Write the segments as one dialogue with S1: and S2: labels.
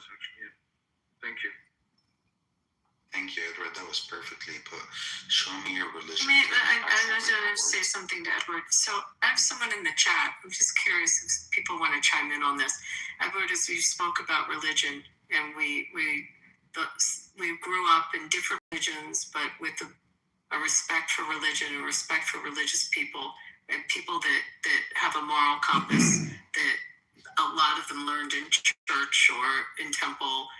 S1: was actually. Yeah. Thank you.
S2: Thank you, Edward. That was perfectly put. Show me your religion.
S3: I was going to say something to Edward. So I have someone in the chat. I'm just curious if people want to chime in on this. Edward, as we spoke about religion, and we grew up in different religions, but with a respect for religion and respect for religious people and people that have a moral compass that a lot of them learned in church or in temple.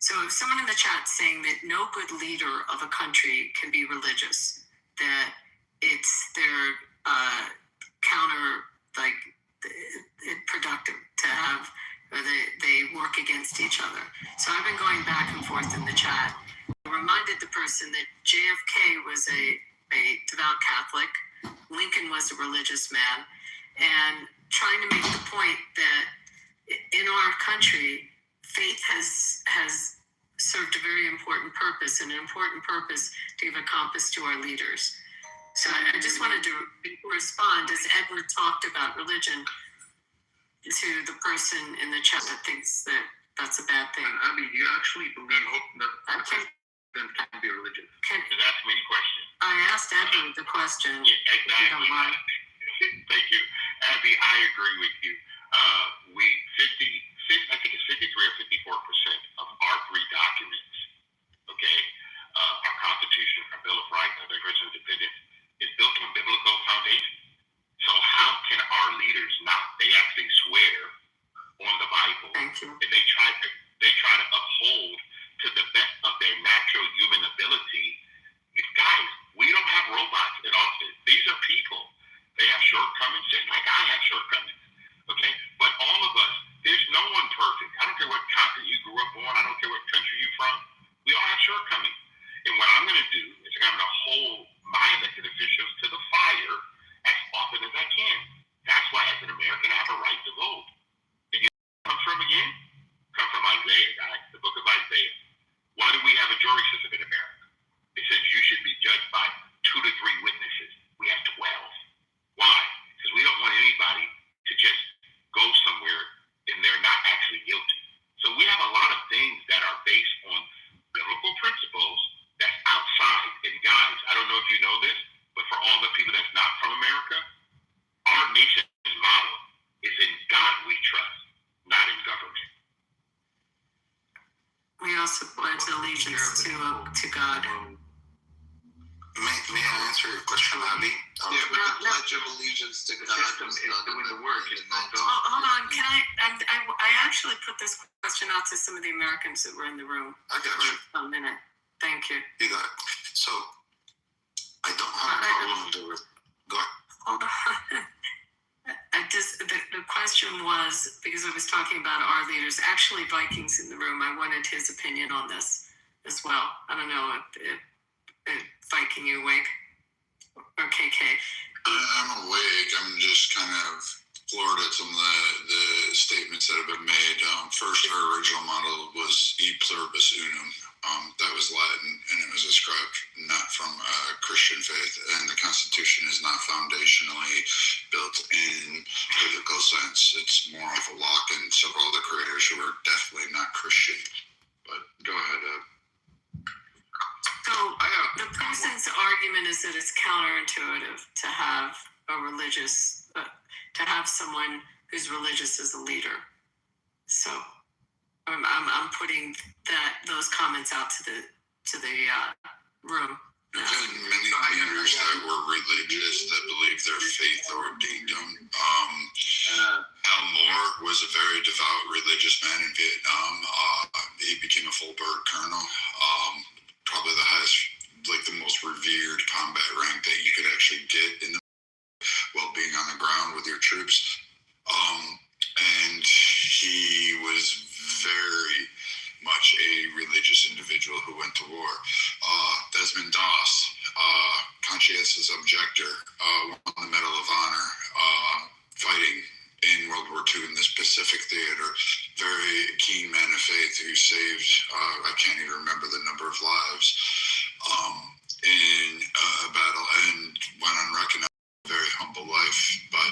S3: So if someone in the chat saying that no good leader of a country can be religious, that it's their productive to have, or they work against each other. So I've been going back and forth in the chat. I reminded the person that JFK was a devout Catholic, Lincoln was a religious man, and trying to make the point that in our country, faith has served a very important purpose, and an important purpose to give a compass to our leaders. So I just wanted to respond, as Edward talked about religion, to the person in the chat that thinks that that's a bad thing.
S1: Abby, do you actually believe that then can be religious?
S4: Just ask me the question.
S3: I asked Edward the question.
S4: Yeah, exactly. Thank you. Abby, I agree with you. I think it's 53 or 54% of our three documents, okay, our Constitution, our Bill of Rights, our Declaration of Independence, is built on biblical foundation. So how can our leaders not? They actually swear on the Bible, and they try to uphold to the best of their natural human ability. Guys, we don't have robots in office.Ese are people. They have shortcomings, just like I have shortcomings. Okay, but all of us, there's no one perfect. I don't care what continent you grew up on. I don't care what country you're from. We all have shortcomings. And what I'm going to do is I'm going to hold my elected officials to the fire as often as I can. That's why, as an American, I have a right to vote. And you know where it comes from again? Come from Isaiah, guys, the book of Isaiah. Why do we have a jury system in America? It says you should be judged by 2 to 3 witnesses. We have 12. Why? Because we don't want anybody to just go somewhere and they're not actually guilty. So we have a lot of things that are based on biblical principles that's outside. And guys, I don't know if you know this, but for all the people that's not from America, our nation's motto is in God we trust, not in government.
S3: We also pledge allegiance to God.
S2: May I answer your question, Abby?
S5: Yeah, but the Pledge of Allegiance to God is not
S1: doing the work.
S3: Hold on, can I actually put this question out to some of the Americans that were in the room.
S2: I got you.
S3: A minute. Thank you.
S2: You got it. So, I don't have a problem with it. Go ahead.
S3: Hold on. The question was, because I was talking about our leaders, actually Vikings in the room, I wanted his opinion on this as well. I don't know if Viking, you awake? Or KK?
S6: I'm awake. I'm just kind of floored at some of the statements that have been made. First, our original model was E pluribus unum. That was Latin, and it was ascribed not from Christian faith, and the Constitution is not foundationally built in biblical sense. It's more of a lock, and several other creators who are definitely not Christian. But go ahead,
S3: So the person's argument is that it's counterintuitive to have to have someone who's religious as a leader. So I'm putting those comments out to the room.
S6: I've had many leaders that were religious that believe their faith ordained them. Al Moore was a very devout religious man in Vietnam. He became a full bird colonel. Probably the highest, like the most revered combat rank that you could actually get in the while being on the ground with your troops. And he was very much a religious individual who went to war. Desmond Doss, conscientious objector, won the Medal of Honor, fighting in World War II in this Pacific theater. Very keen man of faith who saved, I can't even remember the number of lives in a battle, and went unrecognized. Very humble life, but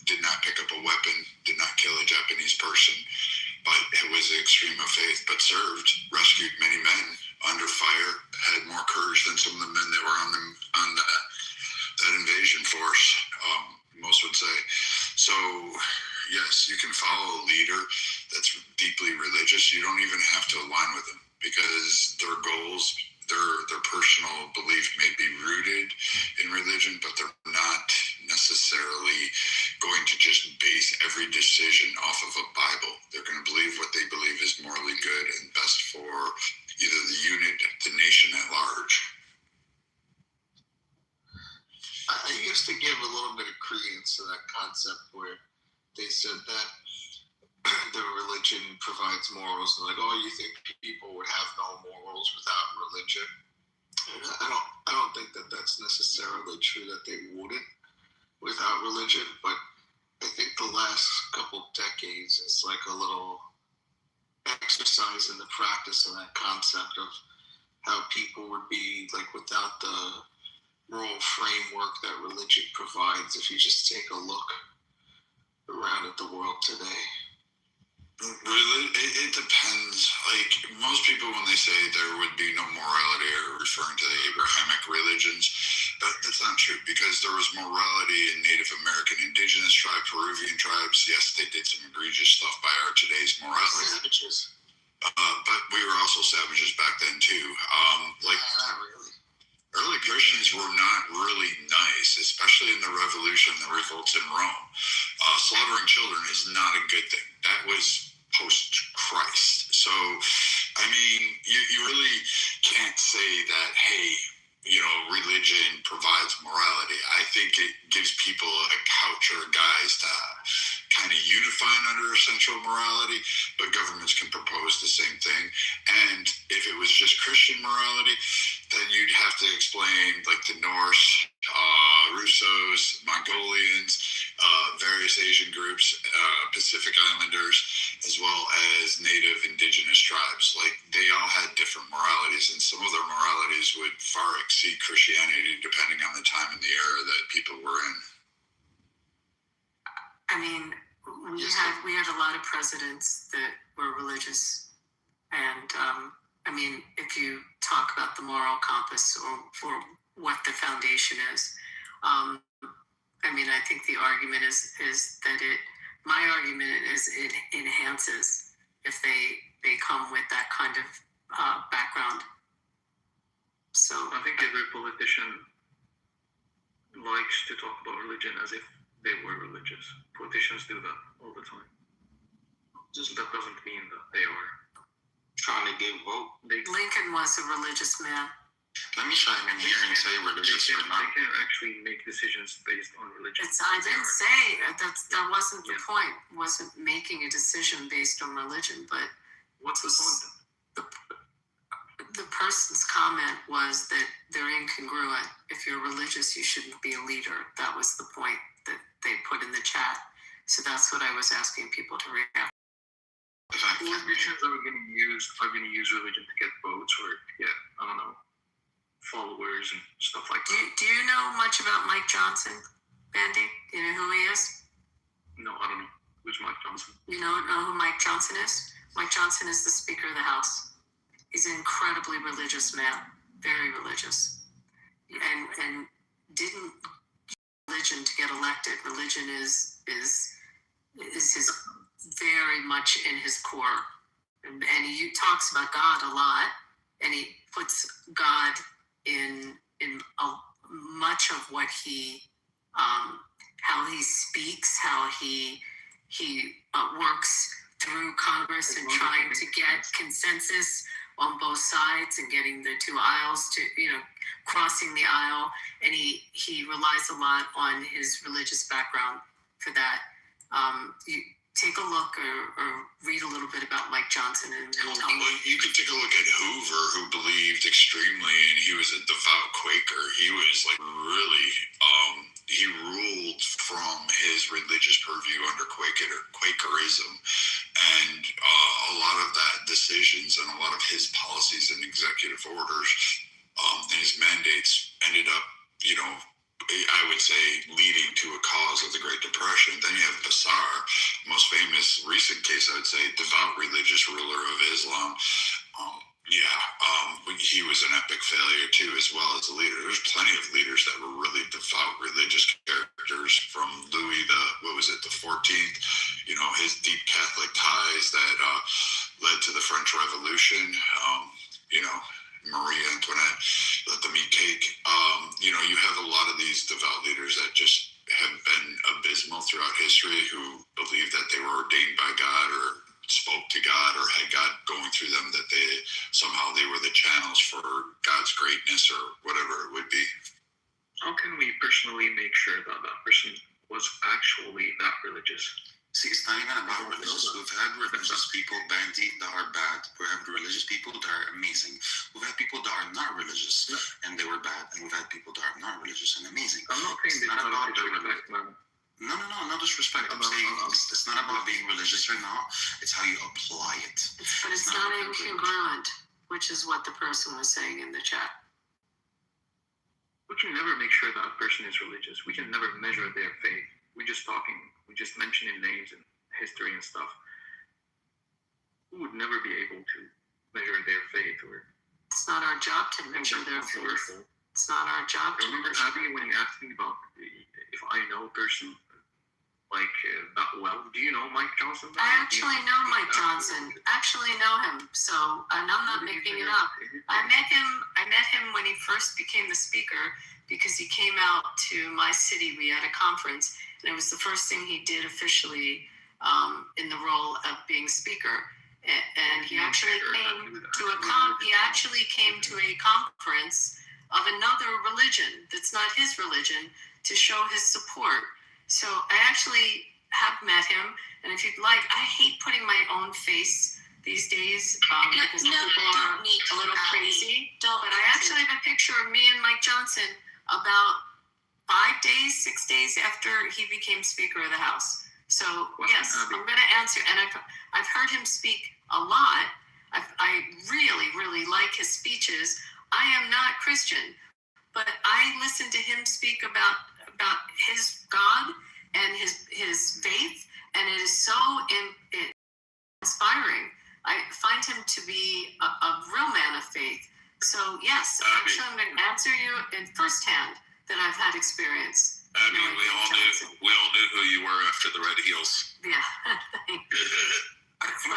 S6: did not pick up a weapon, did not kill a Japanese person, but it was a extreme of faith, but served, rescued many men under fire, had more courage than some of the men that were on that invasion force. Most would say. So yes, you can follow a leader that's deeply religious. You don't even have to align with them because their goals, their personal belief may be rooted in religion, but they're not necessarily going to just base every decision off of a Bible. They're going to believe what they believe is morally good and best for either the unit, the nation at large.
S5: I used to give a little bit of credence to that concept where they said that the religion provides morals, and like, oh, you think people would have no morals without religion? And I don't think that that's necessarily true that they wouldn't without religion, but I think the last couple decades is like a little exercise in the practice of that concept of how people would be like without the moral framework that religion provides. If you just take a look around at the world today,
S6: it depends. Like most people, when they say there would be no morality, are referring to the Abrahamic religions, but that's not true because there was morality in Native American, Indigenous tribe, Peruvian tribes. Yes, they did some egregious stuff by our today's morality.
S5: savages.
S6: But we were also savages back then too.
S5: Not really.
S6: Early Christians were not really nice, especially in the revolution, the revolts in Rome. Slaughtering children is not a good thing. That was post-Christ. So, I mean, you really can't say that, hey, religion provides morality. I think it gives people a couch or a guise to kind of unify under essential morality, but governments can propose the same thing. And if it was just Christian morality, then you'd have to explain like the Norse, Russos, Mongolians, various Asian groups, Pacific Islanders, as well as native indigenous tribes. Like they all had different moralities, and some of their moralities would far exceed Christianity depending on the time and the era that people were in.
S3: I mean, we had a lot of presidents that were religious, and I mean, if you talk about the moral compass or what the foundation is, I mean, I think the argument is that my argument is it enhances if they come with that kind of background. So
S1: I think every politician likes to talk about religion as if they were religious. Politicians do that all the time. Just that doesn't mean that they are
S5: Trying to get vote.
S3: Lincoln was a religious man.
S2: Let me chime in here and say religious or not.
S1: They can't actually make decisions based on religion.
S3: I didn't say that wasn't the point. Wasn't making a decision based on religion, but
S1: What's the point then?
S3: the person's comment was that they're incongruent. If you're religious, you shouldn't be a leader. That was the point that they put in the chat. So that's what I was asking people to react.
S1: Politicians are going to use religion to get votes or get, I don't know, followers and stuff like that.
S3: Do you know much about Mike Johnson, Bandy? Do you know who he is?
S1: No, I don't know. Who's Mike Johnson?
S3: You don't know who Mike Johnson is? Mike Johnson is the Speaker of the House. He's an incredibly religious man, very religious, and didn't use religion to get elected. Religion is his very much in his core, and he talks about God a lot, and he puts God in much of what he how he speaks, how he works through Congress and trying to get consensus on both sides and getting the two aisles to, crossing the aisle. And he relies a lot on his religious background for that. You take a look or read a little bit about Mike Johnson and tell me.
S6: Well, you could take a look at Hoover, who believed extremely, and he was a devout Quaker. He was like really, he ruled from his religious purview under Quakerism, and a lot of that decisions and a lot of his policies and executive orders and his mandates ended up, I would say, leading to a cause of the Great Depression. Then you have Bashar, most famous recent case, I would say, devout religious ruler of Islam. He was an epic failure too, as well as a leader. There's plenty of leaders that were really devout religious characters, from Louis the 14th. You know, his deep Catholic ties that led to the French Revolution. You know, Marie Antoinette, let them eat cake. You know, you have a lot of these devout leaders that just have been abysmal throughout history, who believe that they were ordained by God or spoke to God or had God going through them, that they were the channels for God's greatness or whatever it would be.
S1: How can we personally make sure that that person was actually that religious?
S2: See, it's not even about religious. We've had religious people, Bandy, that are bad. We have religious people that are amazing. We've had people that are not religious and they were bad. And we've had people that are not religious and amazing.
S1: I'm not saying
S2: It's not about the
S1: disrespect, man.
S2: No, no disrespect. I'm saying it's not about being religious or not. It's how you apply it.
S3: But it's not incongruent, which is what the person was saying in the chat.
S1: We can never make sure that a person is religious. We can never measure their faith. We're just mentioning names and history and stuff. We would never be able to measure their faith.
S3: It's not our job to measure their faith. It's not our job to
S1: remember,
S3: measure.
S1: Abby, when you asked me about if I know a person that well, do you know Mike Johnson?
S3: I actually know Mike Johnson. Actually know him. So, and I'm not making it up. I met him when he first became the speaker, because he came out to my city. We had a conference, and it was the first thing he did officially in the role of being speaker. And he actually came to a conference of another religion that's not his religion to show his support. So I actually have met him, and if you'd like, I hate putting my own face these days because people are a little crazy. But I actually have a picture of me and Mike Johnson about 6 days after he became Speaker of the House. So yes, I'm going to answer, and I've heard him speak a lot. I really, really like his speeches. I am not Christian, but I listen to him speak about his God and his faith, and it is so inspiring. I find him to be a real man of faith. So yes, actually, I'm going to answer you in firsthand that I've had experience.
S6: I mean, we all knew who you were after the red heels.
S3: Yeah, thank you. So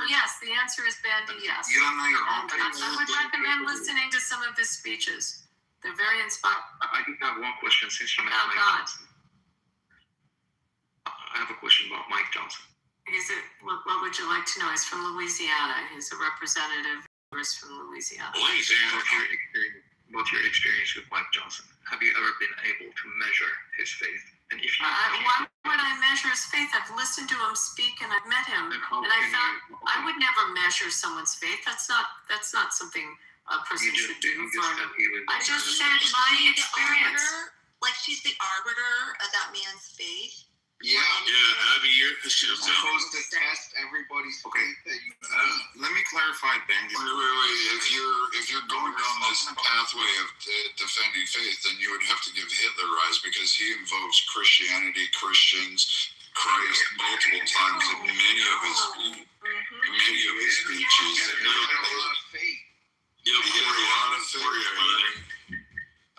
S3: yes, the answer is Bandy, yes.
S2: You don't know your own
S3: I would recommend listening to some of his speeches. They're very inspiring.
S1: I do have one question since you mentioned Mike Johnson. I have a question about Mike Johnson.
S3: What would you like to know? He's from Louisiana. He's a representative from Louisiana.
S1: About your experience with Mike Johnson. Have you ever been able to measure his faith? And if you
S3: why would I measure his faith? I've listened to him speak and I've met him, and I found I would never measure someone's faith. That's not something a person should do. I just shared my experience.
S7: Like she's the arbiter of that man's faith.
S5: Yeah,
S6: Abby, you're
S5: supposed to test everybody's faith that you
S2: let me clarify, Bandy.
S6: Wait. If you're going down this pathway of defending faith, then you would have to give Hitler rise, because he invokes Christianity, Christians, Christ multiple times in many of his speeches. He'll pour a lot of faith.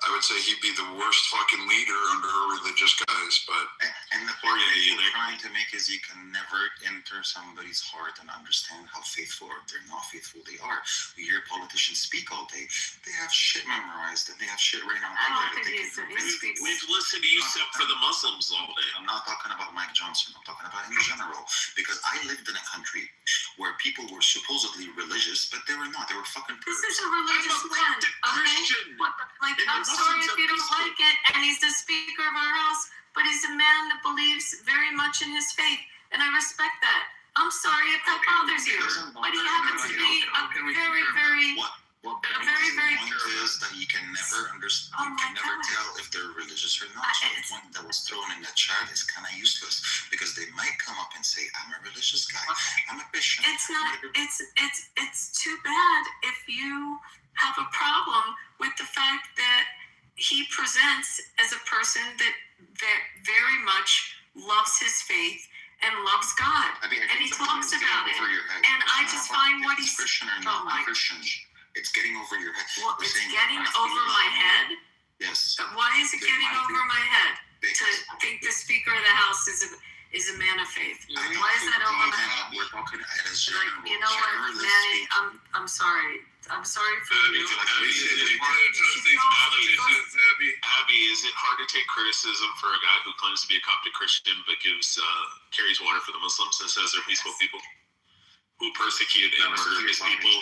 S6: I would say he'd be the worst fucking leader under religious guys, but
S2: and the point he's trying to make is you can never enter somebody's heart and understand how faithful or they're not faithful they are. We hear politicians speak all day. They have shit memorized and they have shit right on paper.
S6: We've listened to you sip for the Muslims all day.
S2: I'm not talking about Mike Johnson. I'm talking about in general, because I lived in a country where people were supposedly religious, but they were not. They were fucking perverts.
S3: This is a religious man.
S6: Christian.
S3: Like, I'm sorry if you don't like it, and he's the Speaker of our House, but he's a man that believes very much in his faith, and I respect that. I'm sorry if that bothers you, but he happens to be a very, very...
S2: What point is that you can never understand, you can never tell if they're religious or not. So the point that was thrown in the chat is kind of useless, because they might come up and say, I'm a religious guy, I'm a bishop.
S3: It's not, it's too bad if you have a problem with the fact that he presents as a person that very much loves his faith and loves God,
S2: I mean,
S3: and he talks about it. And I just find what he's
S2: Christian or not Christian. It's getting over your head.
S3: Well, it's getting over my head.
S2: Yes.
S3: Why is it getting over my head to think the Speaker of the House is a man of faith? Why is that over my head?
S2: We're talking at a
S3: Like, you know what, Manny? I'm sorry. I'm sorry for you.
S4: Abby, is it hard to take criticism for a guy who claims to be a Coptic Christian but carries water for the Muslims and says they're peaceful people who persecute and murder his people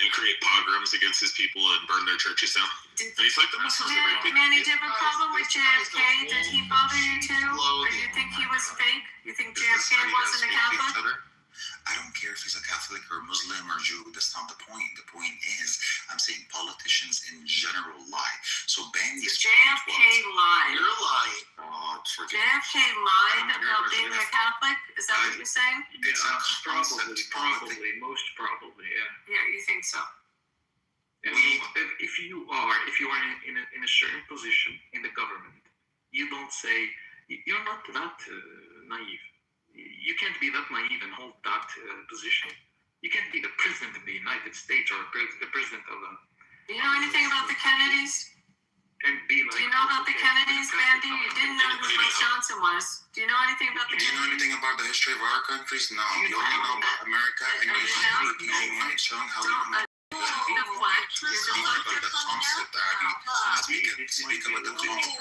S4: and create pogroms against his people and burn their churches down? And he's like, the Muslims are very good.
S3: Manny, do you have a problem with JFK? Did he bother you too? Or you think he was fake? You think JFK wasn't a Catholic?
S2: I don't care if he's a Catholic or Muslim or Jew. That's not the point. The point is, I'm saying politicians in general lie. So ban these.
S3: JFK lied.
S5: You're lying.
S2: Oh,
S3: JFK lied about being a Catholic? Is that what you're saying?
S2: It's a concept.
S1: Probably, most probably, yeah.
S3: Yeah, you think so?
S1: If you are in a certain position in the government, you don't say you're not that naive. You can't be that naive and hold that position. You can't be the president of the United States or the president of a.
S3: Do you know anything about the Kennedys?
S1: And be like.
S3: Do you know about the Kennedys, Bandy? You didn't know who Mike Johnson was. Do you know anything about the
S2: Do you know
S3: Kennedys?
S2: anything about the history of our countries? No. You only know about America and you want showing how you
S3: Deflect. You're
S2: speak about
S3: deflecting.
S2: the concept, Abby. Speak about the concept.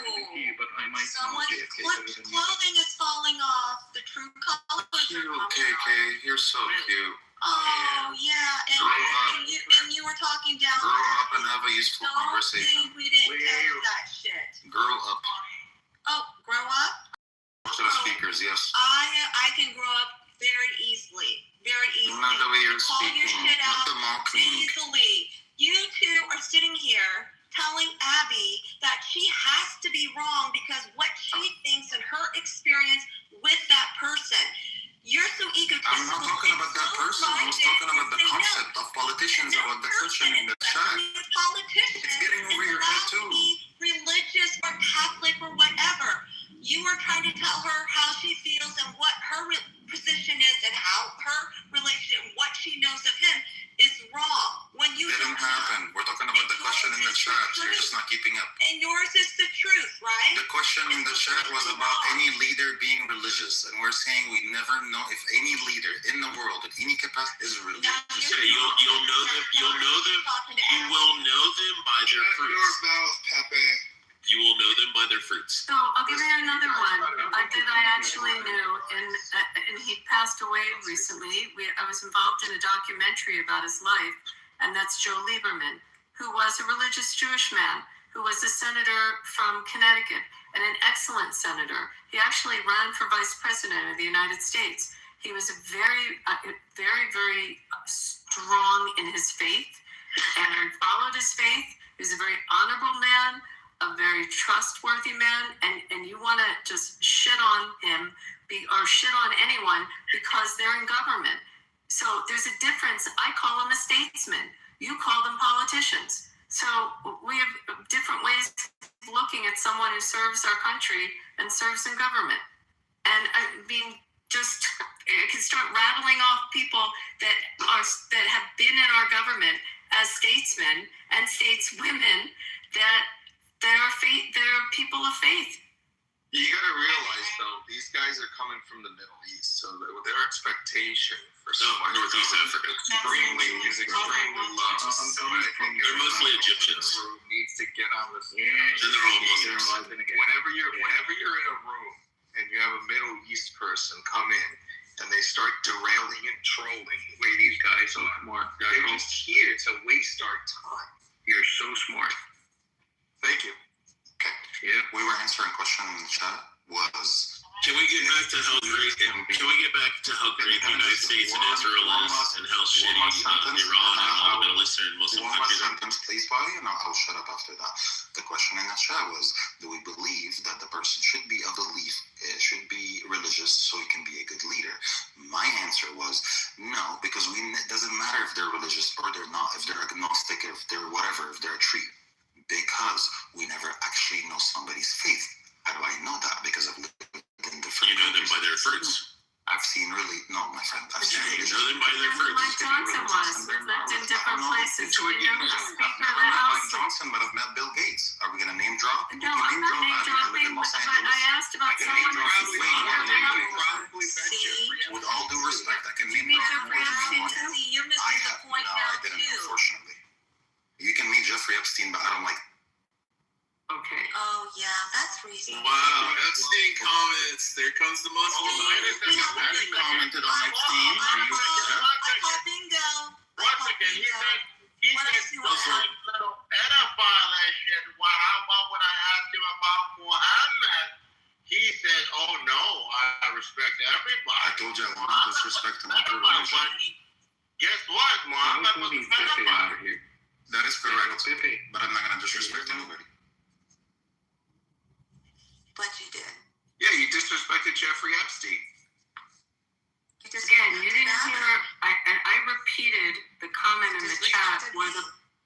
S1: But I might know
S7: Someone's
S1: JFK better than you.
S7: clothing is falling off. The true colors are
S2: Cute,
S7: coming
S2: KK.
S7: out.
S2: You're so cute.
S7: Oh yeah, and you were talking down.
S2: Grow up and have a useful
S7: Don't
S2: conversation.
S7: think we didn't catch that shit.
S2: Grow up.
S7: Oh, grow up.
S2: To the speakers, yes.
S7: I can grow up very easily. Very easily.
S2: Not the way you're
S7: Call your
S2: speaking.
S7: shit
S2: Not
S7: out
S2: the mocking.
S7: easily. You two are sitting here telling Abby that she has to be wrong because what she thinks and her experience with that person. You're so egotistical.
S2: I'm not talking about that person. I was talking about the concept of politicians, about the Christian in the chat.
S7: Politicians.
S2: It's getting over your head too.
S7: Religious or Catholic or whatever. You are trying to tell her how she feels and what her position is and how her relationship, what she knows of him is wrong. When you
S2: Didn't happen. We're talking about the question in the chat. You're just not keeping up.
S7: And yours is the truth, right?
S2: The question in the chat was about any leader being religious, and we're saying we never know if any leader in the world in any capacity is religious.
S4: You'll know them. You will know them by their
S5: Shut
S4: fruits.
S5: your mouth, Pepe.
S4: You will know them by their fruits.
S3: So I'll give you another one that I actually knew, and he passed away recently. I was involved in a documentary about his life, and that's Joe Lieberman, who was a religious Jewish man, who was a senator from Connecticut, and an excellent senator. He actually ran for vice president of the United States. He was very, very strong in his faith and followed his faith. He was a very honorable man, a very trustworthy man, and you want to just shit on him or shit on anyone because they're in government. So there's a difference. I call them a statesman. You call them politicians. So we have different ways of looking at someone who serves our country and serves in government. And I mean, just I can start rattling off people that have been in our government as statesmen and stateswomen that are people of faith.
S5: You gotta realize though, these guys are coming from the Middle East, so their expectation for someone
S4: Northeast Africa.
S5: is extremely low. So I think
S4: They're mostly Egyptians.
S5: Needs to get on this.
S4: And they're all Muslims.
S5: Whenever you're in a room and you have a Middle East person come in and they start derailing and trolling the way these guys are, they're just here to waste our time.
S1: You're so smart.
S5: Thank you.
S2: Okay.
S1: Yeah.
S2: We were answering a question in the chat was.
S4: Can we get back to how great the United States and Israel is, and how shitty Iran and all the Middle Eastern Muslim
S2: One more
S4: countries are?
S2: sentence, please, buddy, and I'll shut up after that. The question in the chat was, do we believe that the person should be of belief, should be religious, so he can be a good leader? My answer was no, because it doesn't matter if they're religious or they're not, if they're agnostic, if they're whatever, if they're a tree. Because we never actually know somebody's faith. How do I know that? Because I've lived in different
S6: You know them
S2: countries.
S6: by their fruits.
S2: I've seen no, my friend. I've seen
S6: You know them by their fruits.
S3: Mike Johnson was lived in different places. We know the Speaker of the House.
S2: Johnson, but I've met Bill Gates. Are we gonna name drop?
S3: No, I'm not name dropping, but I asked about someone who's Speaker of the House.
S7: See?
S2: With all due respect, I can name
S3: meet
S2: drop.
S3: Jeffrey Epstein?
S7: See, you're missing
S2: I
S7: the
S2: have
S7: point
S2: no,
S7: now
S2: I didn't,
S7: too.
S2: unfortunately. You can meet Jeffrey Epstein, but I don't like.
S3: Okay.
S7: Oh yeah, that's reasonable.
S6: Wow, Epstein comments. There comes the Muslim.
S2: Have you commented on Epstein? Are you?
S7: I call bingo.
S4: Once again, he said Muslim little pedophile and shit. Why would I ask him about Muhammad? He said, "Oh no, I respect everybody."
S2: I told you I want to disrespect another religion.
S4: Guess what? Muhammad was a pedophile.
S2: That is correct, but I'm not gonna disrespect anybody.
S7: But you did.
S5: Yeah, you disrespected Jeffrey Epstein.
S7: You just
S3: Again, you didn't hear, I repeated the comment in the chat where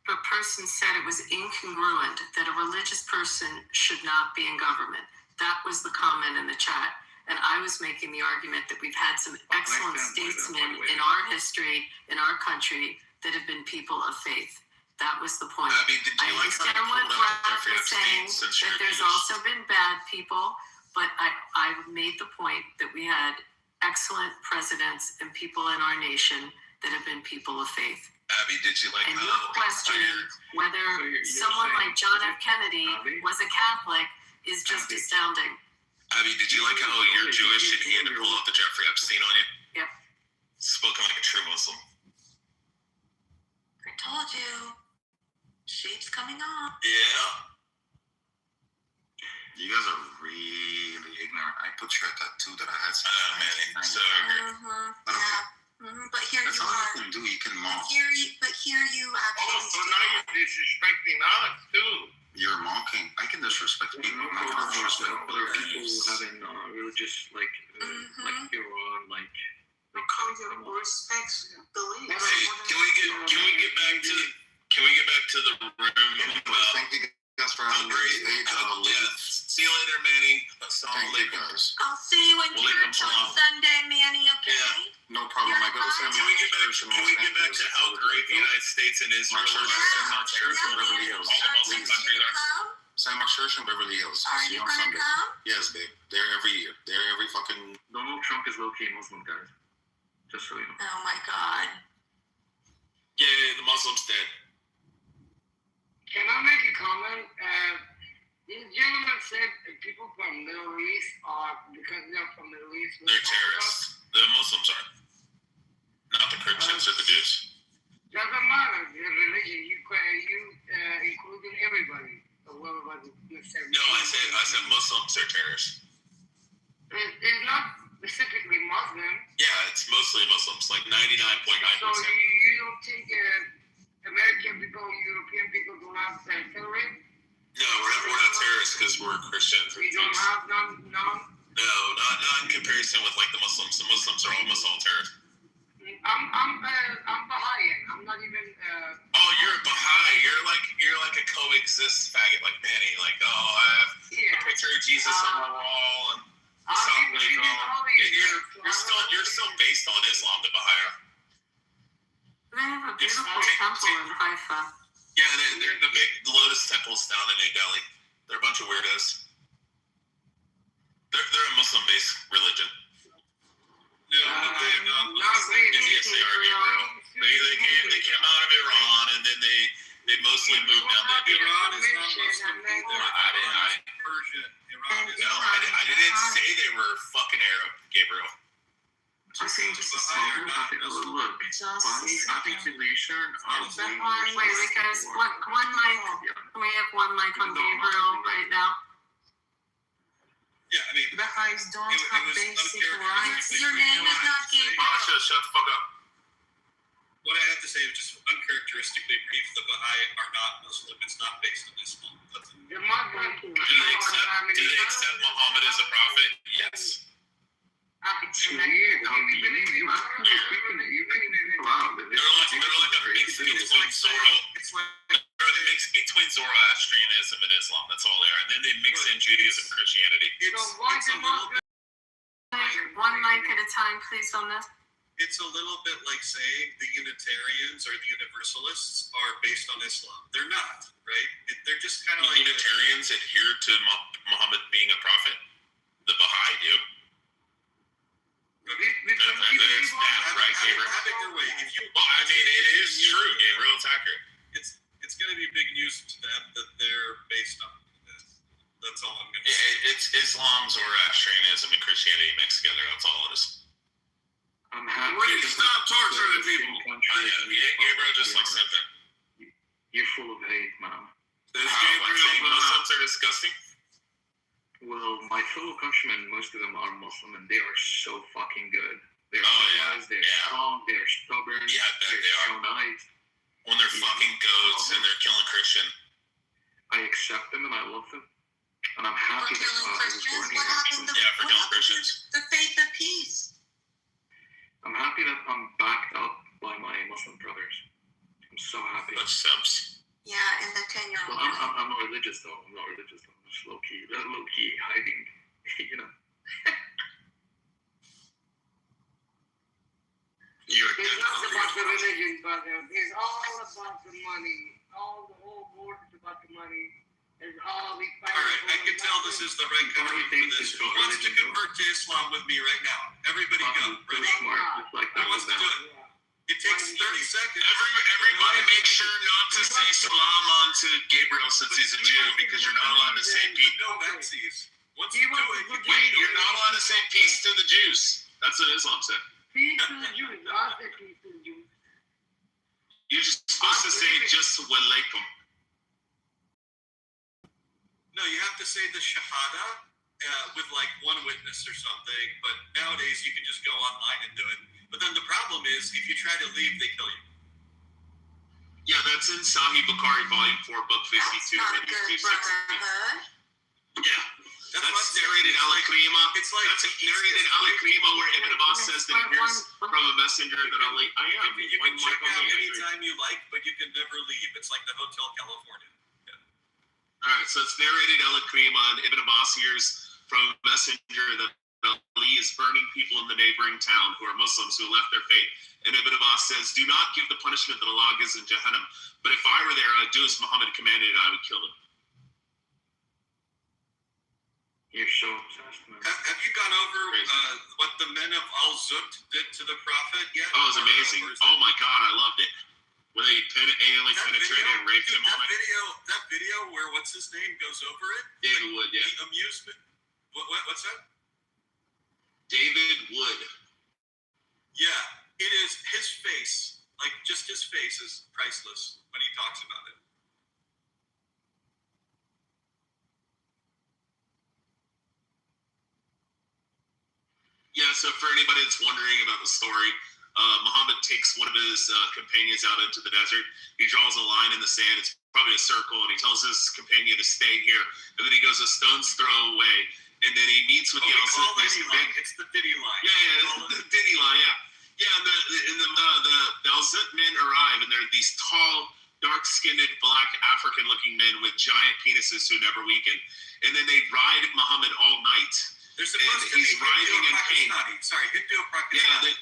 S3: the person said it was incongruent that a religious person should not be in government. That was the comment in the chat. And I was making the argument that we've had some excellent statesmen in our history, in our country, that have been people of faith. That was the point.
S6: Abby, did
S3: I
S6: you like how
S3: understand
S6: you
S3: what
S6: pulled up
S3: Brad
S6: Jeffrey
S3: was saying,
S6: Epstein since
S3: that
S6: you're
S3: there's
S6: Jewish?
S3: also been bad people, but I made the point that we had excellent presidents and people in our nation that have been people of faith.
S6: Abby, did you like
S3: And
S6: how
S3: your question, whether
S1: you're
S3: someone
S1: saying
S3: like John F. Kennedy
S1: Abby?
S3: was a Catholic is just
S1: Abby.
S3: astounding.
S6: Abby, did you like how you're Jewish and he had to pull out the Jeffrey Epstein on you?
S3: Yep.
S6: Spoken like a true Muslim.
S7: I told you. Sheep's coming off.
S6: Yeah.
S2: You guys are really ignorant. I put you at that too that I had some.
S6: Man, so
S7: Yeah. But here
S2: That's
S7: you
S2: all
S7: are.
S2: you can do. You can mock.
S7: But here you
S4: Oh,
S7: actually
S4: so now you're disrespecting us too.
S2: You're mocking. I can disrespect people. I'm not gonna disrespect
S1: Other
S2: other
S1: people
S2: people.
S1: having religious like Iran, like
S7: respects beliefs.
S6: Hey, can we get back to the room about
S2: Thank you guys for
S6: how
S2: having me
S6: great?
S2: on stage. I'll leave.
S6: Yeah. See you later, Manny.
S2: Thank you guys.
S7: I'll see you in
S6: We'll leave
S7: church
S6: them
S7: on
S6: alone.
S7: Sunday, Manny, okay?
S6: Yeah.
S2: No problem. I go to San
S6: Can we get back to how great the United States and Israel
S2: Church
S6: are?
S2: is San Mark's Church in
S7: Yeah,
S2: Beverly
S7: Manny,
S2: Hills.
S6: All the Muslim
S7: are
S6: countries
S7: you
S6: are.
S7: come?
S2: San Mark's Church in Beverly Hills.
S7: Are
S2: See
S7: you
S2: you on
S7: gonna
S2: Sunday.
S7: come?
S2: Yes, babe. They're every year. They're every fucking.
S1: Donald Trump is low-key Muslim, guys. Just so you know.
S7: Oh my God.
S6: Yay, the Muslims dead.
S8: Can I make a comment? This gentleman said that people from Middle East are, because they're from Middle East,
S6: They're terrorists. The Muslims are. Not the Christians or the Jews.
S8: doesn't matter the religion. You including everybody. So whoever necessarily.
S6: No, I said Muslims are terrorists.
S8: It's not specifically Muslim.
S6: Yeah, it's mostly Muslims, like 99.9%.
S8: So you don't think American people, European people do not terrorists?
S6: No, we're not terrorists because we're Christians.
S8: We don't have none.
S6: No, not in comparison with like the Muslims. The Muslims are almost all terrorists.
S8: I'm Baha'i. I'm not even.
S6: Oh, you're a Baha'i. You're like a coexist faggot like Manny. Like, oh, I have a picture of Jesus on the wall and Assalamu alaikum. You're still based on Islam, the Baha'i.
S3: They have a beautiful temple in Haifa.
S6: Yeah, they're the big lotus temples down in New Delhi. They're a bunch of weirdos. They're a Muslim-based religion. No,
S8: not really.
S6: yes, they are, Gabriel. They came out of Iran, and then they mostly moved down to
S8: Iran
S6: Iran.
S8: is not Muslim either.
S4: Persia,
S6: I didn't say they were fucking Arab, Gabriel.
S1: I think just look. I think Felicia and
S3: Wait, because one mic, can we have one mic on Gabriel right now?
S4: Yeah, I mean,
S9: Baha'is don't have basic rights.
S7: Your name is not Gabriel.
S6: Masha, shut the fuck up.
S4: what I have to say is just uncharacteristically brief. The Baha'i are not Muslim. It's not based on Islam.
S8: The Muslim.
S6: Do they accept Muhammad as a prophet? Yes.
S1: It's weird. You
S6: They're like a mix between Zoroastrian
S10: Islam. That's all they are. And then they mix in Judaism and Christianity.
S3: One mic at a time, please, on this.
S11: It's a little bit like saying the Unitarians or the Universalists are based on Islam. They're not, right? They're just kind of like
S10: Unitarians adhere to Muhammad being a prophet. The Baha'i do. There's that, right, Gabriel?
S11: Have it your way.
S10: Well, I mean, it is true, Gabriel. It's accurate.
S11: It's going to be big news to them that they're based on this. That's all I'm going to say.
S10: It's Islam, Zoroastrianism, and Christianity mixed together. That's all it is.
S1: I'm happy.
S10: Please stop torturing people. Gabriel just like said that.
S1: You're full of hate, man.
S10: Muslims are disgusting?
S1: Well, my fellow countrymen, most of them are Muslim, and they are so fucking good. They're they're strong, they're stubborn,
S10: Yeah, I bet they are.
S1: so nice.
S10: When they're fucking goats and they're killing Christian.
S1: I accept them and I love them. And I'm happy that
S7: killing
S1: I was
S7: Christians?
S1: born
S7: What
S1: here.
S7: happened to
S10: Yeah, for killing
S7: what happened
S10: Christians.
S7: to the faith of peace?
S1: I'm happy that I'm backed up by my Muslim brothers. I'm so happy.
S10: Bunch of subs.
S7: Yeah, in the 10-year-old.
S1: Well, I'm not religious though. I'm not religious though. I'm just low key hiding. You know.
S10: You're
S8: It's not about the religion, brother. It's all about the money. The whole board is about the money. It's all we fight.
S11: All right, I can tell this is the right country for this. Who wants to convert to Islam with me right now? Everybody go. Ready? Who wants to do it? It takes 30 seconds.
S10: Everybody make sure not to say salam on to Gabriel since he's a Jew because you're not allowed to say peace.
S11: No Nazis. Once you do it,
S10: Wait, you're not allowed to say peace to the Jews. That's what Islam said.
S8: Peace to the Jews. I say peace to the Jews.
S10: You're just supposed to say just walaikum.
S11: No, you have to say the shahada with like one witness or something. But nowadays you can just go online and do it. But then the problem is, if you try to leave, they kill you.
S10: Yeah, that's in Sahih Bukhari, Volume 4, Book 52.
S7: That's not a good brotherhood.
S10: Yeah. That's narrated al-Krima.
S11: It's like
S10: that's narrated al-Krima where Ibn Abbas says that he hears from a messenger that I am.
S11: You can check out anytime you like, but you can never leave. It's like the Hotel California.
S10: All right, so it's narrated al-Krima, and Ibn Abbas hears from a messenger that Ali is burning people in the neighboring town who are Muslims who left their faith. And Ibn Abbas says, do not give the punishment that Allah gives in Jahannam. But if I were there, I'd do as Muhammad commanded and I would kill them.
S1: You're so obsessed, man.
S11: Have you gone over what the men of Al-Zut did to the Prophet yet?
S10: Oh, it was amazing. Oh my God, I loved it. Where they anally penetrated and raped him.
S11: That video where what's his name goes over it?
S10: David Wood, yeah.
S11: The amusement. What's that?
S10: David Wood.
S11: Yeah, it is his face. Like just his face is priceless when he talks about it.
S10: Yeah, so for anybody that's wondering about the story, Muhammad takes one of his companions out into the desert. He draws a line in the sand. It's probably a circle, and he tells his companion to stay here. And then he goes a stone's throw away, and then he meets with the
S11: It's the Diddy line.
S10: Yeah, the Diddy line, yeah. Yeah, and the Al-Zut men arrive, and they're these tall, dark-skinned, black, African-looking men with giant penises who never weaken. And then they ride Muhammad all night.
S11: They're supposed to be
S10: writhing in pain.
S11: Sorry, Hindu-Pakistani.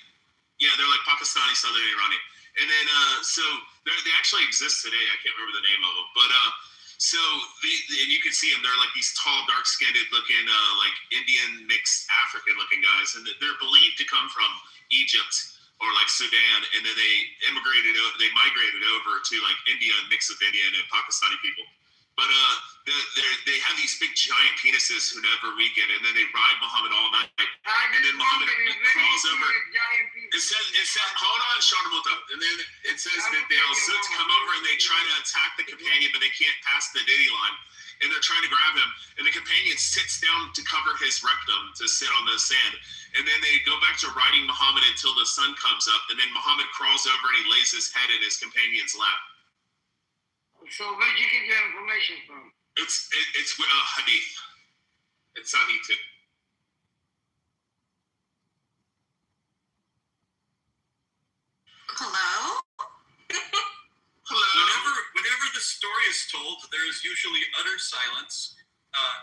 S10: Yeah, they're like Pakistani, Southern Iranian. And then, so they actually exist today. I can't remember the name of them. But, and you can see them. They're like these tall, dark-skinned looking, like Indian mixed African-looking guys. And they're believed to come from Egypt or like Sudan. And then they migrated over to like India, a mix of Indian and Pakistani people. But they have these big giant penises who never weaken, and then they ride Muhammad all night. And then Muhammad crawls over. It says, hold on, Sharamuta. And then it says that the Al-Zut come over and they try to attack the companion, but they can't pass the Diddy line. And they're trying to grab him. And the companion sits down to cover his rectum to sit on the sand. And then they go back to riding Muhammad until the sun comes up. And then Muhammad crawls over and he lays his head in his companion's lap.
S8: So where did you get your information from?
S10: It's hadith. It's Sahih too.
S7: Hello?
S10: Hello.
S11: Whenever the story is told, there is usually utter silence.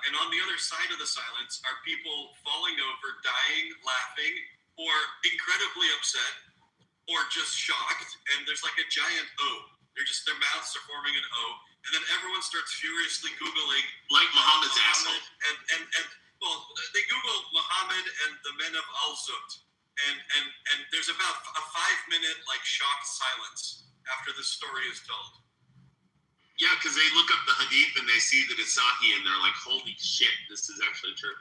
S11: And on the other side of the silence are people falling over, dying, laughing, or incredibly upset, or just shocked. And there's like a giant O. Their mouths are forming an O. And then everyone starts furiously Googling
S10: Like Muhammad's asshole.
S11: And well, they Google Muhammad and the men of Al-Zut. And there's about a 5-minute like shocked silence after this story is told.
S10: Yeah, because they look up the hadith and they see that it's Sahih and they're like, holy shit, this is actually true.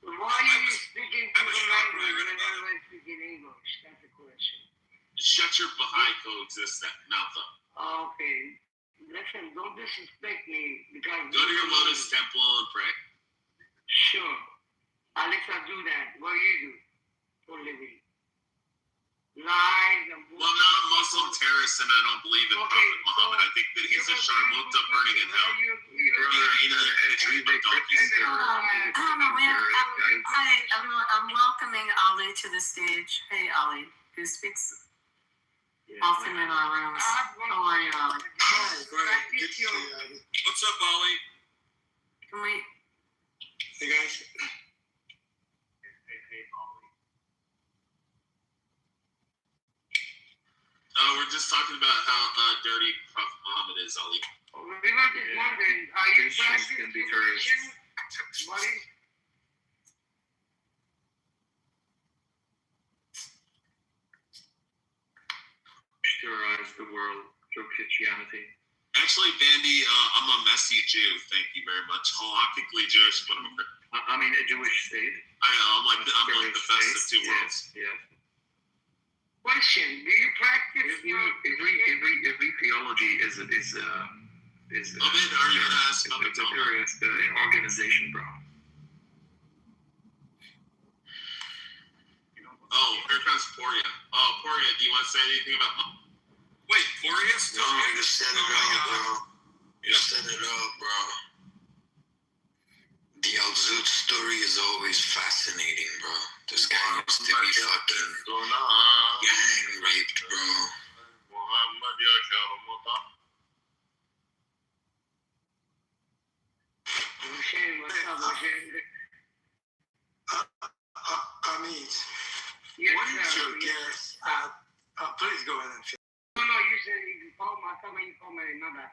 S8: Why are you speaking to the language when everyone's speaking English? That's the question.
S10: Shut your Baha'i coexist that mouth up.
S8: Okay. Listen, don't disrespect me because
S10: Go to your lotus temple and pray.
S8: Sure. Alex, I do that. What do you do for a living? Lies and
S10: well, I'm not a Muslim terrorist and I don't believe in Prophet Muhammad. I think that he's a sharmuta burning in hell.
S3: I'm welcoming Ali to the stage. Hey, Ali, who speaks often in our rooms. How are you, Ali?
S11: What's up, Ollie?
S3: Can we?
S12: Hey guys.
S10: We're just talking about how dirty Prophet Muhammad is, Ali.
S8: We were just wondering, are you practicing religion, buddy?
S1: Terrorize the world through Christianity.
S10: Actually, Bandy, I'm a messy Jew. Thank you very much. Halakhically Jewish, but
S1: I'm in a Jewish state.
S10: I'm like the best of two worlds.
S1: Yeah.
S8: Question: do you practice?
S1: Every theology is
S10: Are you gonna ask about
S1: it's a terrorist organization, bro.
S10: Oh, here comes Poria. Oh, Poria, do you want to say anything about?
S11: Wait, Porius?
S12: No, you set it up, bro. You set it up, bro. The Al-Zut story is always fascinating, bro. This guy used to be fucking gang raped, bro. Amit,
S8: Yes,
S12: what is
S8: sir.
S12: your guess? Please go ahead and finish.
S8: No, you said you called my comment. You called my number.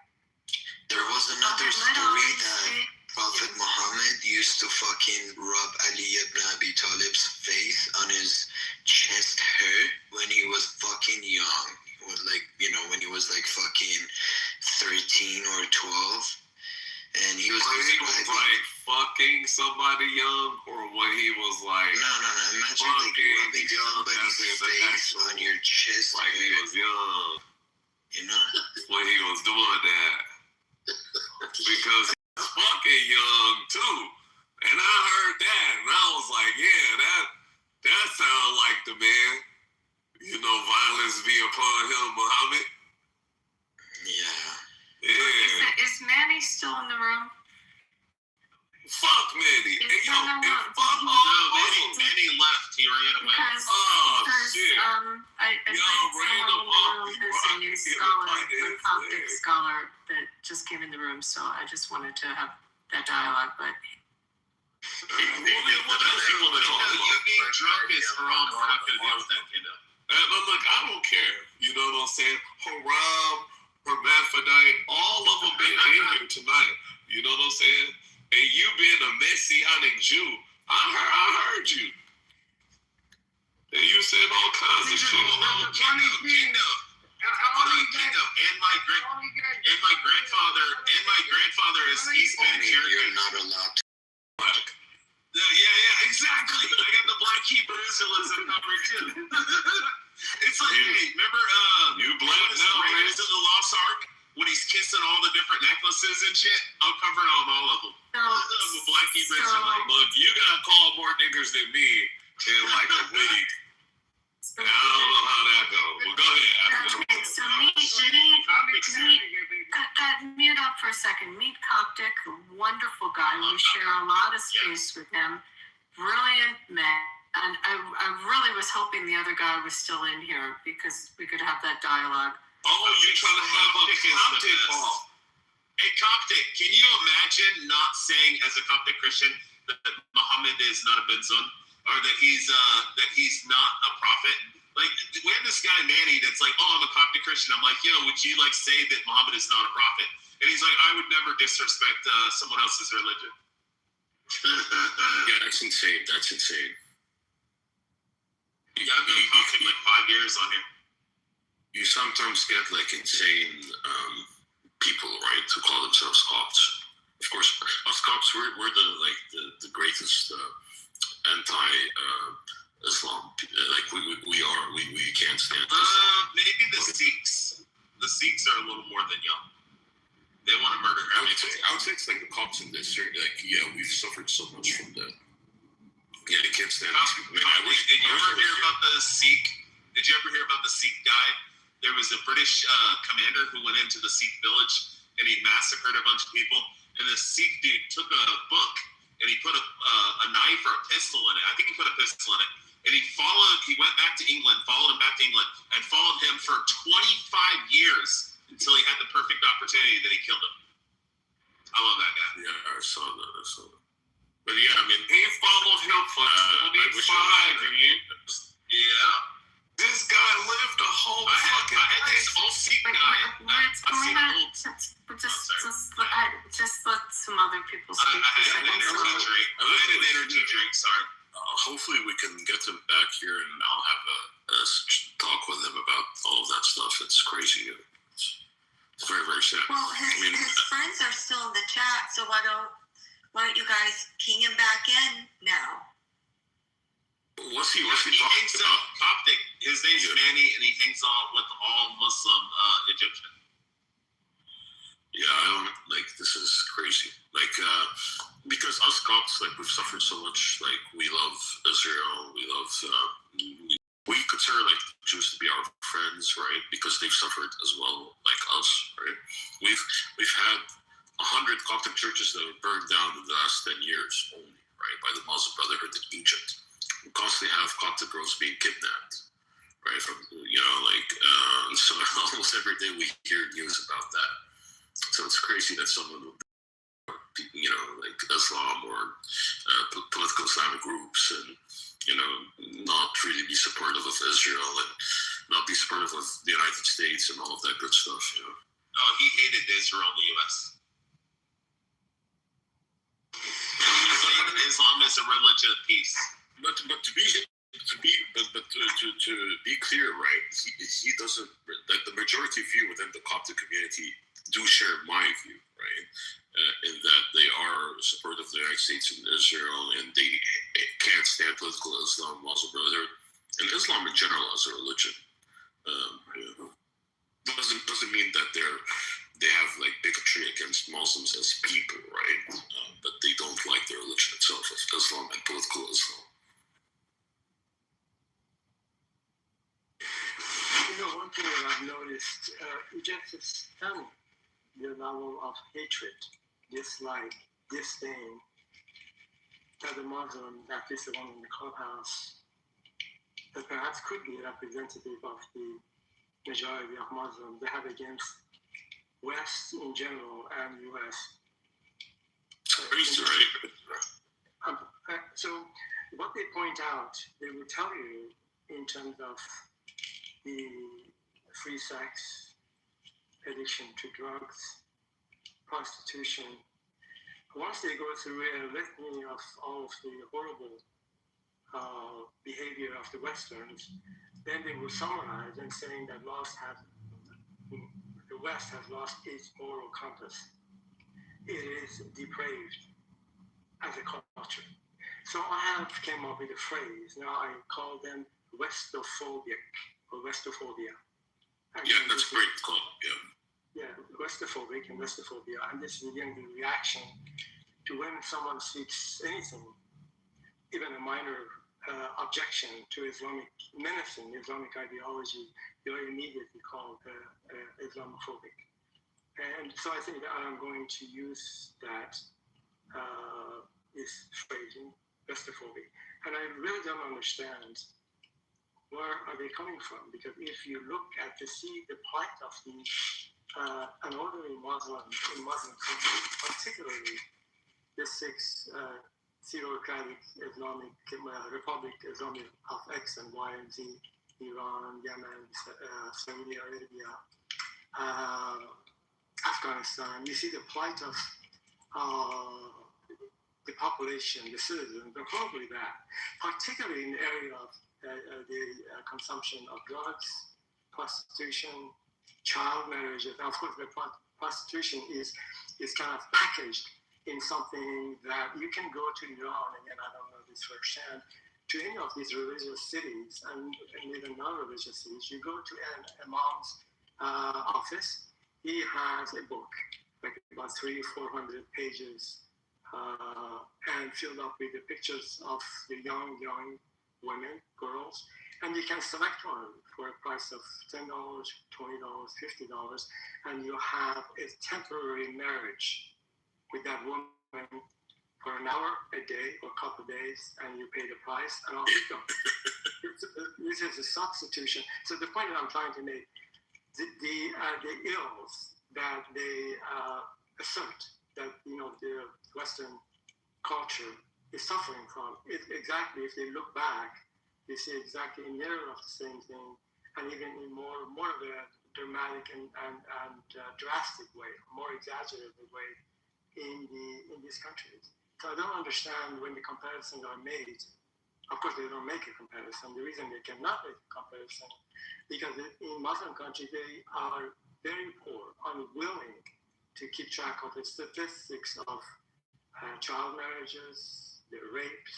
S12: There was another story that Prophet Muhammad used to fucking rub Ali ibn Abi Talib's face on his chest hair when he was fucking young. When he was like fucking 13 or 12. And he was
S13: like fucking somebody young, or when he was like
S12: No. Imagine like rubbing somebody's face on your chest.
S13: Like he was young.
S12: You know?
S13: When he was doing that. Because he was fucking young too. And I heard that and I was like, yeah, that sounds like the man. Violence be upon him, Muhammad.
S12: Yeah.
S3: Is Manny still in the room?
S13: Fuck Manny.
S10: Manny left. He ran away.
S13: Shit.
S3: I invited someone in the room who's a scholar, a Coptic scholar that just came in the room, so I just wanted to have that dialogue, but
S10: You being drunk is haram. We're not going to deal with that, kiddo.
S13: And I'm like, I don't care. You know what I'm saying? Haram, hermaphrodite, all of them been in here tonight. You know what I'm saying? And you being a messianic Jew, I heard you. And you said all kinds of shit.
S10: Kingdom. And my grandfather he's been here.
S12: You're not allowed to.
S10: Yeah, exactly. I got the Black Hebrew Israelism covered too. It's like, hey, remember
S13: you black now,
S10: Raiders of the Lost Ark when he's kissing all the different necklaces and shit? I'm covering on all of them. I'm a Black Hebrew Israelite.
S13: Look, you gotta call more niggers than me in like a week. I don't know how that goes. Well, go ahead.
S3: So mute up for a second. Meet Coptic, wonderful guy. We share a lot of space with him. Brilliant man. And I really was hoping the other guy was still in here because we could have that dialogue.
S13: Oh, you're trying to have a Coptic off.
S10: Hey, Coptic, can you imagine not saying as a Coptic Christian that Muhammad is not a bin son, or that he's not a prophet? Like, we have this guy Manny that's like, oh, I'm a Coptic Christian. I'm like, yo, would you like say that Muhammad is not a prophet? And he's like, I would never disrespect someone else's religion.
S14: Yeah, that's insane. That's insane.
S10: Yeah, I've been Coptic like 5 years on here.
S14: You sometimes get like insane people, right, who call themselves Copts. Of course, us Copts, we're the greatest anti-Islam. Like we can't stand Islam.
S10: Maybe the Sikhs. The Sikhs are a little more than young. They want to murder everything.
S14: I would say it's like the Copts in this. Like, yeah, we've suffered so much from that. Yeah, they can't stand these people.
S10: Did you ever hear about the Sikh? Did you ever hear about the Sikh guy? There was a British commander who went into the Sikh village and he massacred a bunch of people. And the Sikh dude took a book and he put a knife or a pistol in it. I think he put a pistol in it. And he went back to England, followed him back to England, and followed him for 25 years until he had the perfect opportunity that he killed him. I love that guy.
S14: Yeah, I saw that. But yeah, I mean,
S13: He followed him for 25 years.
S10: Yeah.
S13: This guy lived a whole fucking
S10: I had this old Sikh guy.
S9: Just let some other people speak.
S10: I had an energy drink. Sorry.
S14: Hopefully we can get him back here and I'll have a talk with him about all of that stuff. It's crazy. It's very, very sad.
S7: Well, his friends are still in the chat, so why don't you guys ping him back in now?
S14: What's he
S10: He
S14: talking
S10: hangs
S14: about?
S10: out Coptic. His name's Manny, and he hangs out with all Muslim Egyptian.
S14: Yeah, I don't like. This is crazy. Like, because us Copts, like, we've suffered so much. Like, we love Israel. We love. We consider like Jews to be our friends, right? Because they've suffered as well, like us, right? We've had 100 Coptic churches that were burned down in the last 10 years only, right, by the Muslim Brotherhood in Egypt. We constantly have Coptic girls being kidnapped, right? From so almost every day we hear news about that. So it's crazy that someone, like Islam or political Islamic groups, and not really be supportive of Israel and not be supportive of the United States and all of that good stuff.
S10: Oh, he hated Israel and the U.S. Islam is a religion of peace.
S14: But to be clear, right? He doesn't. Like, the majority view within the Coptic community do share my view, right? In that they are supportive of the United States and Israel, and they can't stand political Islam, Muslim Brotherhood, and Islam in general as a religion. Doesn't mean that they have like bigotry against Muslims as people, right? But they don't like the religion itself of Islam and political Islam.
S15: One thing that I've noticed, Egypt is stunning. The level of hatred, dislike, disdain that the Muslim, at least the one in the clubhouse, that perhaps could be representative of the majority of Muslims they have against West in general and US.
S14: Crazy, right?
S15: So what they point out, they will tell you in terms of the free sex, addiction to drugs, prostitution. Once they go through a litany of all of the horrible behavior of the Westerns, then they will summarize and saying that the West has lost its moral compass. It is depraved as a culture. So I have came up with a phrase. Now I call them Westophobic or Westophobia.
S14: Yeah, that's great call.
S15: Yeah, Westophobic and Westophobia. And this is again the reaction to when someone speaks anything, even a minor objection to Islamic menacing Islamic ideology, they are immediately called Islamophobic. And so I think that I'm going to use that this phrasing, Westophobic. And I really don't understand where are they coming from, because if you look at the plight of the an orderly Muslim in Muslim countries, particularly the six theocratic Islamic Republic Islamic of X and Y and Z, Iran, Yemen, Saudi Arabia, Afghanistan. You see the plight of the population, the citizens, are horribly bad, particularly in the area of the consumption of drugs, prostitution, child marriages. Now, of course, the prostitution is kind of packaged in something that you can go to Iran, again, I don't know this firsthand, to any of these religious cities and even non-religious cities. You go to an imam's office, he has a book, like about 300 or 400 pages, and filled up with the pictures of the young women, girls, and you can select one for a price of $10, $20, $50, and you have a temporary marriage with that woman for an hour, a day, or a couple of days, and you pay the price, and off you go. This is a substitution. So the point that I'm trying to make, the ills that they assert that the Western culture is suffering from, exactly, if they look back, they see exactly a mirror of the same thing, and even in more of a dramatic and drastic way, more exaggerated way in these countries. So I don't understand when the comparisons are made. Of course, they don't make a comparison. The reason they cannot make a comparison because in Muslim countries they are very poor, unwilling to keep track of the statistics of child marriages, the rapes,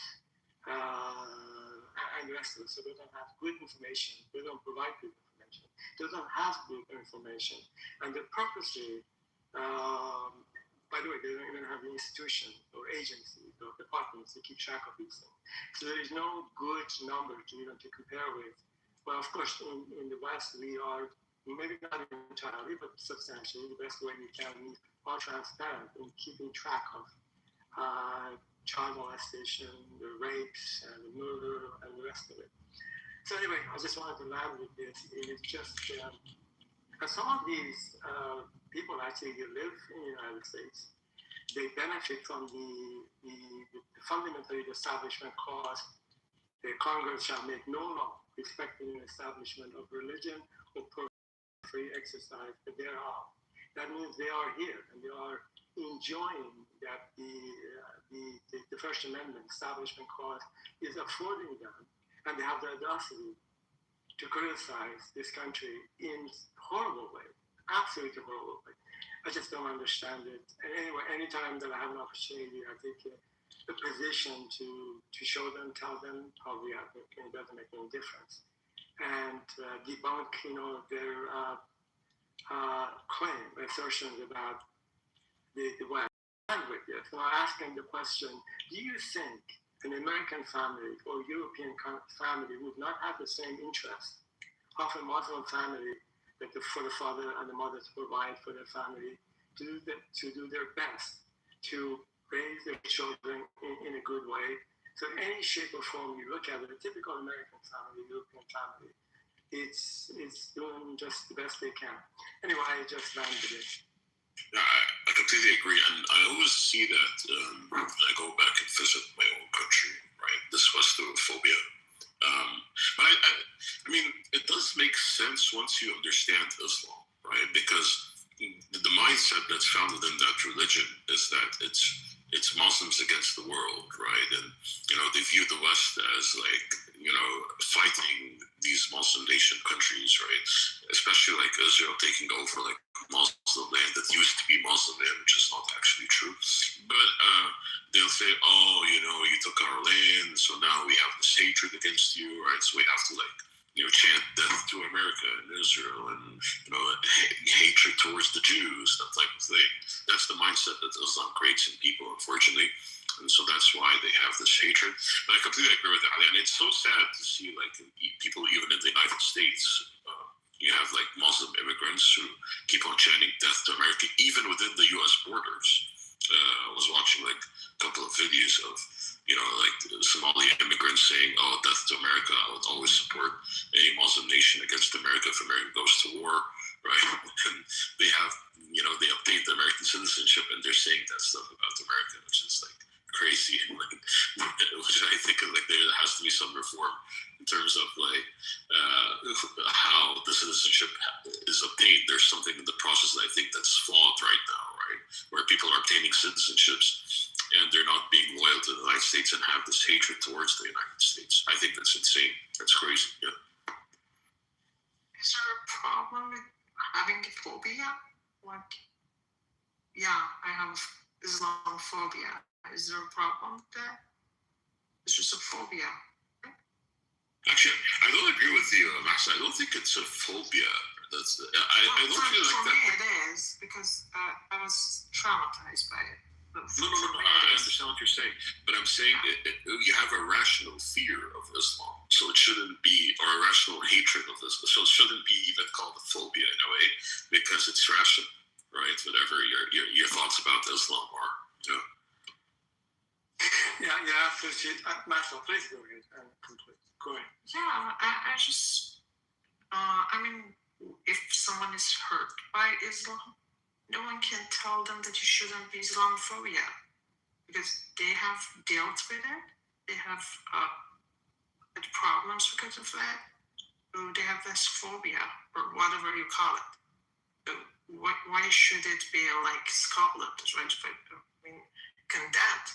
S15: and the rest of it. So they don't have good information. They don't provide good information. They don't have good information. And they purposely, by the way, they don't even have the institution or agencies or departments to keep track of these things. So there is no good number to compare with. Well, of course, in the West, we are maybe not entirely, but substantially the best way we can. We are transparent in keeping track of child molestation, the rapes, and the murder, and the rest of it. So anyway, I just wanted to land with this. It's just some of these people actually live in the United States. They benefit from the fundamentally the establishment clause. The Congress shall make no law respecting the establishment of religion or free exercise thereof. That means they are here and they are enjoying that the First Amendment Establishment Clause is affording them, and they have the audacity to criticize this country in horrible way, absolutely horrible way. I just don't understand it. And anyway, anytime that I have an opportunity, I take a position to show them, tell them how we are. It doesn't make any difference, and debunk their claim, assertions about the West. And with this, so I ask them the question: do you think an American family or European family would not have the same interest of a Muslim family that for the father and the mother to provide for their family, to do their best to raise their children in a good way? So any shape or form you look at it, a typical American family, European family, it's doing just the best they can. Anyway, I just landed it.
S14: Yeah, I completely agree, and I always see that when I go back and visit my own country, right? This Westophobia. But I mean, it does make sense once you understand Islam, right? Because the mindset that's founded in that religion is that it's Muslims against the world, right? And they view the West as fighting these Muslim nation countries, right? Especially like Israel taking over like Muslim land that used to be Muslim land, which is not actually true. But they'll say, oh, you took our land, so now we have this hatred against you, right? So we have to chant death to America and Israel and hatred towards the Jews, that type of thing. That's the mindset that Islam creates in people, unfortunately. And so that's why they have this hatred. And I completely agree with that. And it's so sad to see people even in the United States. You have Muslim immigrants who keep on chanting death to America, even within the U.S. borders. I was watching a couple of videos of Somali immigrants saying, "Oh, death to America! I would always support any Muslim nation against America if America goes to war." Right? And they have citizenships, and they're not being loyal to the United States and have this hatred towards the United States. I think that's insane. That's crazy. Yeah.
S16: Is there a problem with having phobia? Like, yeah, I have Islamophobia. Is there a problem with that? It's just a phobia.
S14: Actually, I don't agree with you, Max. I don't think it's a phobia. I don't feel like
S16: for
S14: that.
S16: me it is, because I was traumatized by it.
S14: No. I understand what you're saying, but I'm saying you have a rational fear of Islam, so it shouldn't be, or a rational hatred of Islam, so it shouldn't be even called a phobia in a way, because it's rational, right? Whatever your thoughts about Islam are, you know.
S15: Yeah. Marcel, please go ahead and complete. Go ahead.
S16: Yeah, I just, I mean, if someone is hurt by Islam, no one can tell them that you shouldn't be Islamophobia, because they have dealt with it. They have had problems because of that. So they have this phobia, or whatever you call it. So why should it be like Scotland, right? But, I mean, condemned.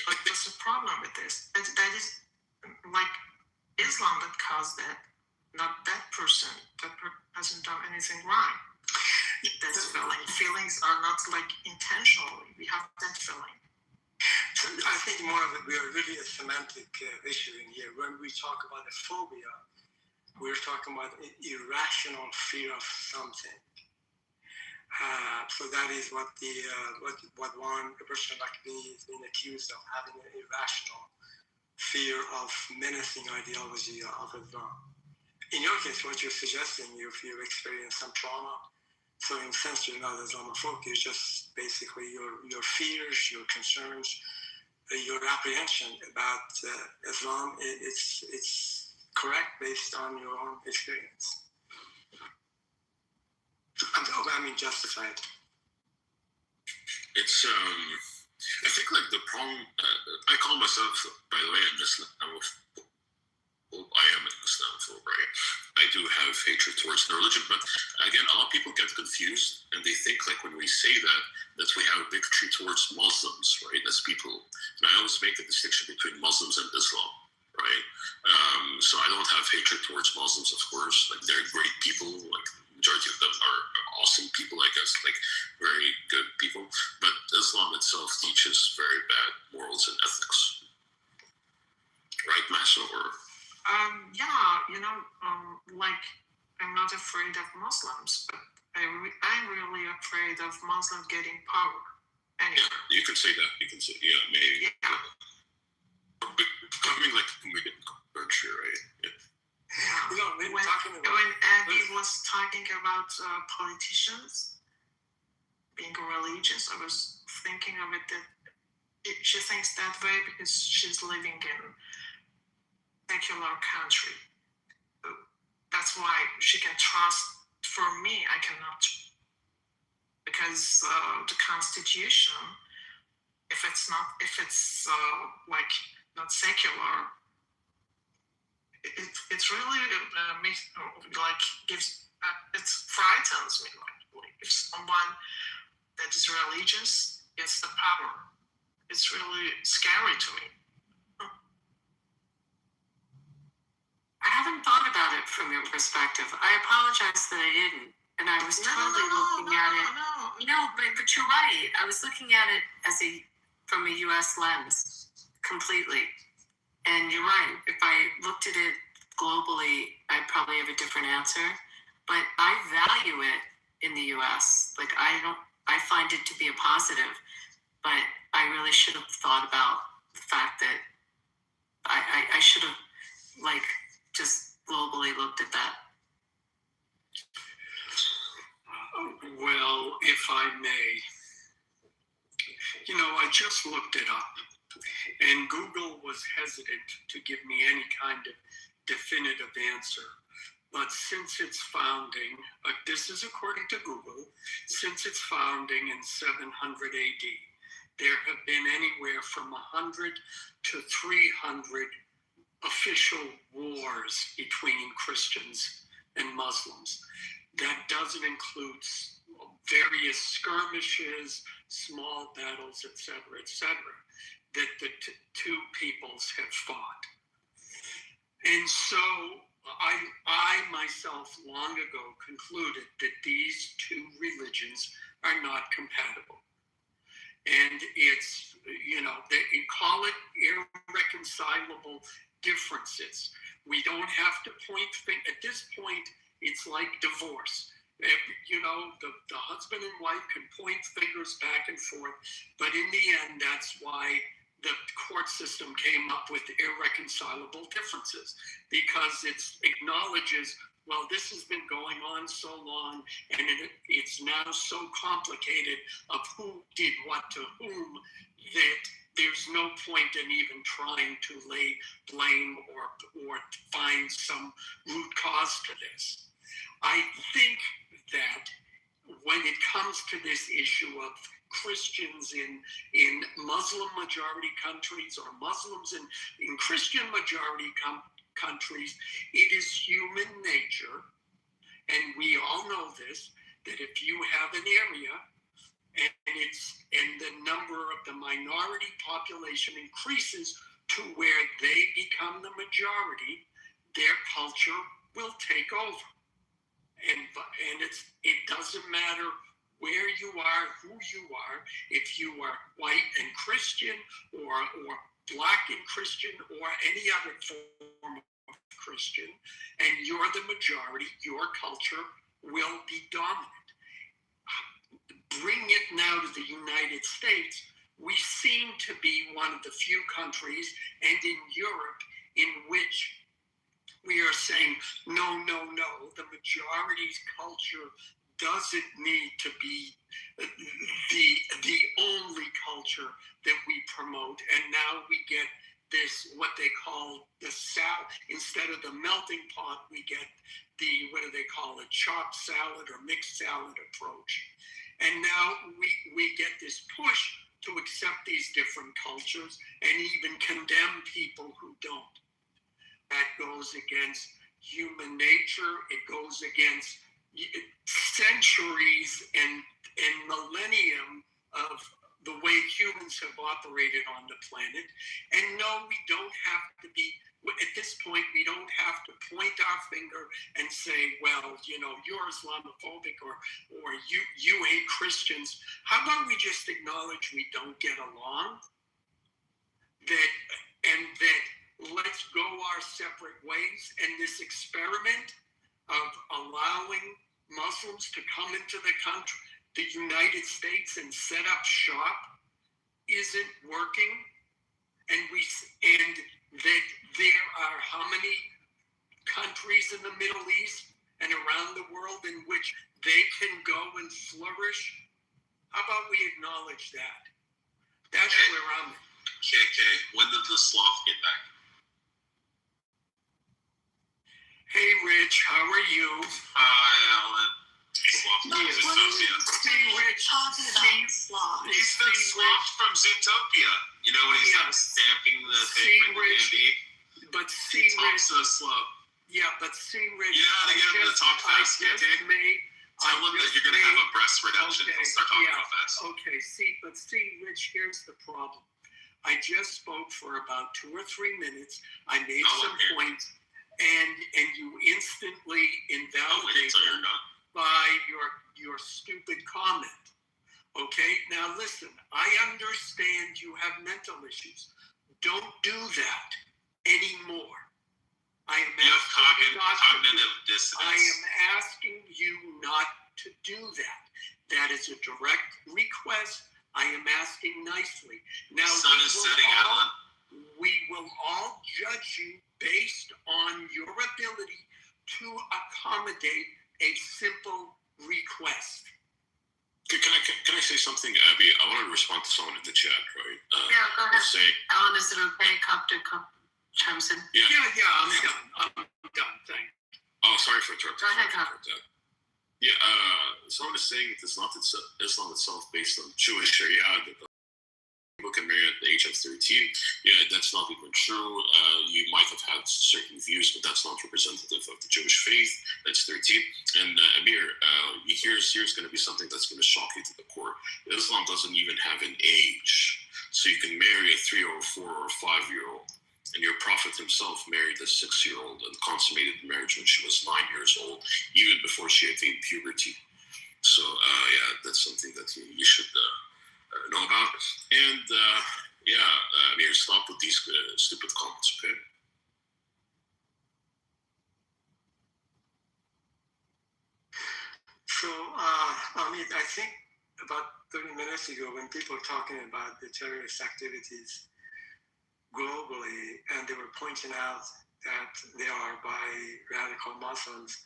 S16: But there's a problem with this. That is like Islam that caused that, not that person that hasn't done anything wrong. That's feeling. Feelings are not like intentionally. We have that feeling.
S15: So I think more of it, we are really a semantic issue in here. When we talk about a phobia, we're talking about an irrational fear of something. So that is what a person like me is being accused of, having an irrational fear of menacing ideology of Islam. In your case, what you're suggesting, if you've experienced some trauma, so in a sense you're not Islamophobic, it's just basically your fears, your concerns, your apprehension about Islam, it's correct based on your own experience. I mean, justified.
S14: It's I think like the problem. I call myself, by the way, an Islamophobe. I am an Islamophobe, right? I do have hatred towards the religion, but again, a lot of people get confused and they think like when we say that we have bigotry towards Muslims, right? As people, and I always make the distinction between Muslims and Islam, right? So I don't have hatred towards Muslims, of course. Like they're great people. Like majority of them are awesome people, I guess, like very good people. But Islam itself teaches very bad morals and ethics, right, Maso? Or
S16: like I'm not afraid of Muslims, but I'm really afraid of Muslims getting power. Anyway.
S14: Yeah, you could say that. You can say, yeah, maybe.
S16: Yeah.
S14: Becoming like a comedian country, right? Yeah.
S16: Yeah. When Abby was talking about politicians being religious, I was thinking of it that she thinks that way because she's living in a secular country. That's why she can trust. For me, I cannot, because the Constitution, if it's like not secular, it's really like gives it frightens me. Like if someone that is religious gets the power, it's really scary to me.
S9: I haven't thought about it from your perspective. I apologize that I didn't. And I was totally looking at it. No, but you're right. I was looking at it from a U.S. lens completely. And you're right. If I looked at it globally, I'd probably have a different answer. But I value it in the U.S. Like I find it to be a positive. But I really should have thought about the fact that I should have just globally looked at that.
S15: Well, if I may, I just looked it up, and Google was hesitant to give me any kind of definitive answer. But since its founding, this is according to Google, since its founding in 700 AD, there have been anywhere from 100 to 300 official wars between Christians and Muslims. That doesn't include various skirmishes, small battles, etc., that the two peoples have fought. And so I myself long ago concluded that these two religions are not compatible. And it's, they call it irreconcilable differences. We don't have to at this point, it's like divorce. The husband and wife can point fingers back and forth, but in the end, that's why the court system came up with irreconcilable differences, because it acknowledges, well, this has been going on so long, and it's now so complicated of who did what to whom that there's no point in even trying to lay blame or find some root cause to this. I think that when it comes to this issue of Christians in Muslim majority countries or Muslims in Christian majority countries, it is human nature, and we all know this, that if you have an area and the number of the minority population increases to where they become the majority, their culture will take over. And it doesn't matter where you are, who you are, if you are white and Christian or black and Christian or any other form of Christian, and you're the majority, your culture will be dominant. Bring it now to the United States. We seem to be one of the few countries, and in Europe, in which we are saying, no, the majority's culture doesn't need to be the only culture that we promote. And now we get this, what they call the salad, instead of the melting pot, we get the, what do they call it, chopped salad or mixed salad approach. And now we get this push to accept these different cultures and even condemn people who don't. That goes against human nature. It goes against centuries and millennium of the way humans have operated on the planet. And no, we don't have to be, at this point, we don't have to point our finger and say, well, you're Islamophobic or you hate Christians. How about we just acknowledge we don't get along? That let's go our separate ways. And this experiment of allowing Muslims to come into the country, the United States, and set up shop isn't working. And that there are how many countries in the Middle East and around the world in which they can go and flourish? How about we acknowledge that? That's where I'm at.
S10: KK, when did the sloth get back?
S15: Hey, Rich, how are you?
S10: Hi, Alan. Sloth from Zootopia.
S15: See, Rich,
S7: talking about sloth.
S10: He's the sloth from Zootopia. You know when he's like stamping the thing with the candy?
S15: But see,
S10: he talks
S15: Rich.
S10: so slow.
S15: Yeah, but see, Rich.
S10: You know how to get him to talk fast, KK? Tell him that you're going to have a breast reduction. He'll start talking real fast.
S15: Okay, see, Rich, here's the problem. I just spoke for about 2 or 3 minutes. I made some points, and you instantly invalidate them by your stupid comment. Okay, now listen, I understand you have mental issues. Don't do that anymore. I am
S10: cognitive dissonance.
S15: I am asking you not to do that. That is a direct request. I am asking nicely. Now,
S10: sun is setting, Alan.
S15: We will all judge you based on your ability to accommodate a simple request.
S14: Can I say something, Abby? I want to respond to someone in the chat, right?
S9: Yeah, go ahead. Alan, is it okay? Copter chimes in.
S15: Yeah, I'm done. Thank you.
S14: Oh, sorry for interrupting.
S9: Go ahead, Copter.
S14: Yeah, someone is saying it's not Islam itself based on Jewish Sharia that people can marry at the age of 13. Yeah, that's not even true. You might have had certain views, but that's not representative of the Jewish faith. That's 13. And Amir, here's going to be something that's going to shock you to the core. Islam doesn't even have an age, so you can marry a 3 or a 4 or a 5-year-old. And your prophet himself married a 6-year-old and consummated the marriage when she was 9 years old, even before she attained puberty. So yeah, that's something that you should know about. And Amir, stop with these stupid comments, okay?
S15: So, Amit, I think about 30 minutes ago, when people were talking about the terrorist activities globally, and they were pointing out that they are by radical Muslims,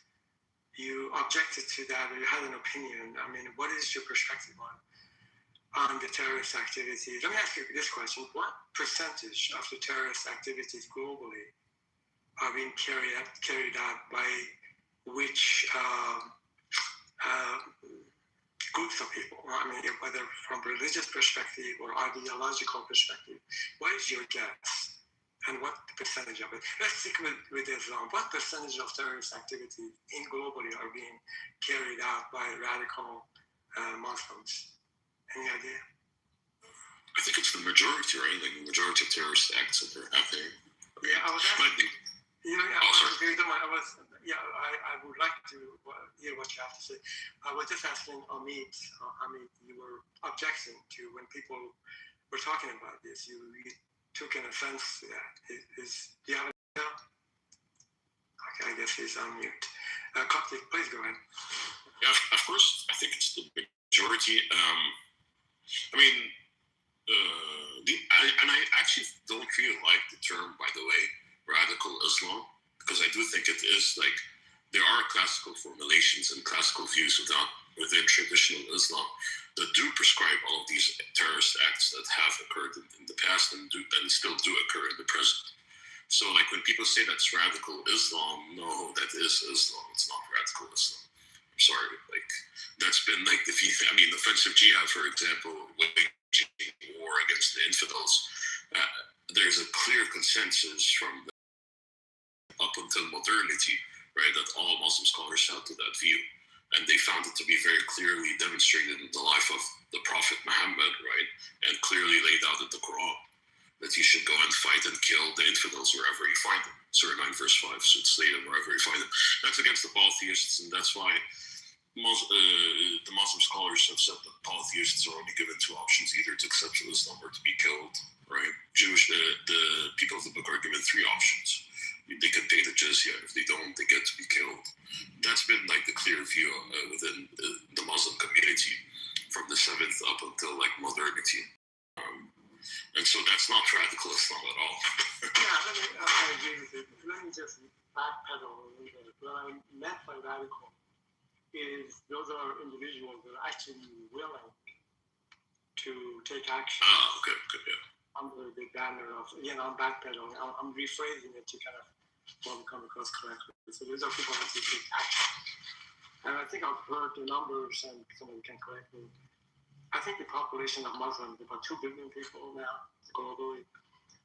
S15: you objected to that, or you had an opinion. I mean, what is your perspective on the terrorist activities? Let me ask you this question. What percentage of the terrorist activities globally are being carried out by which groups of people? I mean, whether from religious perspective or ideological perspective, what is your guess? And what percentage of it? Let's stick with Islam. What percentage of terrorist activity in globally are being carried out by radical Muslims? Any idea?
S14: I think it's the majority, right? Like the majority of terrorist acts that are happening.
S15: Yeah, I was asking. I would like to hear what you have to say. I was just asking Amit, you were objecting to when people were talking about this. You took an offense to that. Do you have an idea? Okay, I guess he's on mute. Koptik, please go ahead.
S14: Yeah, of course, I think it's the majority. I mean, I actually don't really like the term, by the way, radical Islam, because I do think it is like there are classical formulations and classical views within traditional Islam that do prescribe all of these terrorist acts that have occurred in the past and still do occur in the present. So, like when people say that's radical Islam, no, that is Islam. It's not radical Islam. I'm sorry, like that's been like the offensive jihad, for example, waging war against the infidels. There's a clear consensus from up until modernity, right, that all Muslim scholars held to that view, and they found it to be very clearly demonstrated in the life of the Prophet Muhammad, right, and clearly laid out in the Quran that you should go and fight and kill the infidels wherever you find them. Surah 9 verse 5 should slay them wherever you find them. That's against the polytheists, and that's why the Muslim scholars have said that polytheists are only given two options: either to accept Islam or to be killed, right? The people of the book are given three options. They can pay the jizya. If they don't, they get to be killed. That's been like the clear view within the Muslim community from the 7th up until like modernity. And so that's not radical Islam at all.
S15: I agree with it. Let me just backpedal a little bit. What I meant by radical is those are individuals that are actually willing to take action.
S14: Okay, yeah.
S15: Under the banner of, I'm backpedaling. I'm rephrasing it to kind of come across correctly. So those are people who actually take action. And I think I've heard the numbers, and someone can correct me. I think the population of Muslims is about 2 billion people now globally.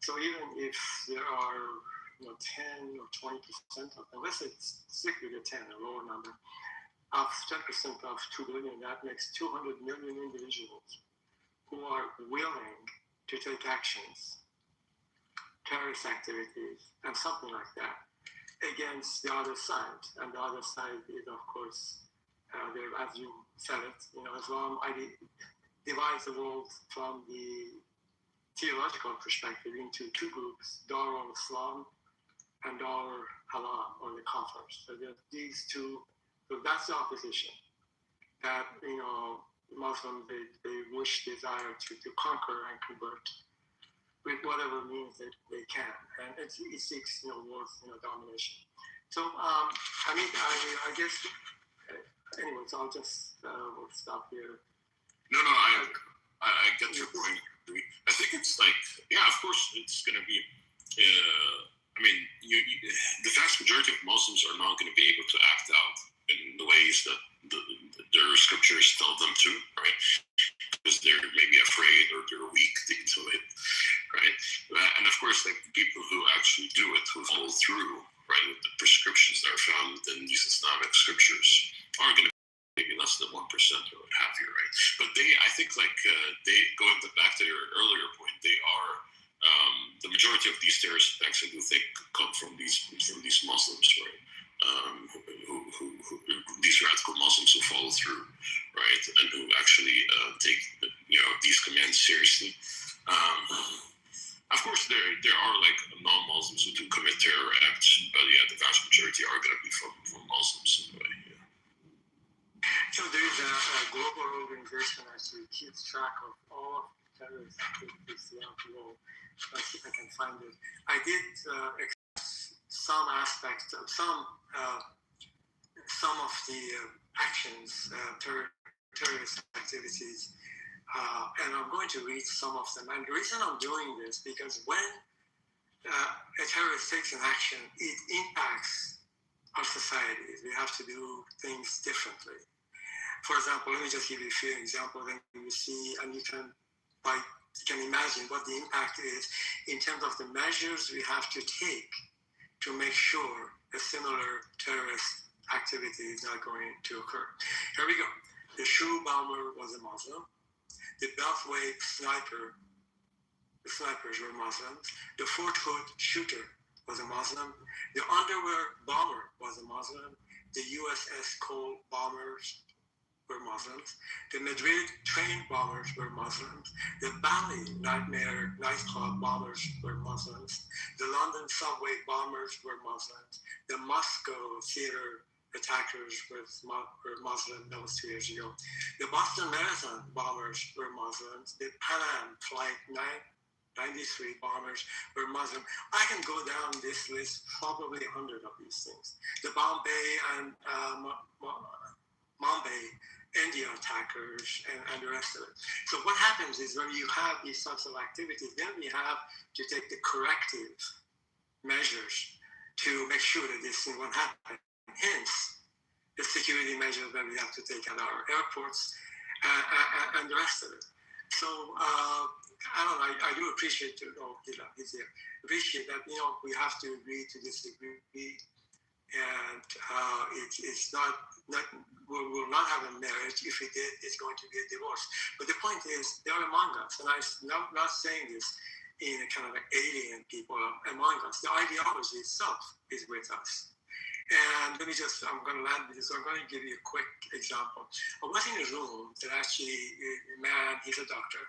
S15: So even if there are 10 or 20% of them, let's say stick with the 10, a lower number, of 10% of 2 billion, that makes 200 million individuals who are willing to take actions, terrorist activities, and something like that against the other side. And the other side is, of course, there, as you said it, Islam divides the world from the theological perspective into two groups: Dar al-Islam and Dar al-Halal, or the Kafirs. So there's these two. So that's the opposition that Muslims they desire to conquer and convert with whatever means that they can, and it seeks world domination. So I guess anyways, I'll just we'll stop here.
S14: No, I get your point. I think it's like, of course, it's going to be. The vast majority of Muslims are not going to be able to act out in the ways that their scriptures tell them to, right? Because they're maybe afraid or they're weak to it, right? And of course, like the people who actually do it, who follow through, right, with the prescriptions that are found within these Islamic scriptures, are going to be maybe less than or what have you, right? But I think they going back to your earlier point, they are the majority of these terrorist attacks, I do think, come from these Muslims, right? Who these radical Muslims who follow through, right, and who actually take these commands seriously. Of course, there are like non-Muslims who do commit terror acts, but yeah, the vast majority are going to be from Muslims. Yeah.
S15: So there is a global organization actually keeps track of all of the terrorist activities throughout the world. Let's see if I can find it. I did express some aspects of some of the actions, terrorist activities, and I'm going to read some of them. And the reason I'm doing this because when a terrorist takes an action, it impacts our societies. We have to do things differently. For example, let me just give you a few examples, and you see, and you can imagine what the impact is in terms of the measures we have to take to make sure a similar terrorist activity is not going to occur. Here we go. The shoe bomber was a Muslim. The Beltway the snipers were Muslims. The Fort Hood shooter was a Muslim. The underwear bomber was a Muslim. The USS Cole bombers were Muslims. The Madrid train bombers were Muslims. The Bali nightclub bombers were Muslims. The London subway bombers were Muslims. The Moscow theater attackers were Muslim. That was 2 years ago. The Boston Marathon bombers were Muslims. The Pan Am Flight 93 bombers were Muslim. I can go down this list, probably 100 of these things. The Bombay and Mumbai, India attackers, and the rest of it. So what happens is when you have these sorts of activities, then we have to take the corrective measures to make sure that this thing won't happen. Hence, the security measures that we have to take at our airports and the rest of it. So, I don't know, I do appreciate he's here. Appreciate that, we have to agree to disagree, and it's not we will not have a marriage. If we did, it's going to be a divorce. But the point is, they're among us, and I'm not saying this in a kind of alien people among us. The ideology itself is with us. And I'm going to land with this. I'm going to give you a quick example. I was in a room that actually, a man, he's a doctor,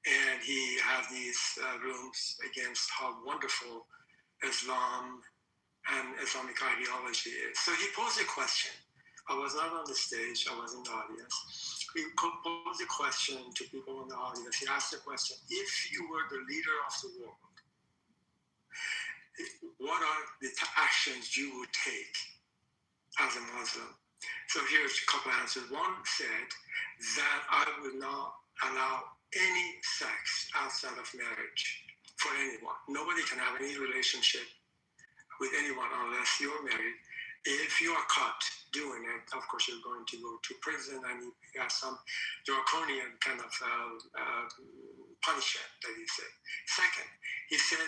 S15: and he had these rooms against how wonderful Islam and Islamic ideology is. So he posed a question. I was not on the stage, I was in the audience. He posed a question to people in the audience. He asked the question, if you were the leader of the world, what are the actions you would take as a Muslim? So here's a couple answers. One said that I would not allow any sex outside of marriage for anyone. Nobody can have any relationship with anyone unless you're married. If you are caught doing it, of course you're going to go to prison, and you have some draconian kind of punishment that he said. Second, he said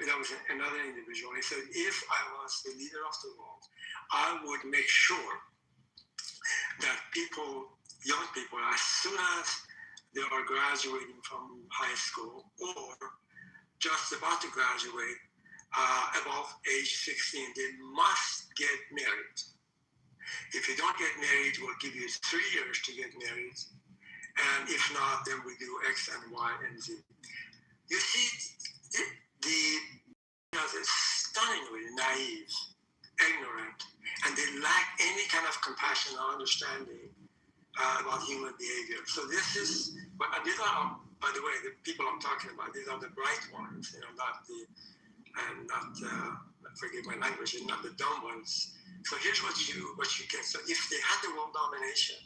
S15: that was another individual. He said, if I was the leader of the world, I would make sure that young people, as soon as they are graduating from high school or just about to graduate, above age 16, they must get married. If you don't get married, we'll give you 3 years to get married. And if not, then we do X and Y and Z. You see, they're stunningly naive, ignorant, and they lack any kind of compassion or understanding about human behavior. So this is, these are, by the way, the people I'm talking about, these are the bright ones, forgive my language, not the dumb ones. So here's what you get. So if they had the world domination,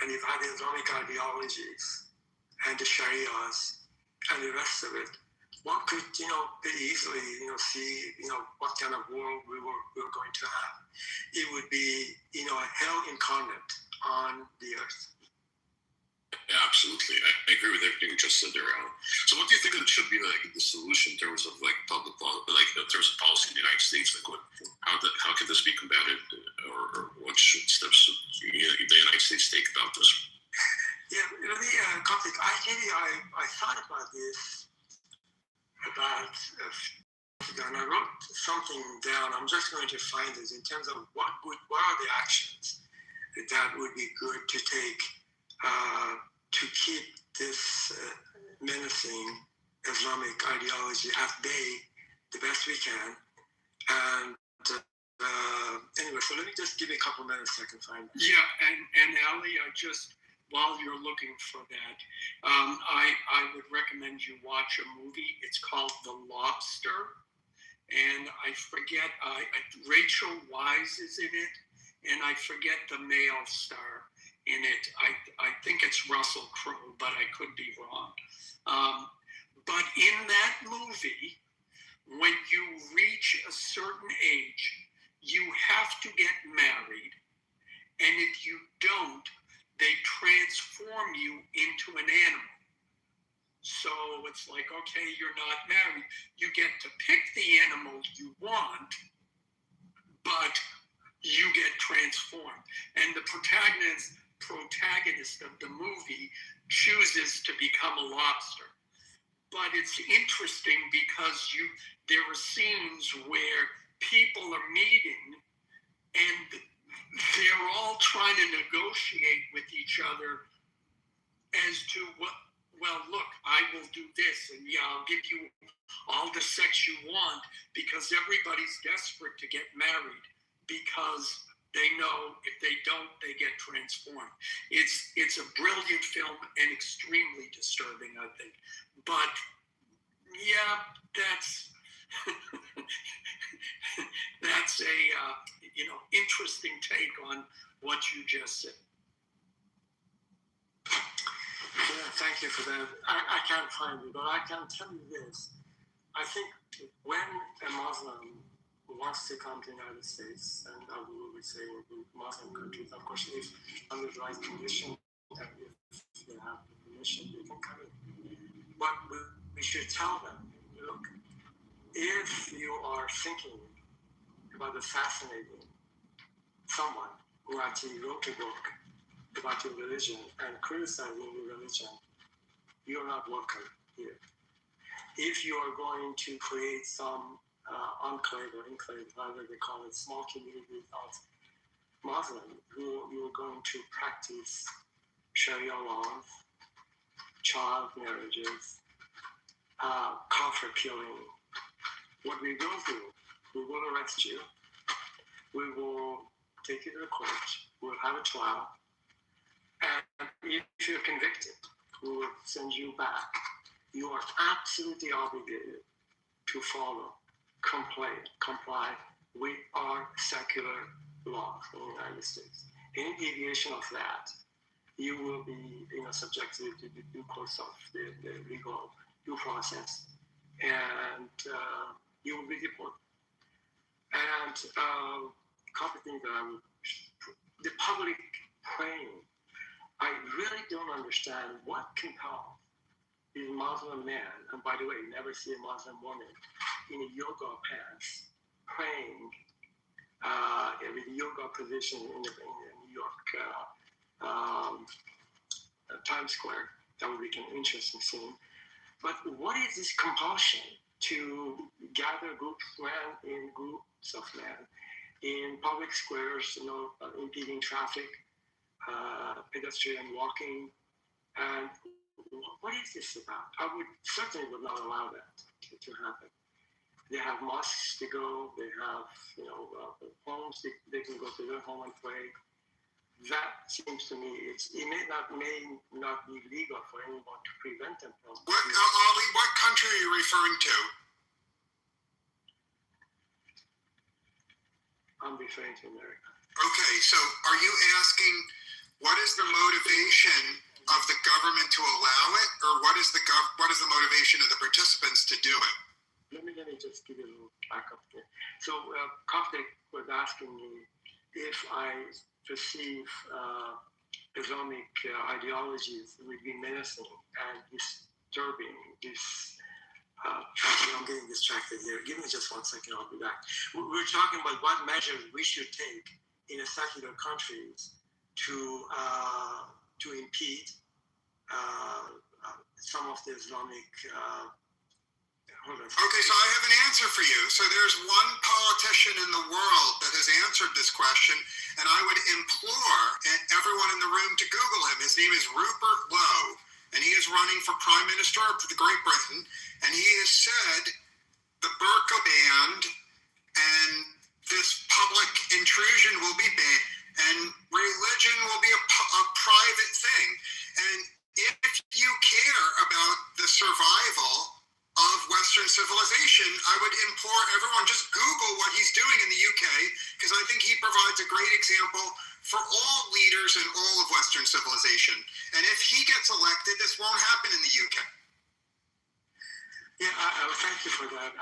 S15: and if had the Islamic ideologies, and the Sharias, and the rest of it, one could, pretty easily, see, what kind of world we were going to have. It would be, a hell incarnate on the earth.
S14: Yeah, absolutely. I agree with everything you just said there, Alan. So what do you think that should be like the solution in terms of like public policy, like in terms of policy in the United States? Like how can this be combated, or what steps should the about this.
S15: Yeah, really, conflict. I thought about this about, and I wrote something down. I'm just going to find this in terms of what are the actions that would be good to take to keep this menacing Islamic ideology at bay the best we can. And anyway, so let me just give you a couple minutes so I can find it.
S17: Yeah, and Ali, while you're looking for that, I would recommend you watch a movie. It's called The Lobster, and I forget, Rachel Wise is in it, and I forget the male star in it. I think it's Russell Crowe, but I could be wrong. But in that movie, when you reach a certain age, you have to get married, and if you don't, they transform you into an animal. So it's like, okay, you're not married. You get to pick the animal you want, but you get transformed. And the protagonist of the movie chooses to become a lobster. But it's interesting because there are scenes where people are meeting and they're all trying to negotiate with each other as to well, look, I will do this, and yeah, I'll give you all the sex you want, because everybody's desperate to get married because they know if they don't, they get transformed. It's a brilliant film and extremely disturbing, I think. But yeah, that's that's a interesting take on what you just said.
S15: Yeah, thank you for that. I can't find it, but I can tell you this. I think when a Muslim wants to come to the United States, and I will be saying in Muslim countries, of course, if under the right condition, and if they have the permission, they can come in. But we should tell them, look, if you are thinking about assassinating someone who actually wrote a book about your religion and criticizing your religion, you're not welcome here. If you are going to create some enclave or enclave, however they call it, small community of Muslims who you're going to practice Sharia laws, child marriages, kafir killing, what we will do, we will arrest you, we will take you to the court, we'll have a trial, and if you're convicted, we will send you back. You are absolutely obligated to follow, comply with our secular laws in the United States. Any deviation of that, you will be subjected to the due course of the legal due process, and you will be deported. And a couple of things that the public praying, I really don't understand what compels these Muslim men, and by the way, you never see a Muslim woman in a yoga pants praying with a yoga position in New York Times Square. That would be an interesting scene. But what is this compulsion to gather groups of men in public squares, impeding traffic, pedestrian walking, and what is this about? I certainly would not allow that to happen. They have mosques to go, they have homes, they can go to their home and pray. That seems to me, it may not be legal for anyone to prevent them from.
S6: Ali, what country are you referring to?
S15: I'm referring to America.
S6: Okay, so are you asking what is the motivation of the government to allow it, or what is the motivation of the participants to do it?
S15: Let me just give you a little backup here. So Kaftek was asking me if I perceive Islamic ideologies would be menacing and disturbing. I'm getting distracted here. Give me just 1 second, I'll be back. We're talking about what measures we should take in a secular countries to to impede some of the Islamic.
S18: Okay, so I have an answer for you. So there's one politician in the world that has answered this question, and I would implore everyone in the room to Google him. His name is Rupert Lowe, and he is running for Prime Minister of Great Britain, and he has said the burqa banned and this public intrusion will be banned, and religion will be a private thing. And if you care about the survival of Western civilization, I would implore everyone just Google what he's doing in the UK, because I think he provides a great example for all leaders in all of Western civilization. And if he gets elected, this won't happen in the UK.
S15: Yeah, I thank you for that.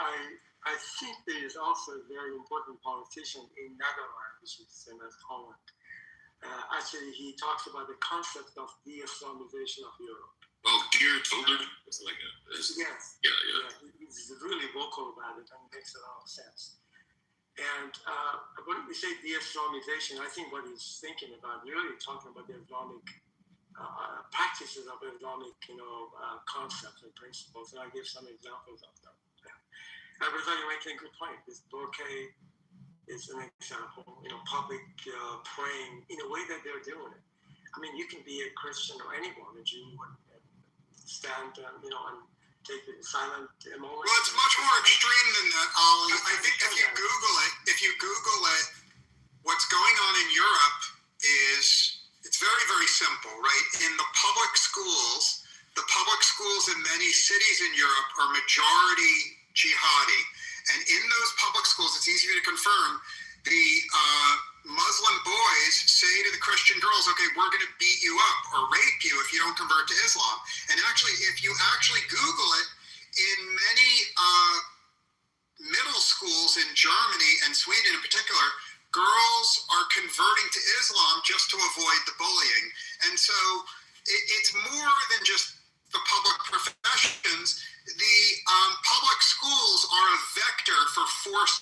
S15: I think there is also a very important politician in Netherlands, which is the same as Holland. Actually, he talks about the concept of de-Islamization of Europe.
S14: Oh, Kitover? It's like
S15: yes.
S14: Yeah.
S15: He's really vocal about it, and it makes a lot of sense. And when we say de-Islamization, I think what he's thinking about, really talking about the Islamic practices of Islamic, concepts and principles. And I give some examples of them. I was you're making a good point. This burqa is an example. Public praying in a way that they're doing it. I mean, you can be a Christian or anyone, a Jew, and stand, and take a silent moment.
S18: Well, it's much more extreme than that, Ali. I think if you Google it, what's going on in Europe is it's very, very simple, right? In the public schools in many cities in Europe are majority jihadi, and in those public schools, it's easy to confirm, the Muslim boys say to the Christian girls, okay, we're going to beat you up or rape you if you don't convert to Islam. And actually, if you actually Google it, in many middle schools in Germany and Sweden in particular, girls are converting to Islam just to avoid the bullying. And so it's more than just the public professions. The public schools are a vector for forced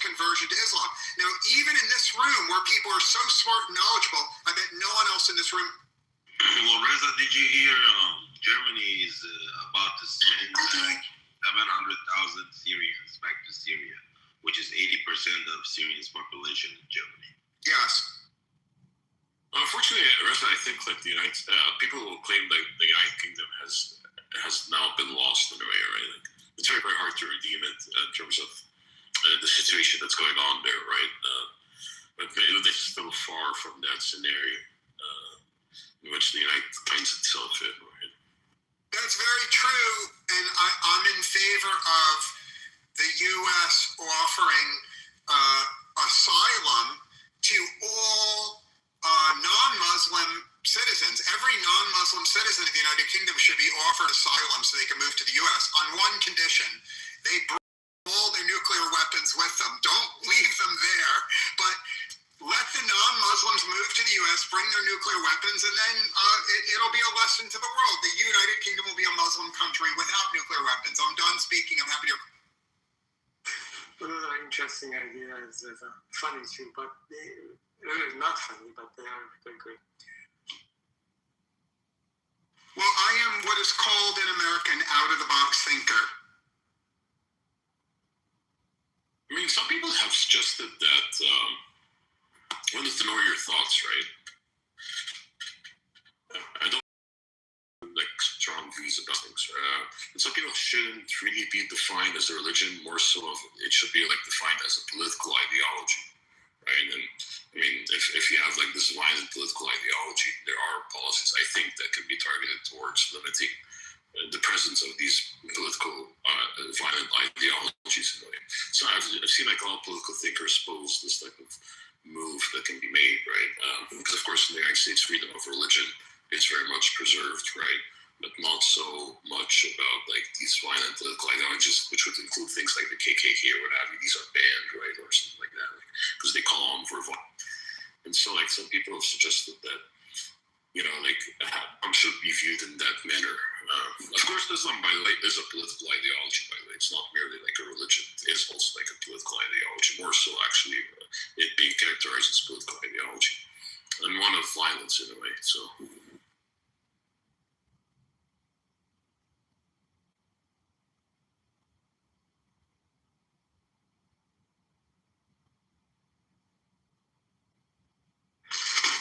S18: conversion to Islam. Now, even in this room where people are so smart and knowledgeable, I bet no one else in this room.
S19: Well, Reza, did you hear Germany is about to send 700,000 Syrians back to Syria, which is 80% of Syria's population in Germany?
S18: Yes.
S14: Unfortunately, Reza, I think like the people will claim that the United Kingdom has now been lost in a way, right? Like, it's very, very hard to redeem it in terms of the situation that's going on there, right? But they're still far from that scenario in which the United finds itself in, right?
S18: That's very true, and I'm in favor of the U.S. offering asylum to all non-Muslim citizens. Every non-Muslim citizen of the United Kingdom should be offered asylum so they can move to the U.S. on one condition: they all their nuclear weapons with them. Don't leave them there, but let the non-Muslims move to the U.S., bring their nuclear weapons, and then it'll be a lesson to the world. The United Kingdom will be a Muslim country without nuclear weapons. I'm done speaking. I'm happy to.
S15: Well, those are interesting ideas. Funny too, but they're not funny, but they're good.
S18: Well, I am what is called in America an out-of-the-box thinker.
S14: I mean, some people have suggested that one is to know your thoughts, right? I don't like strong views about things. And some people shouldn't really be defined as a religion. More so, it should be like defined as a political ideology, right? And I mean, if you have like this violent political ideology, there are policies I think that can be targeted towards limiting the presence of these political violent ideologies in a way. So I've seen like a lot of political thinkers pose this type of move that can be made, right? Because of course in the United States, freedom of religion is very much preserved, right? But not so much about like these violent political ideologies, which would include things like the KKK or what have you. These are banned, right, or something like that, because they call on for violence. And so like some people have suggested that, should be viewed in that manner. Of course, Islam, by the way, is a political ideology, by the way. It's not merely like a religion. It is also like a political ideology, more so actually it being characterized as political ideology. And one of of violence in a way. So.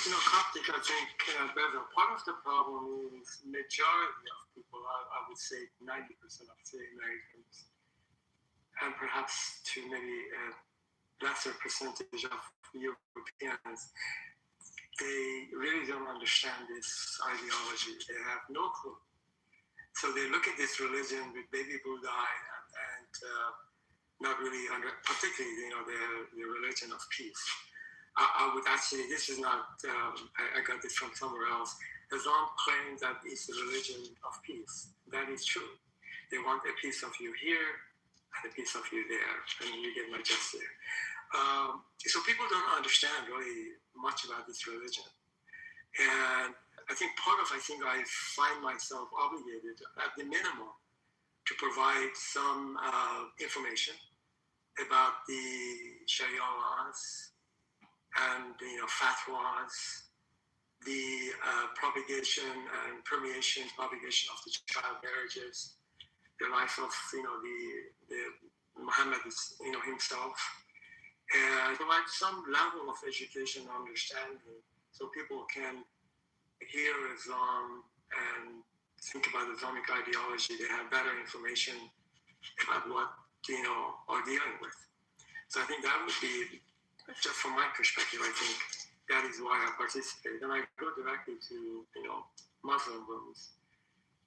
S15: Coptic, I think, Bevel, part of the problem is majority of people, I would say 90% of the Americans, and perhaps to maybe a lesser percentage of Europeans, they really don't understand this ideology. They have no clue. So they look at this religion with baby Buddha and not really particularly, the religion of peace. I would actually, this is not, I got this from somewhere else. Islam claims that it's the religion of peace. That is true. They want a piece of you here and a piece of you there, and you get my just there. So people don't understand really much about this religion. And I find myself obligated at the minimum to provide some information about the Sharia laws, and fatwas, the propagation and propagation of the child marriages, the life of the Muhammad himself, and provide some level of education and understanding so people can hear Islam and think about Islamic ideology. They have better information about what are dealing with. So I think that would be, just from my perspective, I think that is why I participate. And I go directly to, Muslim rooms.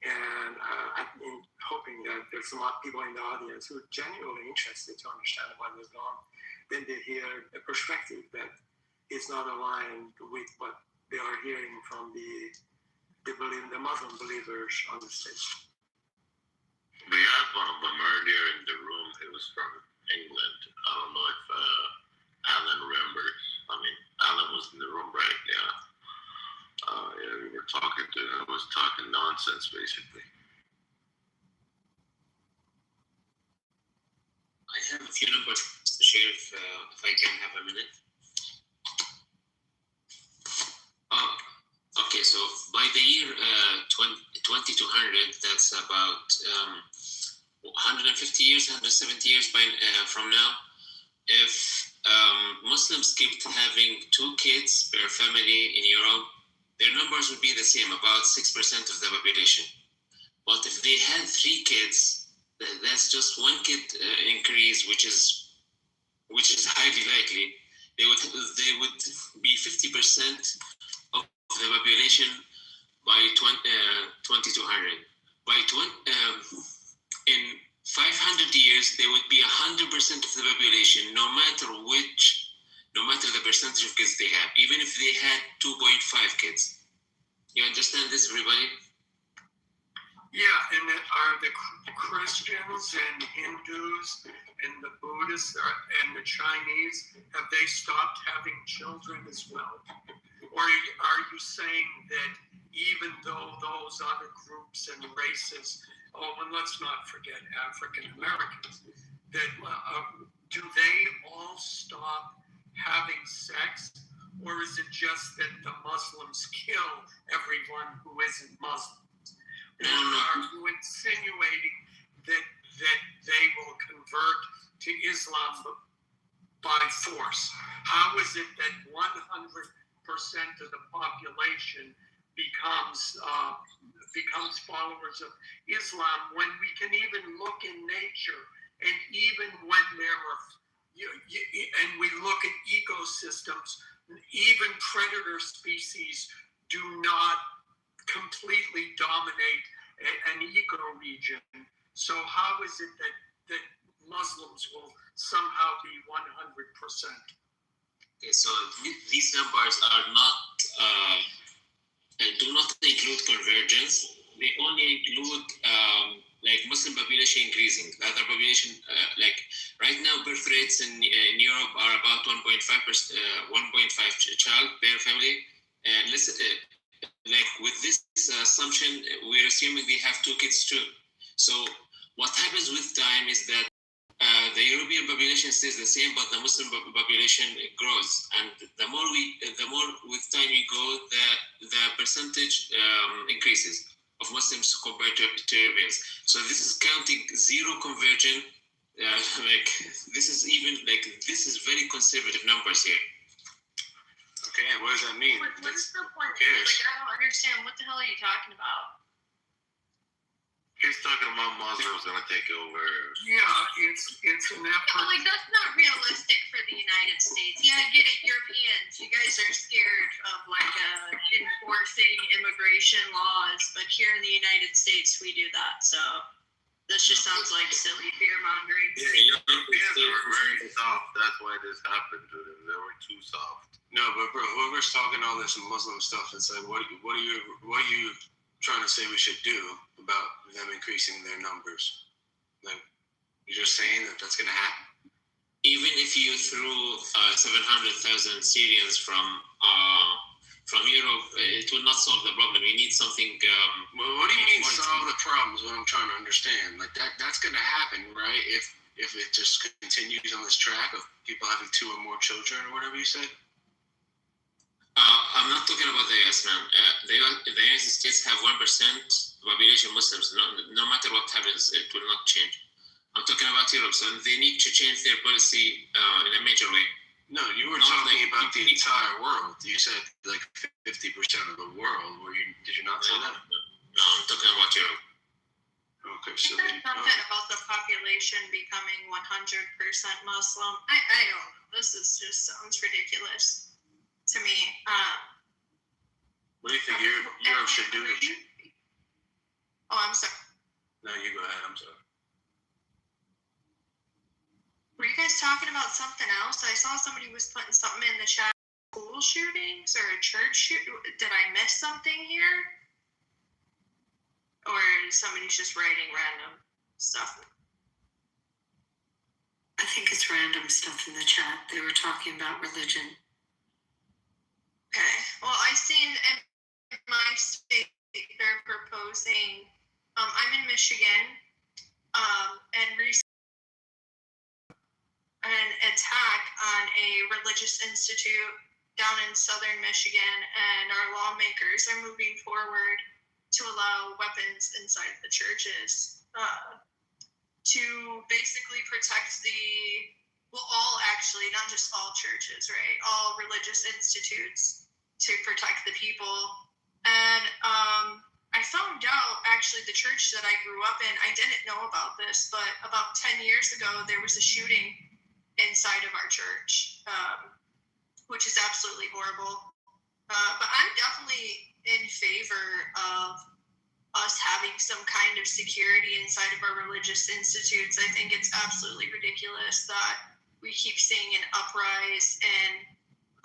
S15: And I'm hoping that there's some people in the audience who are genuinely interested to understand what is going on. Then they hear a perspective that is not aligned with what they are hearing from the Muslim believers on the stage.
S19: We had one of them earlier in the room. He was from England. I don't know if Alan remembers. Alan was in the room, right? Yeah. We were talking to him. I was talking nonsense, basically.
S20: I have a few numbers to share if I can have a minute. Okay, so by the year 2200, that's about 150 years, 170 years from now, if Muslims kept having 2 kids per family in Europe, their numbers would be the same, about 6% of the population. But if they had 3 kids, that's just 1 kid increase, which is highly likely. They would be 50% of the population by 2200. In 500 years, they would be 100% of the population, no matter the percentage of kids they have, even if they had 2.5 kids. You understand this, everybody?
S17: Yeah, and are the Christians and Hindus and the Buddhists and the Chinese, have they stopped having children as well? Or are you saying that even though those other groups and races, and let's not forget African Americans, that do they all stop having sex? Or is it just that the Muslims kill everyone who isn't Muslim? Or are you insinuating that they will convert to Islam by force? How is it that 100% of the population becomes followers of Islam when we can even look in nature, and even when and we look at ecosystems, even predator species do not completely dominate an ecoregion. So how is it that Muslims will somehow be 100%?
S20: Okay, so these numbers are not do not include convergence. They only include Muslim population increasing. The other population, right now, birth rates in Europe are about 1.5 child per family. And with this assumption, we're assuming they have 2 kids too. So what happens with time is that the European population stays the same, but the Muslim population grows, and the more with time you go, the percentage increases of Muslims compared to Arabians. So this is counting zero conversion. This is very conservative numbers here.
S21: Okay, what does that mean?
S7: What's the point?
S21: cares?
S7: Like, I don't understand. What the hell are you talking about?
S19: He's talking about Muslims gonna take over.
S8: Yeah, it's an effort.
S7: But like, that's not realistic for the United States. Yeah, I get it, Europeans. You guys are scared of enforcing immigration laws, but here in the United States, we do that. So this just sounds like silly fear mongering.
S19: Yeah, Europeans were very soft. That's why this happened to them. They were too soft.
S21: No, but bro, whoever's talking all this Muslim stuff and said, what are you trying to say we should do about them increasing their numbers? Like, you're just saying that that's going to happen?
S20: Even if you threw 700,000 Syrians from Europe, it will not solve the problem. You need something.
S21: Well, what do you mean solve the problems? What I'm trying to understand, like that's going to happen, right? If it just continues on this track of people having 2 or more children or whatever you said.
S20: I'm not talking about the US, man. The United States have 1% population Muslims. No matter what happens, it will not change. I'm talking about Europe, so they need to change their policy in a major way.
S21: No, you were talking about the entire world. You said like 50% of the world. Did you not say that?
S20: No, I'm talking about Europe.
S21: Okay, so
S7: something about the population becoming 100% Muslim. I don't know. This just sounds ridiculous to me.
S21: What do you think Europe should do?
S7: Oh, I'm sorry.
S21: No, you go ahead. I'm sorry.
S7: Were you guys talking about something else? I saw somebody was putting something in the chat. School shootings or a church shooting? Did I miss something here? Or somebody's just writing random stuff?
S9: I think it's random stuff in the chat. They were talking about religion.
S7: Okay. Well, I've seen in my state they're proposing. I'm in Michigan, and recently an attack on a religious institute down in southern Michigan, and our lawmakers are moving forward to allow weapons inside the churches to basically protect not just all churches, right? All religious institutes to protect the people. And I found out, actually, the church that I grew up in, I didn't know about this, but about 10 years ago, there was a shooting inside of our church, which is absolutely horrible. But I'm definitely in favor of us having some kind of security inside of our religious institutes. I think it's absolutely ridiculous that we keep seeing an uprise and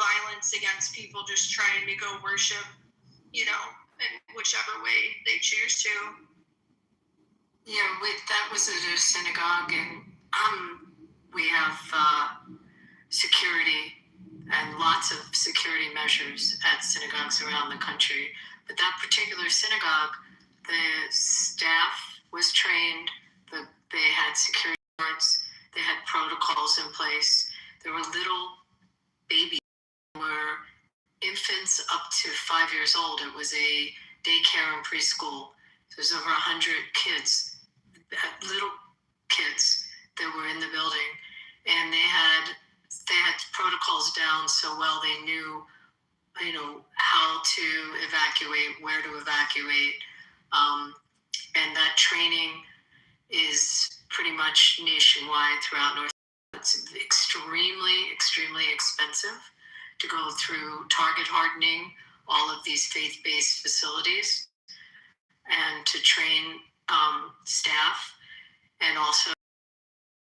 S7: violence against people just trying to go worship, in whichever way they choose to.
S9: Yeah, that was at a synagogue, and we have security and lots of security measures at synagogues around the country. But that particular synagogue, the staff was trained, they had security guards, they had protocols in place. There were little babies, were infants up to 5 years old. It was a daycare and preschool. There's over 100 kids, little kids that were in the building, and they had protocols down so well. They knew, how to evacuate, where to evacuate, and that training is pretty much nationwide throughout North. It's extremely, extremely expensive to go through target hardening all of these faith-based facilities and to train staff and also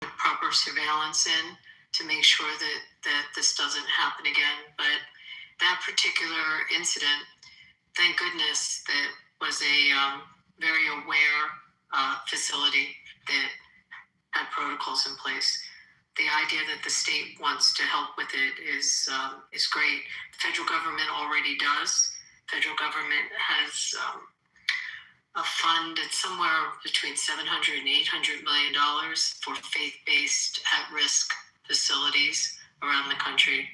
S9: proper surveillance in to make sure that this doesn't happen again. But that particular incident, thank goodness that was a very aware facility that had protocols in place. The idea that the state wants to help with it is great. The federal government already does. Federal government has a fund. It's somewhere between $700 and $800 million for faith-based at-risk facilities around the country,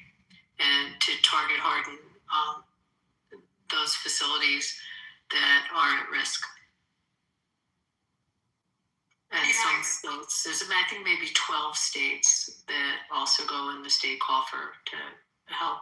S9: and to target harden facilities that are at risk. And some states, there's I think maybe 12 states that also go in the state coffer to help.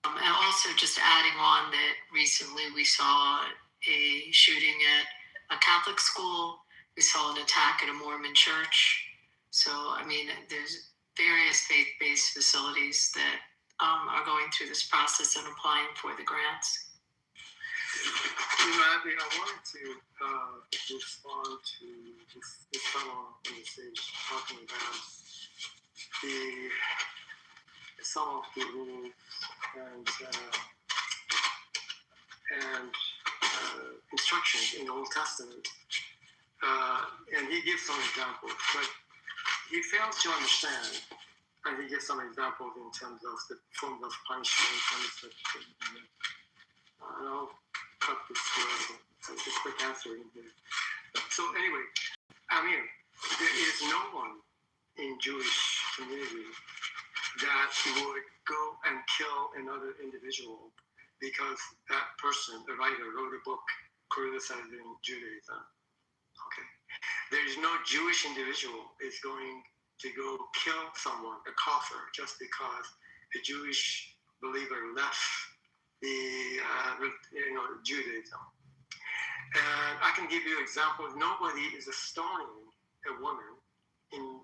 S9: And also just adding on that recently we saw a shooting at a Catholic school. We saw an attack at a Mormon church. So, I mean, there's various faith-based facilities that are going through this process and applying for the grants.
S15: Abby, I wanted to respond to this fellow on the stage talking about some of the rules and instructions in the Old Testament. And he gives some examples, but he fails to understand, and he gives some examples in terms of the forms of punishment and I'll cut this short, so just quick answer in here. So anyway, I mean, there is no one in Jewish community that would go and kill another individual because that person, the writer, wrote a book criticizing Judaism. Okay. There is no Jewish individual is going to go kill someone, a kafir, just because a Jewish believer left Judaism. And I can give you examples. Nobody is stoning a woman in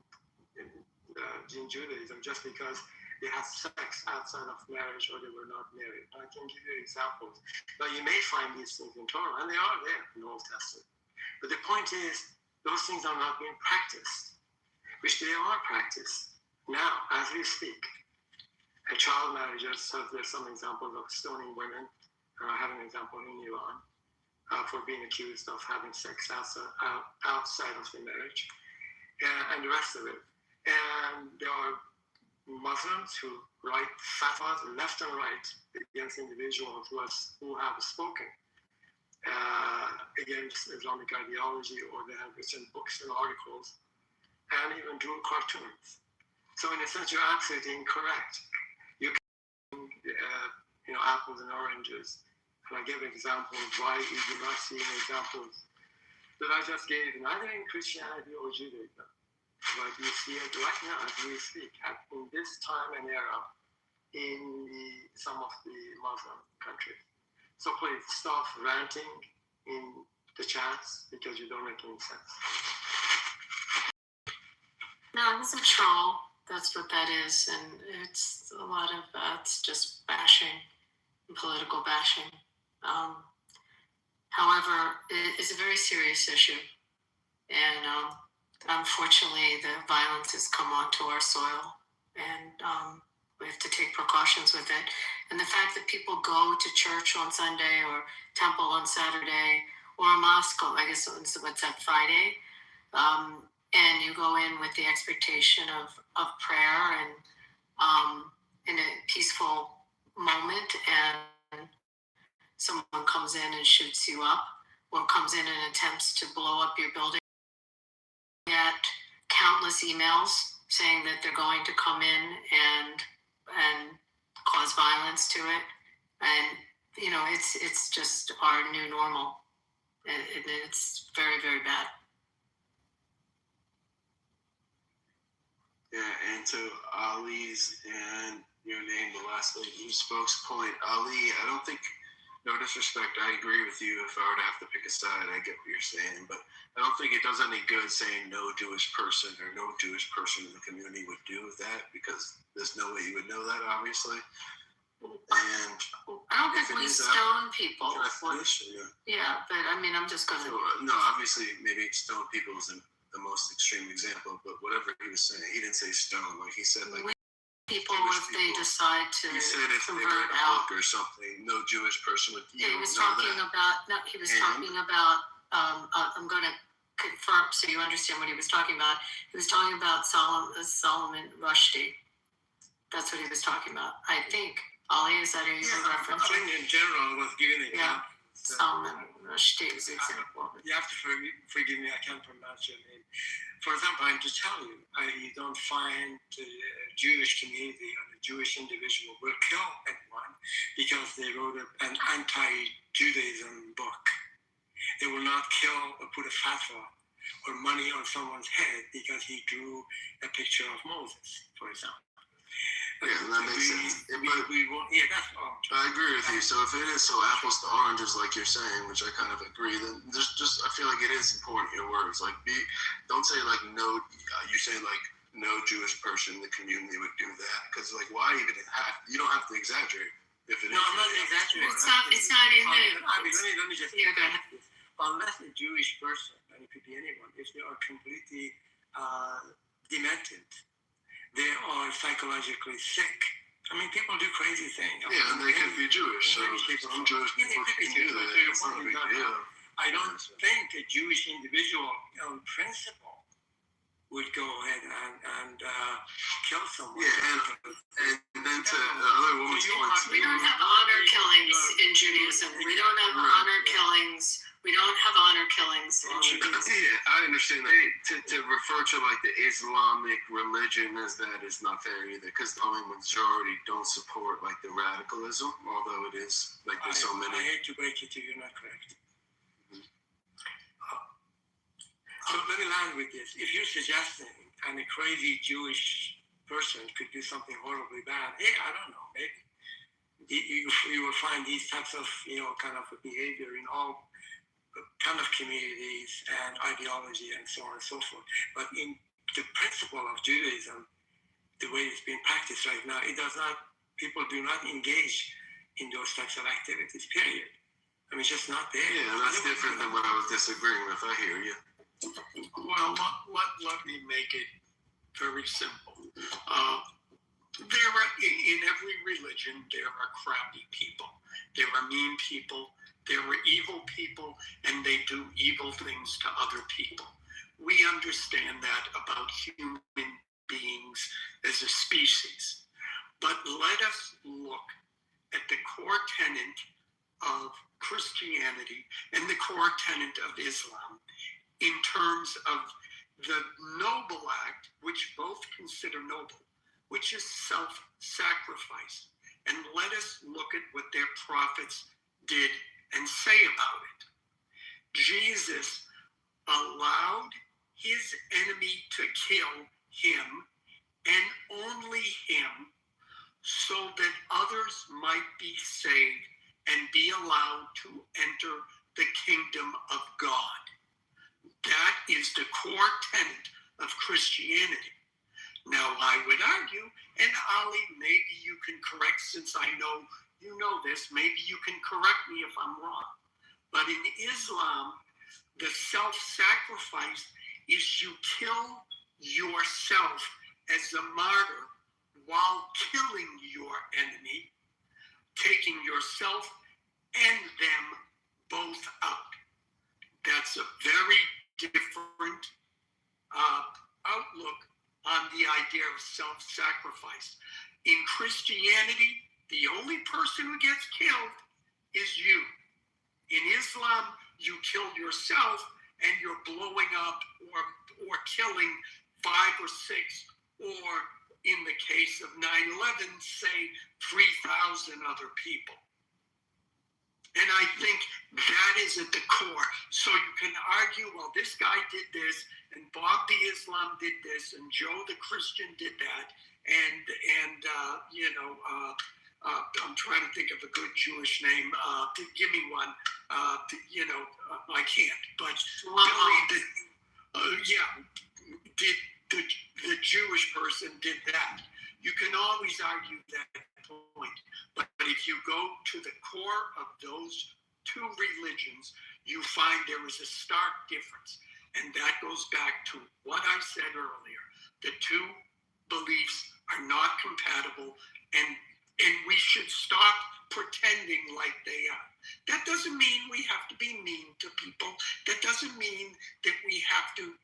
S15: Judaism just because they had sex outside of marriage or they were not married. I can give you examples. Now you may find these things in Torah, and they are there in the Old Testament. But the point is, those things are not being practiced, which they are practiced now as we speak. A child marriages, so there's some examples of stoning women. I have an example in Iran for being accused of having sex outside of the marriage, and the rest of it. And there are Muslims who write fatwas left and right against individuals who have spoken against Islamic ideology, or they have written books and articles, and even drew cartoons. So in a sense, you're absolutely incorrect. Apples and oranges. And I give examples why you do not see any examples that I just gave, neither in Christianity or Judaism. But you see it right now as we speak, in this time and era, in some of the Muslim countries. So please stop ranting in the chats because you don't make any sense.
S9: No, it's a troll. That's what that is, and it's a lot of it's just bashing, political bashing. However, it's a very serious issue, and unfortunately, the violence has come onto our soil, and we have to take precautions with it. And the fact that people go to church on Sunday or temple on Saturday or a mosque, I guess what's that, Friday, and you go in with the expectation of prayer and in a peaceful moment, and someone comes in and shoots you up, or comes in and attempts to blow up your building. Get countless emails saying that they're going to come in and cause violence to it, and it's just our new normal, and it's very, very bad.
S21: Yeah, and to Ali's and your name, the last lady who spoke's point, Ali, I don't think, no disrespect, I agree with you. If I were to have to pick a side, I get what you're saying, but I don't think it does any good saying no Jewish person or no Jewish person in the community would do that, because there's no way you would know that, obviously. And
S9: I don't think we stone people.
S21: Can I finish?
S9: Yeah, but I mean, I'm just going to...
S21: No, obviously, maybe stone people isn't the most extreme example, but whatever he was saying, he didn't say stone. Like he said, like
S9: people if they decide to
S21: he said if they
S9: convert
S21: read a
S9: out
S21: book or something, no Jewish person would.
S9: Yeah, he was talking about. No, he was talking about. I'm going to confirm so you understand what he was talking about. He was talking about Solomon Rushdie. That's what he was talking about. I think. Ali, is that a reference?
S15: I mean, in general, I was giving an example.
S9: Solomon Rushdie is an example.
S15: You have to forgive me, I can't pronounce your name. For example, I have to tell you, you don't find the Jewish community or the Jewish individual will kill anyone because they wrote an anti-Judaism book. They will not kill or put a fatwa or money on someone's head because he drew a picture of Moses, for example.
S21: Yeah, that makes sense.
S15: Yeah, that's all.
S21: I agree with you. So if it is so apples to oranges, like you're saying, which I kind of agree, then there's just I feel like it is important your words. Like don't say like no. You say like no Jewish person in the community would do that because like why even have you don't have to exaggerate if it is.
S15: No, I'm not exaggerating.
S9: It's not in there.
S15: I mean, let me just
S9: Yeah, go ahead.
S15: unless a Jewish person, and it could be anyone, if they are completely demented, they are psychologically sick. I mean, people do crazy things.
S21: Yeah, and they could be Jewish. So some Jewish people can do that. It's not a big deal.
S15: I don't think a Jewish individual on principle would go ahead and kill someone.
S21: Yeah, and then to the other woman's point.
S9: We don't have honor killings in Judaism. We don't have honor killings. We don't have honor killings in Judaism.
S21: Yeah, I understand that. To refer to like the Islamic religion as that is not fair either, because the majority don't support like the radicalism, although it is like there's so many.
S15: I hate to break it to you, you're not correct. So let me land with this. If you're suggesting and a crazy Jewish person could do something horribly bad, hey, I don't know, maybe you will find these types of kind of behavior in all kind of communities and ideology and so on and so forth. But in the principle of Judaism, the way it's being practiced right now, people do not engage in those types of activities, period. I mean, it's just not there.
S21: Yeah, that's different than what I was disagreeing with. I hear you.
S17: Well, let me make it very simple. There are, in every religion, there are crappy people. There are mean people. There are evil people, and they do evil things to other people. We understand that about human beings as a species. But let us look at the core tenet of Christianity and the core tenet of Islam in terms of the noble act, which both consider noble, which is self-sacrifice. And let us look at what their prophets did and say about it. Jesus allowed his enemy to kill him and only him so that others might be saved and be allowed to enter the kingdom of God. That is the core tenet of Christianity. Now, I would argue, and Ali, maybe you can correct, since I know you know this, maybe you can correct me if I'm wrong. But in Islam, the self-sacrifice is you kill yourself as a martyr while killing your enemy, taking yourself and them both out. That's a very different outlook on the idea of self-sacrifice. In Christianity, the only person who gets killed is you. In Islam, you kill yourself and you're blowing up or killing 5 or 6, or in the case of 9/11, say 3,000 other people. And I think that is at the core. So you can argue, well, this guy did this, and Bob the Islam did this, and Joe the Christian did that, and I'm trying to think of a good Jewish name. Give me one. I can't. But the Jewish person did that. You can always argue that point. But if you go to the core of those two religions, you find there is a stark difference. And that goes back to what I said earlier. The two beliefs are not compatible, and we should stop pretending like they are. That doesn't mean we have to be mean to people. That doesn't mean that we have to,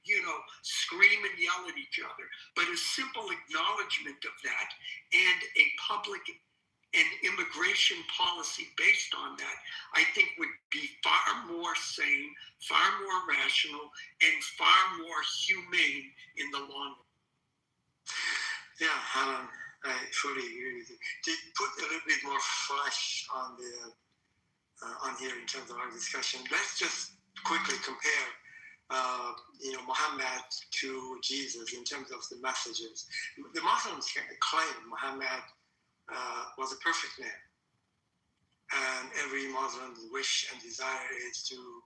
S17: scream and yell at each other. But a simple acknowledgement of that and a public and immigration policy based on that, I think would be far more sane, far more rational, and far more humane in the long run.
S21: Yeah,
S15: I fully agree with you. To put a little bit more flesh on the on here in terms of our discussion, let's just quickly compare, Muhammad to Jesus in terms of the messages. The Muslims claim Muhammad was a perfect man, and every Muslim's wish and desire is to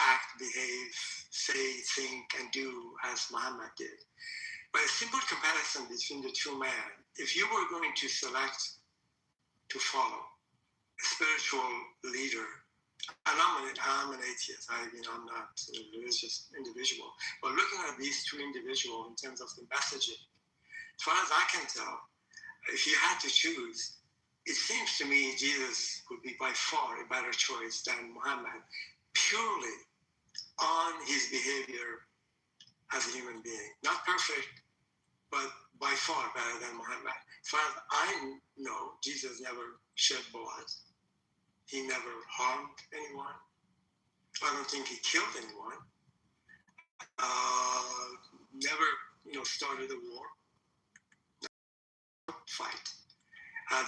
S15: act, behave, say, think, and do as Muhammad did. But a simple comparison between the two men, if you were going to select to follow a spiritual leader, and I'm an atheist, I'm not a religious individual, but looking at these two individuals in terms of the messaging, as far as I can tell, if you had to choose, it seems to me Jesus would be by far a better choice than Muhammad, purely on his behavior as a human being. Not perfect, but by far better than Muhammad. As far as I know, Jesus never shed blood. He never harmed anyone. I don't think he killed anyone. Never, started a war. Fight.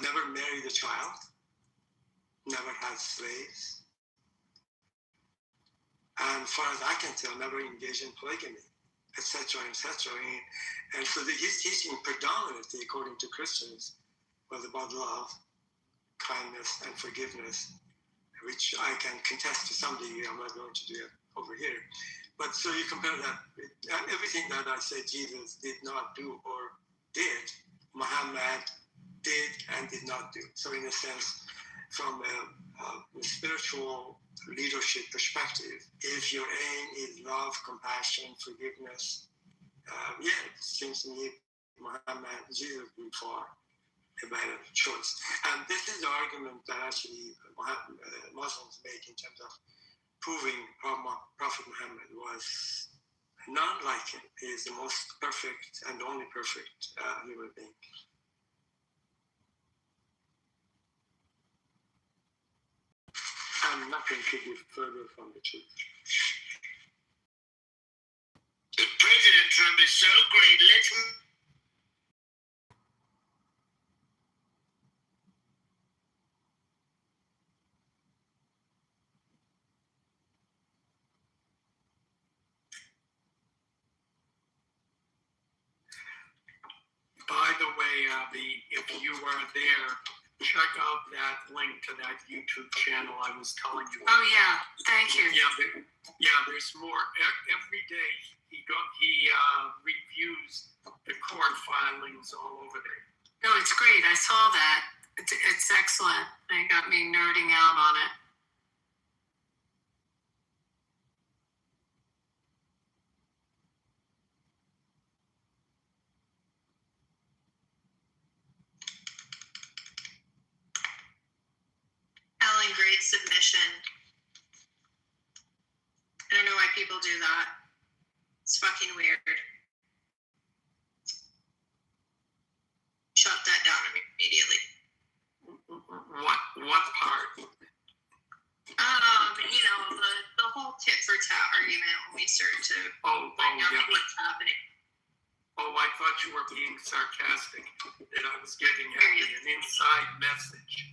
S15: Never married a child. Never had slaves. And as far as I can tell, never engaged in polygamy, etc., etc. And so his teaching predominantly, according to Christians, was about love, kindness, and forgiveness, which I can contest to some degree. I'm not going to do it over here. But so you compare that, everything that I said Jesus did not do or did, Muhammad did and did not do. So in a sense, from a spiritual leadership perspective, if your aim is love, compassion, forgiveness, it seems to me Muhammad, Jesus would be far a better choice. And this is the argument that actually Muslims make in terms of proving Prophet Muhammad was none like him. He is the most perfect and the only perfect human being. And nothing could be further from the truth.
S19: The President Trump is so great. Let's.
S17: By the way, Abby, if you are there, check out that link to that YouTube channel I was telling you about.
S9: Oh yeah, thank you.
S17: There's more. Every day he reviews the court filings all over there.
S9: No, it's great. I saw that. It's excellent. It got me nerding out on it.
S7: Ellen, great submission. I don't know why people do that. It's fucking weird. Shut that down immediately.
S17: What part?
S7: The whole tit for tat argument when we started to find out what's happening.
S17: Oh, I thought you were being sarcastic, that I was giving Abby an inside message.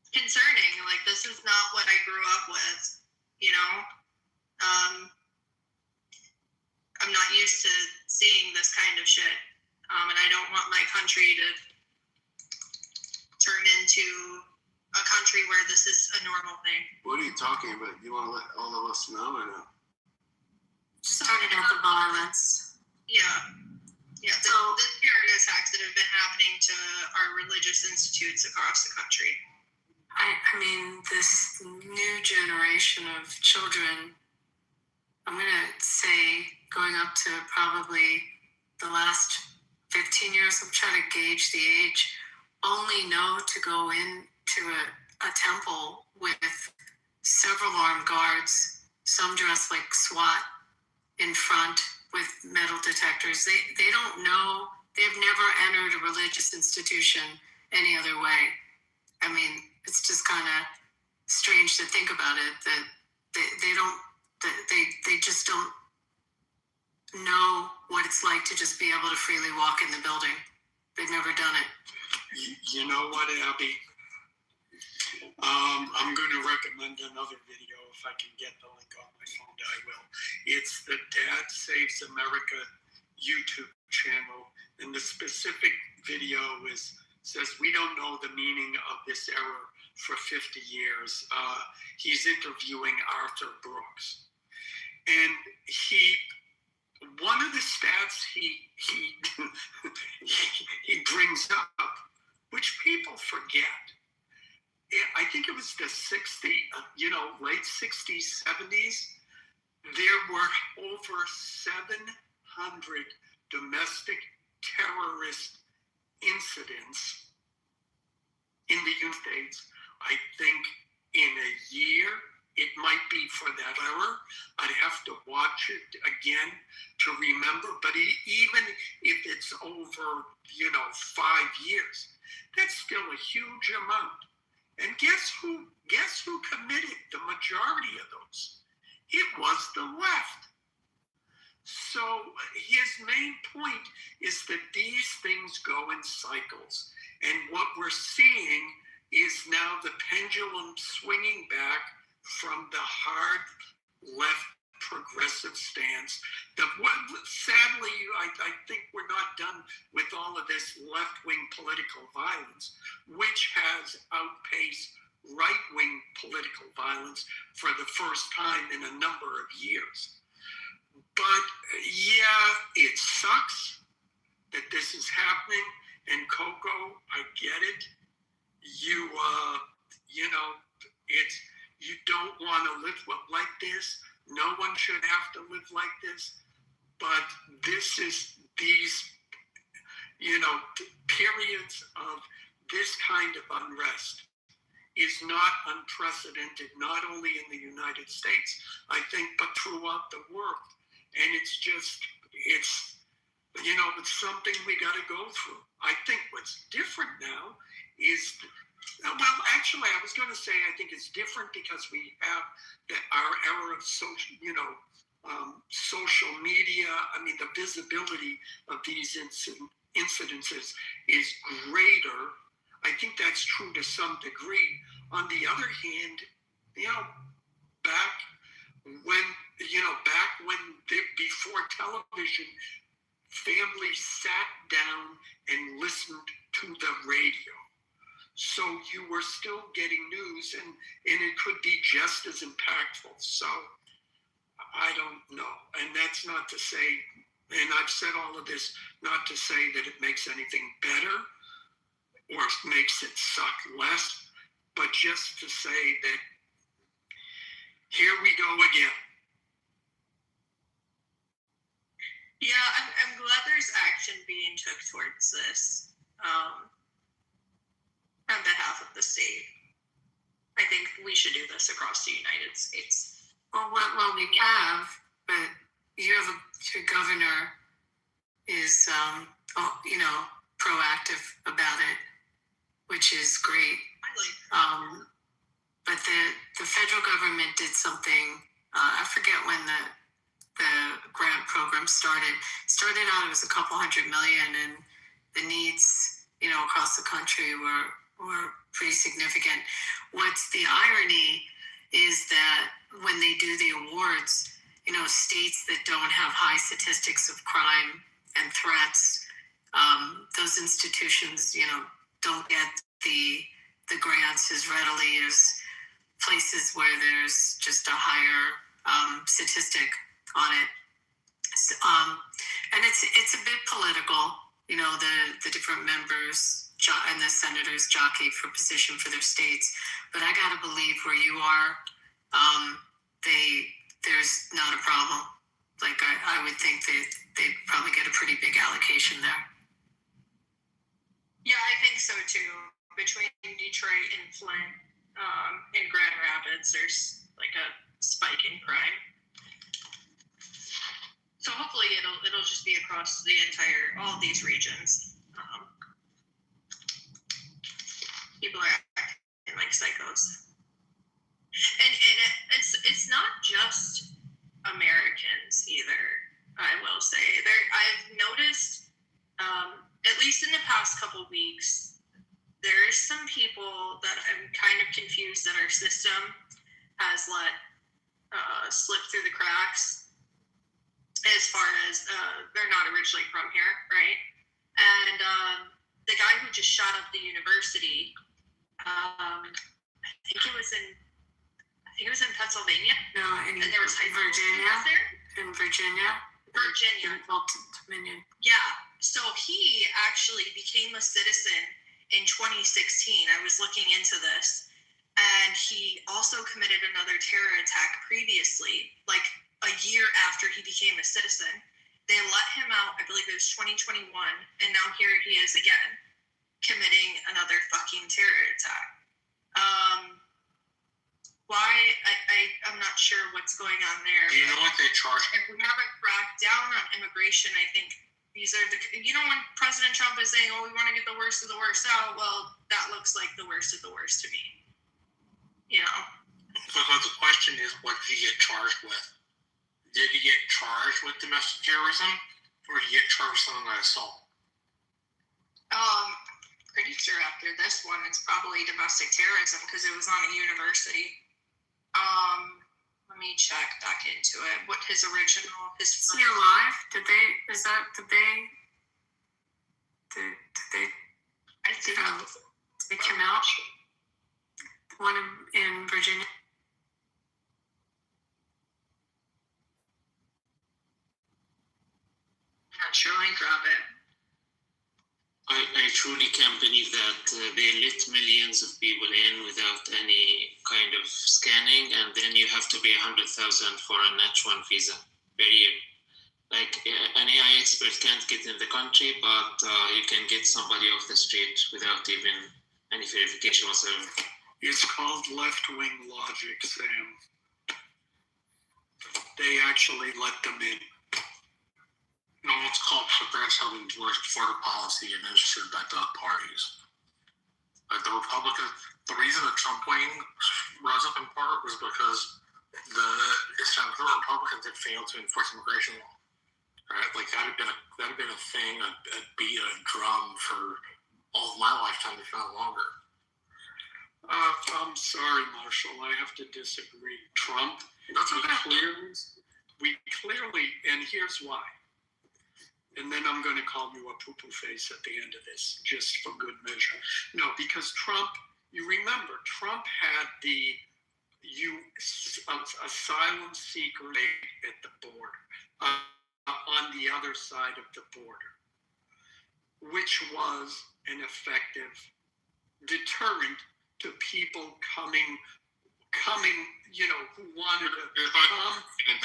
S7: Concerning, like, this is not what I grew up with, I'm not used to seeing this kind of shit, and I don't want my country to turn into a country where this is a normal thing.
S21: What are you talking about? You want to let all of us know or no?
S9: Started at the violence.
S7: Yeah. The terror attacks that have been happening to our religious institutes across the country.
S9: I mean, this new generation of children, I'm going to say going up to probably the last 15 years, I'm trying to gauge the age, only know to go into a temple with several armed guards, some dressed like SWAT in front with metal detectors. They don't know, they've never entered a religious institution any other way. I mean, it's just kind of strange to think about it that they just don't know what it's like to just be able to freely walk in the building. They've never done it.
S17: You know what, Abby? I'm going to recommend another video. If I can get the link on my phone, I will. It's the Dad Saves America YouTube channel, and the specific video says we don't know the meaning of this error for 50 years. He's interviewing Arthur Brooks, and one of the stats he brings up, which people forget. I think it was the late 60s, 70s. There were over 700 domestic terrorist incidents in the United States. I think in a year, it might be for that error. I'd have to watch it again to remember. But even if it's over, 5 years, that's still a huge amount. And guess who committed the majority of those? It was the left. So his main point is that these things go in cycles. And what we're seeing is now the pendulum swinging back from the hard left progressive stance. Sadly, I think we're not done with all of this left-wing political violence, which has outpaced right-wing political violence for the first time in a number of years. But yeah, it sucks that this is happening. And Coco, I get it. You don't want to live like this. No one should have to live like this. But these periods of this kind of unrest is not unprecedented, not only in the United States, I think, but throughout the world. And it's something we got to go through. I think what's different now is, actually, I was going to say I think it's different because we have our era of social media. I mean, the visibility of these incidences is greater. I think that's true to some degree. On the other hand, back when before television, families sat down and listened to the radio. So you were still getting news, and it could be just as impactful. So I don't know. And that's not to say, and I've said all of this not to say that it makes anything better or makes it suck less, but just to say that here we go again.
S7: Yeah, I'm glad there's action being took towards this on behalf of the state. I think we should do this across the United States.
S9: Well, we have, but your governor is, proactive about it, which is great. But the federal government did something. I forget when the grant program started. Started out, it was a couple $100 million, and the needs, across the country were pretty significant. What's the irony is that when they do the awards, states that don't have high statistics of crime and threats, those institutions, don't get the grants as readily as places where there's just a higher statistic on it. And it's a bit political, the different members and the senators jockey for position for their states. But I gotta believe where you are, there's not a problem. Like I would think they'd probably get a pretty big allocation there.
S7: Yeah, I think so too. Between Detroit and Flint and Grand Rapids, there's like a spike in crime. So hopefully it'll just be across all of these regions. People are acting like psychos.
S5: just Americans either. I will say I've noticed, at least in the past couple weeks, there's some people that I'm kind of confused that our system has let slip through the cracks, as far as they're not originally from here, right? And the guy who just shot up the university, I think it was in Pennsylvania.
S9: No,
S5: and there was high school
S9: Virginia.
S5: students there.
S9: In Virginia.
S5: Virginia.
S9: Dominion.
S5: Yeah. So he actually became a citizen in 2016. I was looking into this. And he also committed another terror attack previously, like a year after he became a citizen. They let him out, I believe it was 2021, and now here he is again, committing another fucking terror attack. Why? I'm not sure what's going on there.
S21: Do you know what they charge?
S5: If we haven't cracked down on immigration, I think these are when President Trump is saying, oh, we want to get the worst of the worst out, well, that looks like the worst of the worst to me. You know?
S21: Because the question is, what did he get charged with? Did he get charged with domestic terrorism, or did he get charged with something like assault?
S5: Pretty sure after this one, it's probably domestic terrorism because it was on a university. Let me check back into it. What his original, his
S9: Is he alive? Did they? I think take him out. One in Virginia.
S5: Not sure. I grab it.
S20: I truly can't believe that they let millions of people in without any kind of scanning, and then you have to pay $100,000 for an H1 visa per year. Like an AI expert can't get in the country, but you can get somebody off the street without even any verification whatsoever.
S17: It's called left-wing logic, Sam. They actually let them in.
S21: No, it's called progressive endorsed foreign policy administered by both parties. Like the reason the Trump wing rose up in part was because the establishment Republicans had failed to enforce immigration law. Right? Like that had been a thing, a beat, a drum for all of my lifetime, if not longer.
S17: I'm sorry, Marshall. I have to disagree. Trump. We clearly, and here's why. And then I'm going to call you a poo-poo face at the end of this, just for good measure. No, because Trump, you remember, Trump had the asylum seeker rate at the border, on the other side of the border, which was an effective deterrent to people coming, who wanted to come,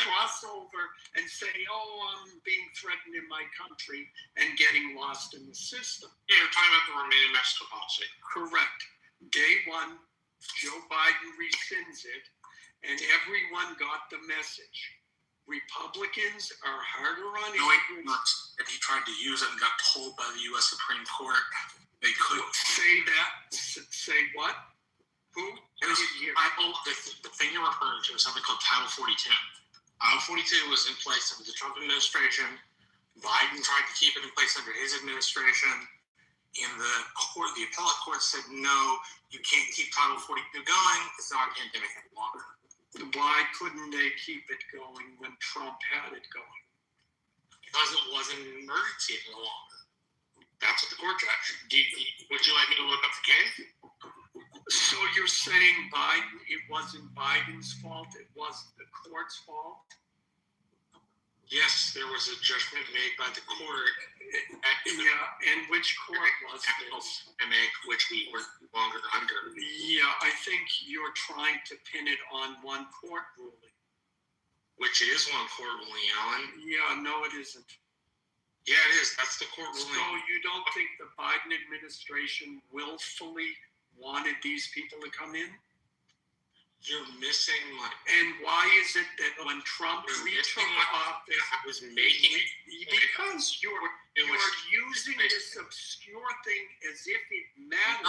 S17: cross over and say, oh, I'm being threatened in my country, and getting lost in the system.
S21: Yeah, you're talking about the Romania-Mexico policy.
S17: Correct. Day one, Joe Biden rescinds it, and everyone got the message. Republicans are harder on immigrants.
S21: And he tried to use it and got told by the U.S. Supreme Court they could.
S17: Say that. Say what? Who?
S21: The thing you're referring to is something called Title 42. Title 42 was in place under the Trump administration. Biden tried to keep it in place under his administration. And the appellate court said, no, you can't keep Title 42 going. It's not a pandemic any longer.
S17: Why couldn't they keep it going when Trump had it going?
S21: Because it wasn't an emergency any longer. That's what the court judge. Would you like me to look up the case?
S17: So you're saying it wasn't Biden's fault, it was the court's fault?
S21: Yes, there was a judgment made by the court.
S17: And which court was this?
S21: Which we were longer under.
S17: Yeah, I think you're trying to pin it on one court ruling.
S21: Which is one court ruling, Alan.
S17: Yeah, no, it isn't.
S21: Yeah, it is. That's the court ruling.
S17: So you don't think the Biden administration willfully wanted these people to come in?
S21: You're missing like.
S17: And why is it that when Trump retook office,
S21: was making
S17: because you're using this obscure thing as if it matters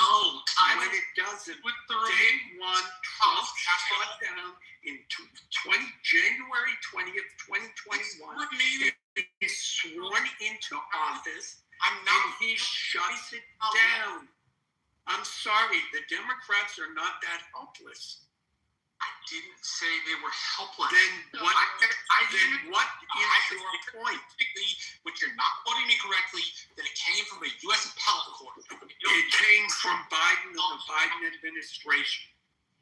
S17: when it doesn't. Day one, Trump shut down in January 20th, 2021. He's sworn into office, and he shuts it down. I'm sorry, the Democrats are not that helpless.
S21: I didn't say they were helpless.
S17: Then what? What is your point?
S21: Which you're not quoting me correctly. That it came from a U.S. appellate court.
S17: It came from Biden and the Biden administration.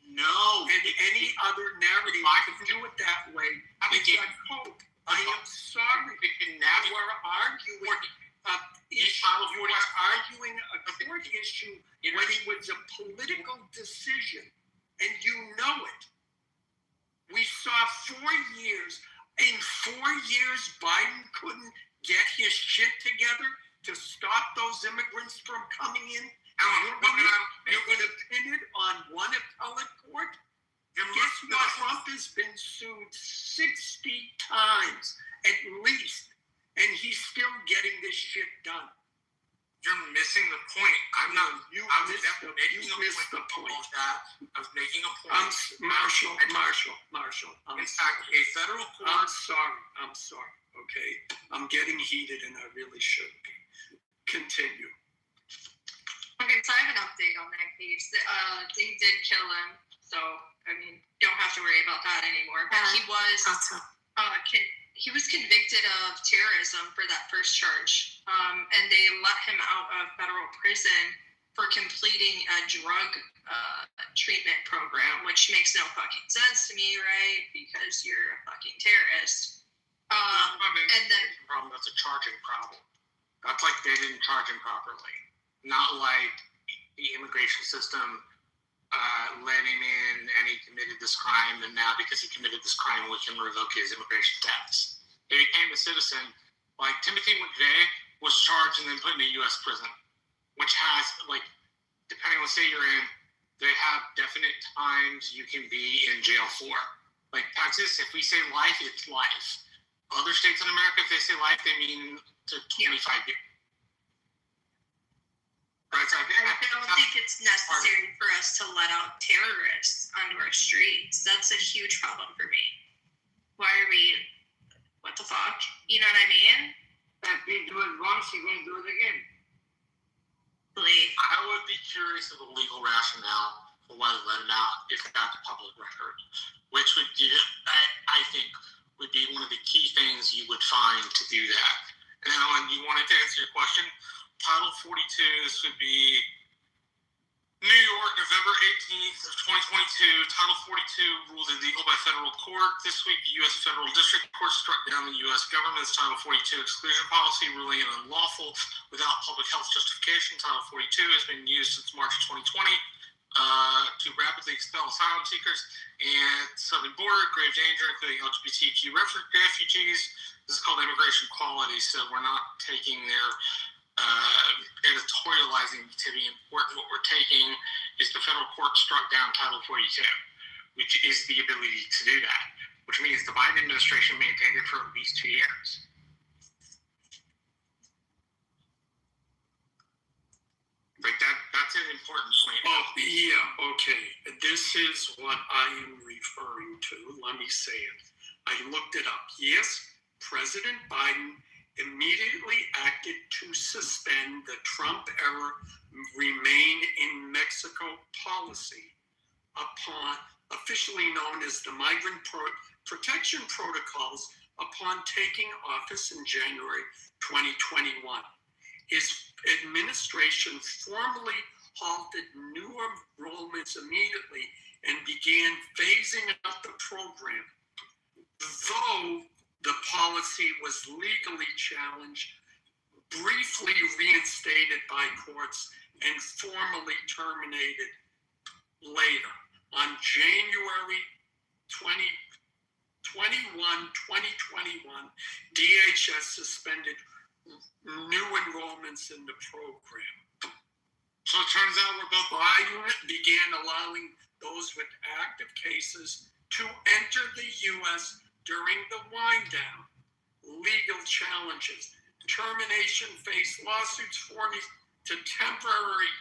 S21: No.
S17: And any other narrative, I can do it that way. It's a code. I am sorry. Now we're arguing. You are arguing a court issue when it was a political decision, and you know it. We saw 4 years. In 4 years, Biden couldn't get his shit together to stop those immigrants from coming in. You're going to pin it on one appellate court? Guess what? Trump has been sued 60 times at least, and he's still getting this shit done.
S21: You're missing the point. I'm not.
S17: You missed the point.
S21: I was making a point.
S17: Marshall.
S21: In fact, a federal court.
S17: I'm sorry. Okay, I'm getting heated, and I really should be. Continue.
S5: Okay, so I have an update on that case. They did kill him, so I mean, don't have to worry about that anymore. But he was convicted of terrorism for that first charge, and they let him out of federal prison for completing a drug treatment program, which makes no fucking sense to me, right? Because you're a fucking terrorist. And then
S21: That's a charging problem. That's like they didn't charge him properly. Not like the immigration system let him in and he committed this crime, and now because he committed this crime, we can revoke his immigration status. He became a citizen. Like Timothy McVeigh was charged and then put in a U.S. prison, which has, like, depending on the state you're in, they have definite times you can be in jail for. Like Texas, if we say life, it's life. Other states in America, if they say life, they mean to 25 years. Right, so
S5: I don't think it's necessary for us to let out terrorists onto our streets. That's a huge problem for me. Why are we? What the fuck? You know what I mean?
S8: If he do it once, he's going to do it again.
S21: I would be curious of the legal rationale for why they let him out if that's a public record, which would I think would be one of the key things you would find to do that. And Alan, you wanted to answer your question? Title 42, this would be New York, November 18th of 2022. Title 42 ruled illegal by federal court. This week, the U.S. Federal District Court struck down the U.S. government's Title 42 exclusion policy, ruling it unlawful without public health justification. Title 42 has been used since March 2020 to rapidly expel asylum seekers and southern border, grave danger, including LGBTQ refugees. This is called immigration quality, so we're not taking their editorializing to be important. What we're taking is the federal court struck down Title 42, which is the ability to do that, which means the Biden administration maintained it for at least 2 years. Like that's an important point.
S17: Oh, yeah, okay. This is what I am referring to. Let me say it. I looked it up. Yes, President Biden immediately acted to suspend the Trump-era Remain in Mexico policy upon officially known as the Migrant Protection Protocols upon taking office in January 2021. His administration formally halted new enrollments immediately and began phasing out the program. Though the policy was legally challenged, briefly reinstated by courts, and formally terminated later. On January 2021, DHS suspended new enrollments in the program.
S21: So it turns out we're both
S17: Biden began allowing those with active cases to enter the U.S. during the wind down. Legal challenges. Termination phase lawsuits forming to temporary,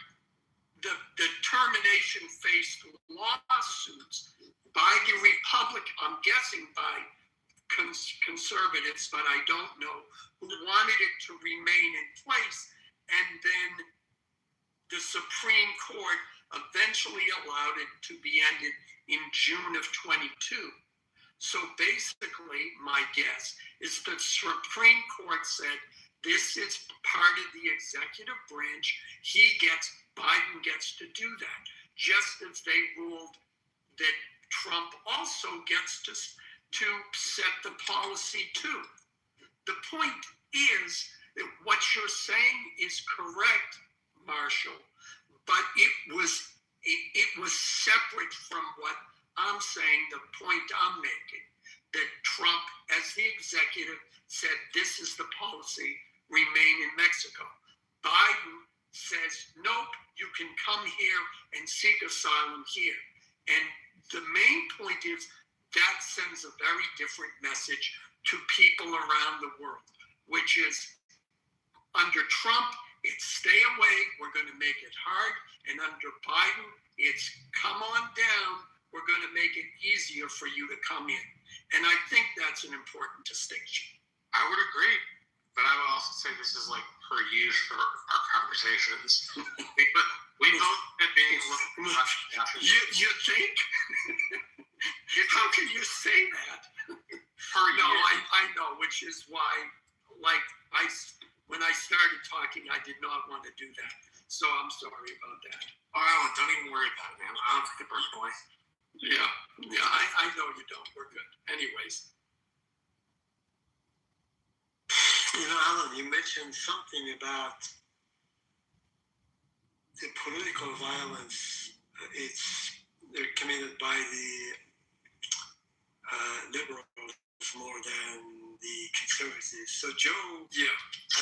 S17: the termination phase lawsuits by the I'm guessing by conservatives, but I don't know, who wanted it to remain in place, and then the Supreme Court eventually allowed it to be ended in June of 22. So basically, my guess is the Supreme Court said, this is part of the executive branch. Biden gets to do that. Just as they ruled that Trump also gets to set the policy too. The point is that what you're saying is correct, Marshall, but it was separate from what I'm saying, the point I'm making, that Trump, as the executive, said this is the policy, remain in Mexico. Biden says, nope, you can come here and seek asylum here. And the main point is that sends a very different message to people around the world, which is under Trump, it's stay away, we're going to make it hard. And under Biden, it's come on down, we're going to make it easier for you to come in. And I think that's an important distinction.
S2: I would agree, but I would also say this is like per use for our conversations. we both have been looking at
S17: You think? How can you say that? No, I know, which is why, when I started talking, I did not want to do that. So I'm sorry about that.
S2: Oh, don't even worry about it, man. I don't take it personally.
S17: Yeah, I know you don't. We're good. Anyways.
S15: Alan, you mentioned something about the political violence. They're committed by the liberals more than the conservatives. So Joe, I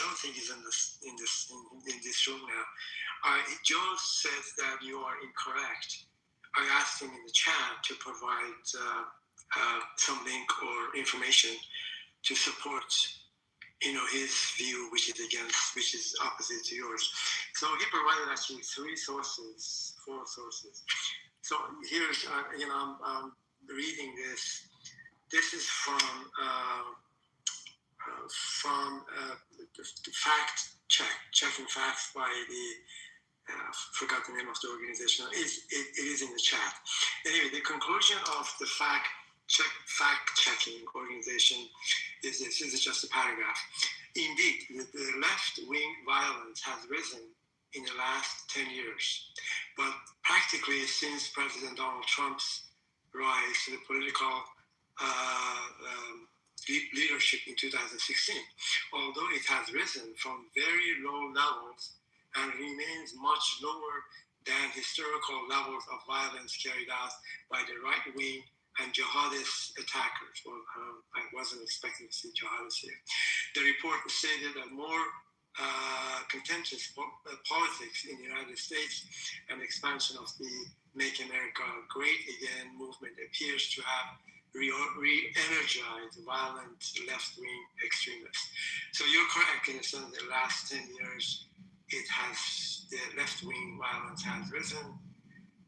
S15: don't think he's in this room now. Joe says that you are incorrect. I asked him in the chat to provide some link or information to support, his view, which is opposite to yours. So he provided actually 4 sources. So here's, I'm reading this. This is from the checking facts by the forgot the name of the organization. It is in the chat. Anyway, the conclusion of the fact-checking organization is this. This is just a paragraph. Indeed, the left-wing violence has risen in the last 10 years, but practically since President Donald Trump's rise to the political leadership in 2016, although it has risen from very low levels and remains much lower than historical levels of violence carried out by the right-wing and jihadist attackers. Well, I wasn't expecting to see jihadists here. The report stated that more contentious politics in the United States and expansion of the Make America Great Again movement appears to have re-energized violent left-wing extremists. So you're correct in the sense that the last 10 years, the left-wing violence has risen,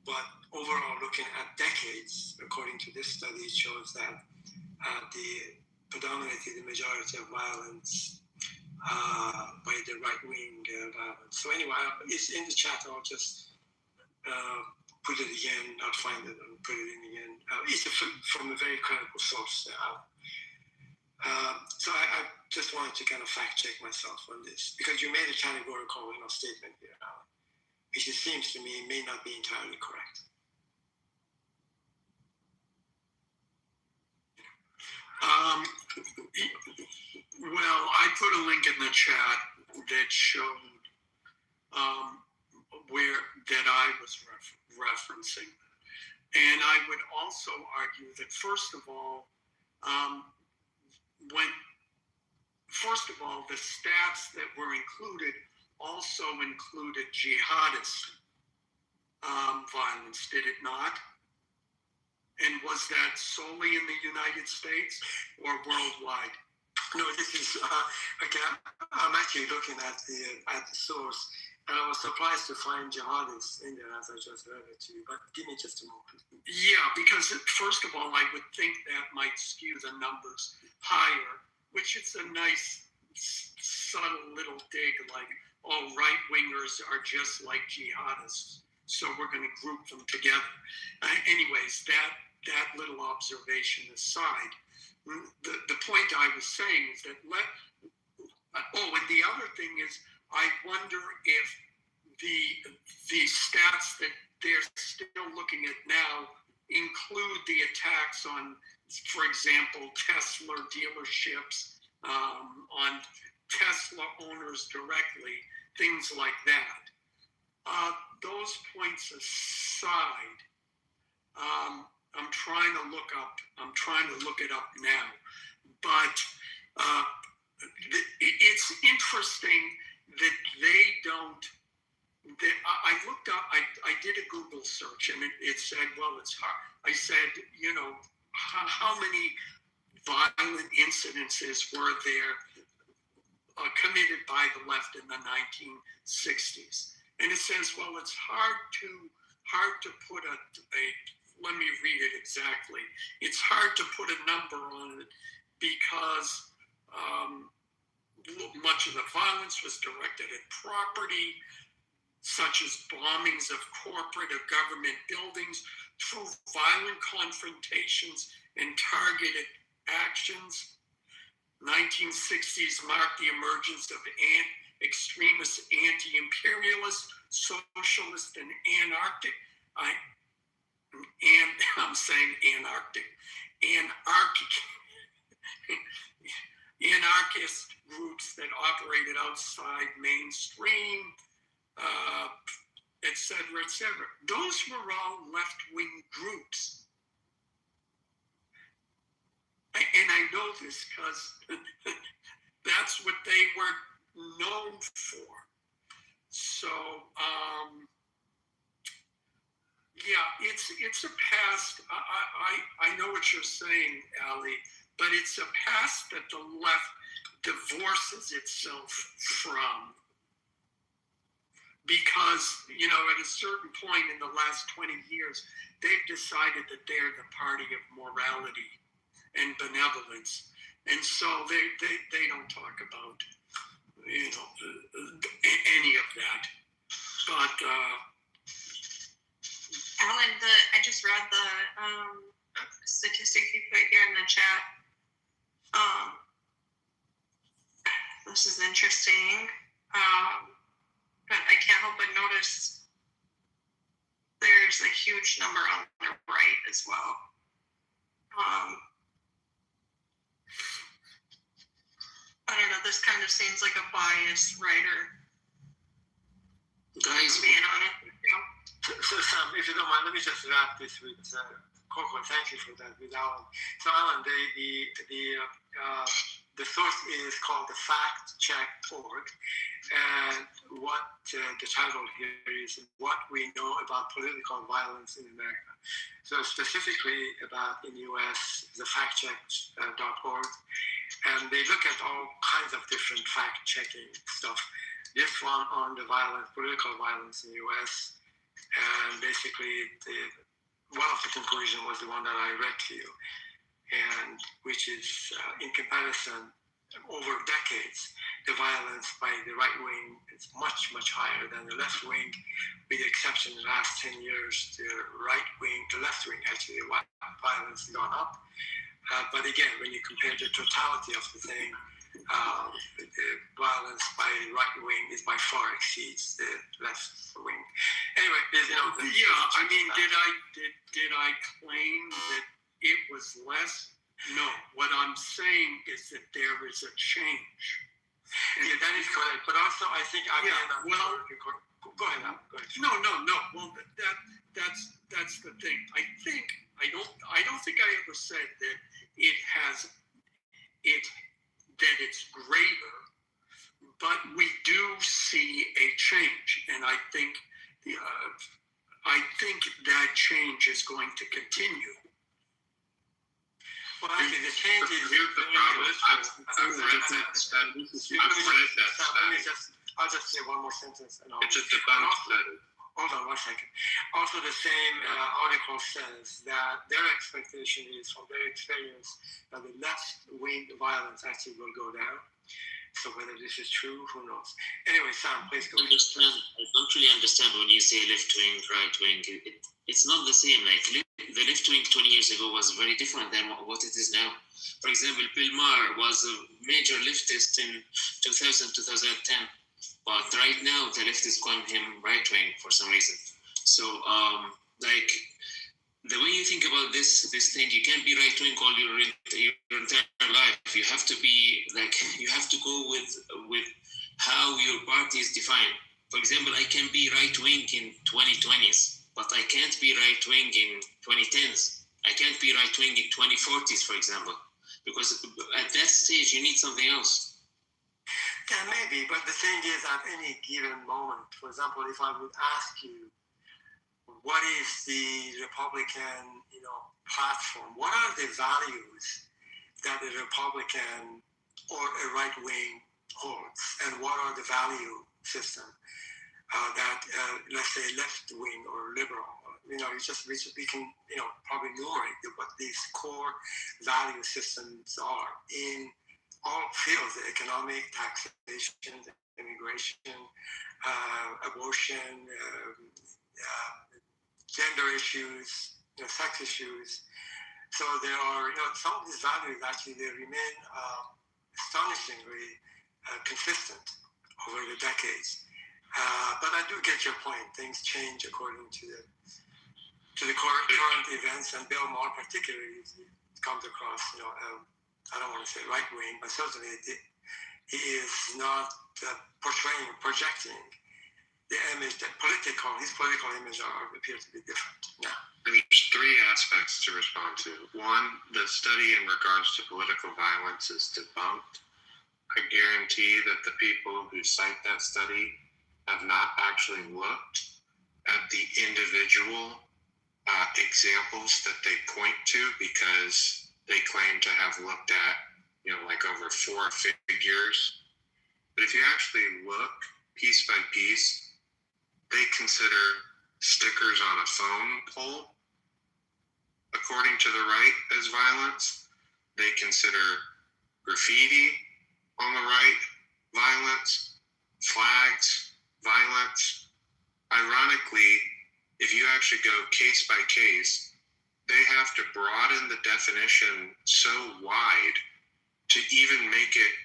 S15: but overall, looking at decades, according to this study, it shows that the majority of violence by the right-wing violence. So anyway, it's in the chat. I'll just put it again. I'll find it and put it in again. It's from a very credible source. So I just wanted to kind of fact-check myself on this, because you made a categorical statement here, which it seems to me may not be entirely correct.
S17: Well, I put a link in the chat that showed that I was referencing. And I would also argue that, first of all, the stats that were included also included jihadist violence, did it not? And was that solely in the United States or worldwide?
S15: No, this is again. I'm actually looking at the source, and I was surprised to find jihadists in there as I just read it to you. But give me just a moment.
S17: Yeah, because first of all, I would think that might skew the numbers higher, which is a nice, subtle little dig, like, oh, right-wingers are just like jihadists, so we're going to group them together. Anyways, that little observation aside, the point I was saying is that and the other thing is, I wonder if the stats that they're still looking at now include the attacks on, for example, Tesla dealerships, on Tesla owners directly, things like that. Those points aside, I'm trying to look it up now, but it's interesting that they don't. I looked up. I did a Google search, and it said, well, it's hard. I said, how many violent incidences were there committed by the left in the 1960s? And it says, well, it's hard to put a. Let me read it exactly. It's hard to put a number on it because much of the violence was directed at property, such as bombings of corporate or government buildings, through violent confrontations and targeted actions. 1960s marked the emergence of extremist, anti-imperialist, socialist, and anarchist groups that operated outside mainstream, et cetera, et cetera. Those were all left-wing groups. And I know this because that's what they were known for. So, yeah, it's a past. I know what you're saying, Ali, but it's a past that the left divorces itself from. Because, at a certain point in the last 20 years, they've decided that they're the party of morality and benevolence. And so they don't talk about, any of that. But,
S5: Alan, I just read the statistic you put here in the chat. This is interesting. But I can't help but notice there's a huge number on the right as well. I don't know, this kind of seems like a biased writer.
S20: Guys,
S5: being on it.
S15: So Sam, if you don't mind, let me just wrap this with Coco. Thank you for that. With Alan. So Alan, the source is called the factcheck.org, and what the title here is what we know about political violence in America. So specifically about in the U.S. the factcheck.org, and they look at all kinds of different fact-checking stuff. This one on the political violence in the U.S., and basically one of the conclusions was the one that I read to you, and which is in comparison over decades, the violence by the right wing is much, much higher than the left wing, with the exception of the last 10 years, the left wing actually, the violence has gone up. But again, when you compare the totality of the thing, the violence by the right wing is by far exceeds the left wing. Anyway,
S17: did I claim that it was less? No. What I'm saying is that there is a change.
S15: And that is correct. But also, I think go ahead.
S17: No. Well, that's the thing. I don't think I ever said that that it's greater, but we do see a change, and I think that change is going to continue.
S15: Well, actually, the change is.
S13: Here's the problem. I've read that study.
S15: I'll just say one more sentence. And
S13: it's a debunked study.
S15: Hold on 1 second. Also, the same article says that their expectation is, from their experience, that the left-wing violence actually will go down. So whether this is true, who knows? Anyway, Sam, please go.
S20: I don't really understand when you say left wing, right wing. It's not the same. Like the left wing 20 years ago was very different than what it is now. For example, Bill Maher was a major leftist in 2000, 2010. But right now, the leftists call him right wing for some reason. So, like, the way you think about this thing, you can't be right wing all your entire life. You have to be like, you have to go with how your party is defined. For example, I can be right wing in 2020s, but I can't be right wing in 2010s. I can't be right wing in 2040s, for example, because at that stage you need something else.
S15: Yeah, maybe, but the thing is, at any given moment, for example, if I would ask you, what is the Republican, platform? What are the values that a Republican or a right wing holds, and what are the value system that, let's say, left wing or liberal? We can, probably enumerate what these core value systems are in all fields: economic, taxation, immigration, abortion, gender issues, sex issues. So there are, some of these values actually, they remain astonishingly consistent over the decades. But I do get your point. Things change according to the current events, and Bill Maher particularly comes across, I don't want to say right wing, but certainly he is not projecting the image that his political image appear to be different now.
S4: There's three aspects to respond to. One, the study in regards to political violence is debunked. I guarantee that the people who cite that study have not actually looked at the individual examples that they point to, because they claim to have looked at, like over 4 figures. But if you actually look piece by piece, they consider stickers on a phone pole, according to the right, as violence. They consider graffiti on the right violence, flags violence. Ironically, if you actually go case by case, they have to broaden the definition so wide to even make it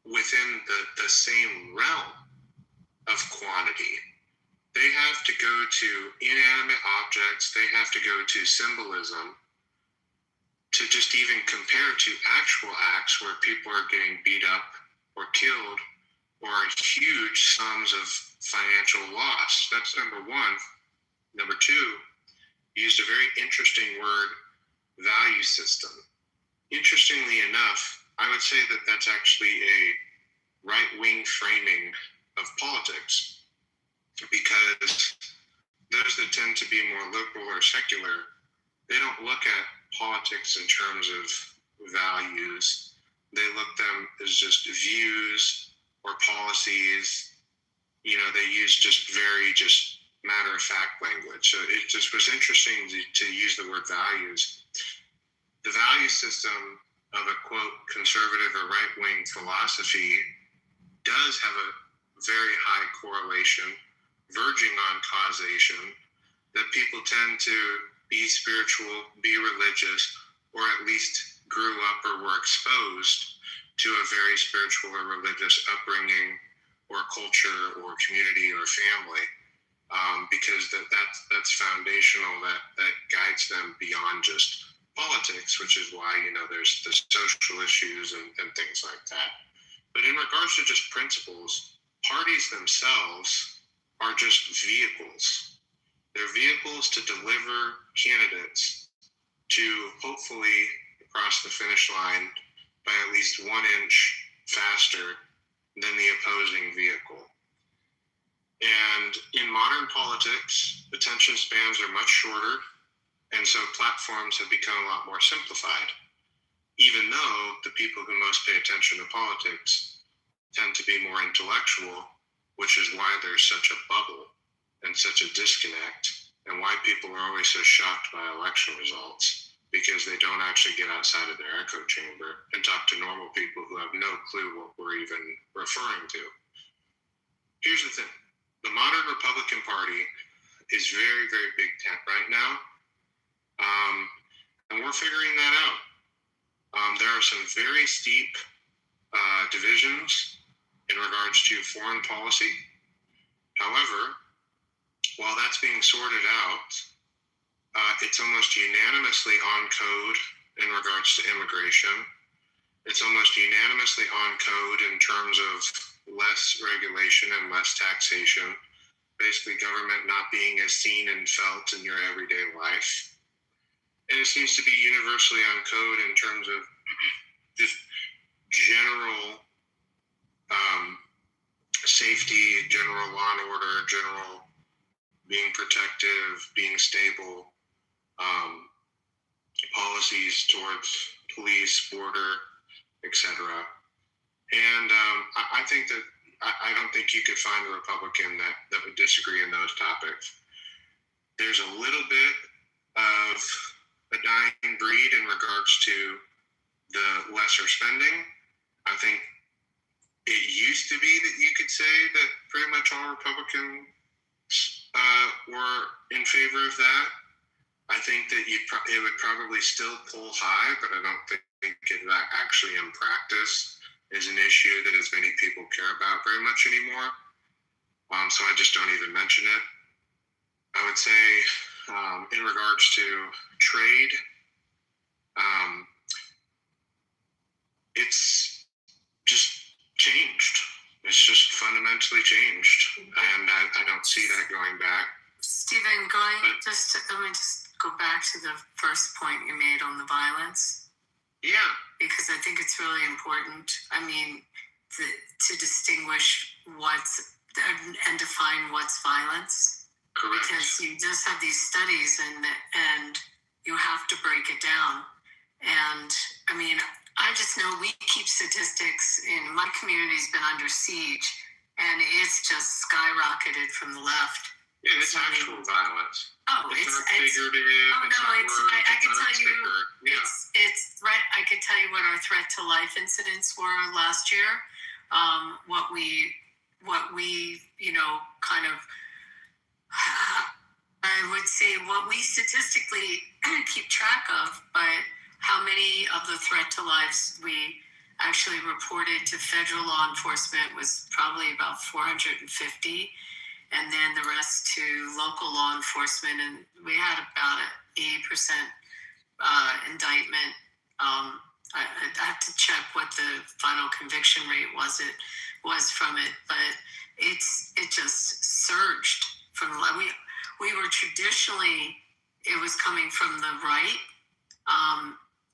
S4: within the same realm of quantity. They have to go to inanimate objects, they have to go to symbolism to just even compare to actual acts where people are getting beat up or killed, or huge sums of financial loss. That's number one. Number two, used a very interesting word, value system. Interestingly enough, I would say that that's actually a right-wing framing of politics, because those that tend to be more liberal or secular, they don't look at politics in terms of values. They look them as just views or policies. They use just very matter-of-fact language. So it just was interesting to use the word values. The value system of a, quote, conservative or right-wing philosophy does have a very high correlation, verging on causation, that people tend to be spiritual, be religious, or at least grew up or were exposed to a very spiritual or religious upbringing or culture or community or family. Because that's foundational, that guides them beyond just politics, which is why, there's the social issues and things like that. But in regards to just principles, parties themselves are just vehicles. They're vehicles to deliver candidates to hopefully cross the finish line by at least 1 inch faster than the opposing vehicle. And in modern politics, attention spans are much shorter, and so platforms have become a lot more simplified. even though the people who most pay attention to politics tend to be more intellectual, which is why there's such a bubble and such a disconnect, and why people are always so shocked by election results, because they don't actually get outside of their echo chamber and talk to normal people who have no clue what we're even referring to. Here's the thing. The modern Republican Party is very, very big tent right now, and we're figuring that out. There are some very steep divisions in regards to foreign policy. However, while that's being sorted out, it's almost unanimously on code in regards to immigration. It's almost unanimously on code in terms of less regulation and less taxation. Basically, government not being as seen and felt in your everyday life. And it seems to be universally on code in terms of just general safety, general law and order, general being protective, being stable, policies towards police, border, etc. And I think that I don't think you could find a Republican that would disagree in those topics. There's a little bit of a dying breed in regards to the lesser spending. I think it used to be that you could say that pretty much all Republicans were in favor of that. I think that it would probably still pull high, but I don't think it actually in practice is an issue that as many people care about very much anymore. So I just don't even mention it. I would say in regards to trade, it's just changed. It's just fundamentally changed, and I don't see that going back.
S9: Stephen, let me just go back to the first point you made on the violence.
S4: Yeah.
S9: Because I think it's really important. I mean, to distinguish and define what's violence.
S4: Correct.
S9: Because you just have these studies and you have to break it down. And I mean, I just know we keep statistics in my community's been under siege, and it's just skyrocketed from the left.
S4: Yeah, it's actual violence.
S9: Oh, it's
S4: figurative.
S9: Oh no, I can tell you, it's threat. I could tell you what our threat to life incidents were last year. What we kind of, I would say what we statistically keep track of, but how many of the threat to lives we actually reported to federal law enforcement was probably about 450. And then the rest to local law enforcement, and we had about an 80% indictment. I have to check what the final conviction rate was from it, but it just surged from we were traditionally, it was coming from the right,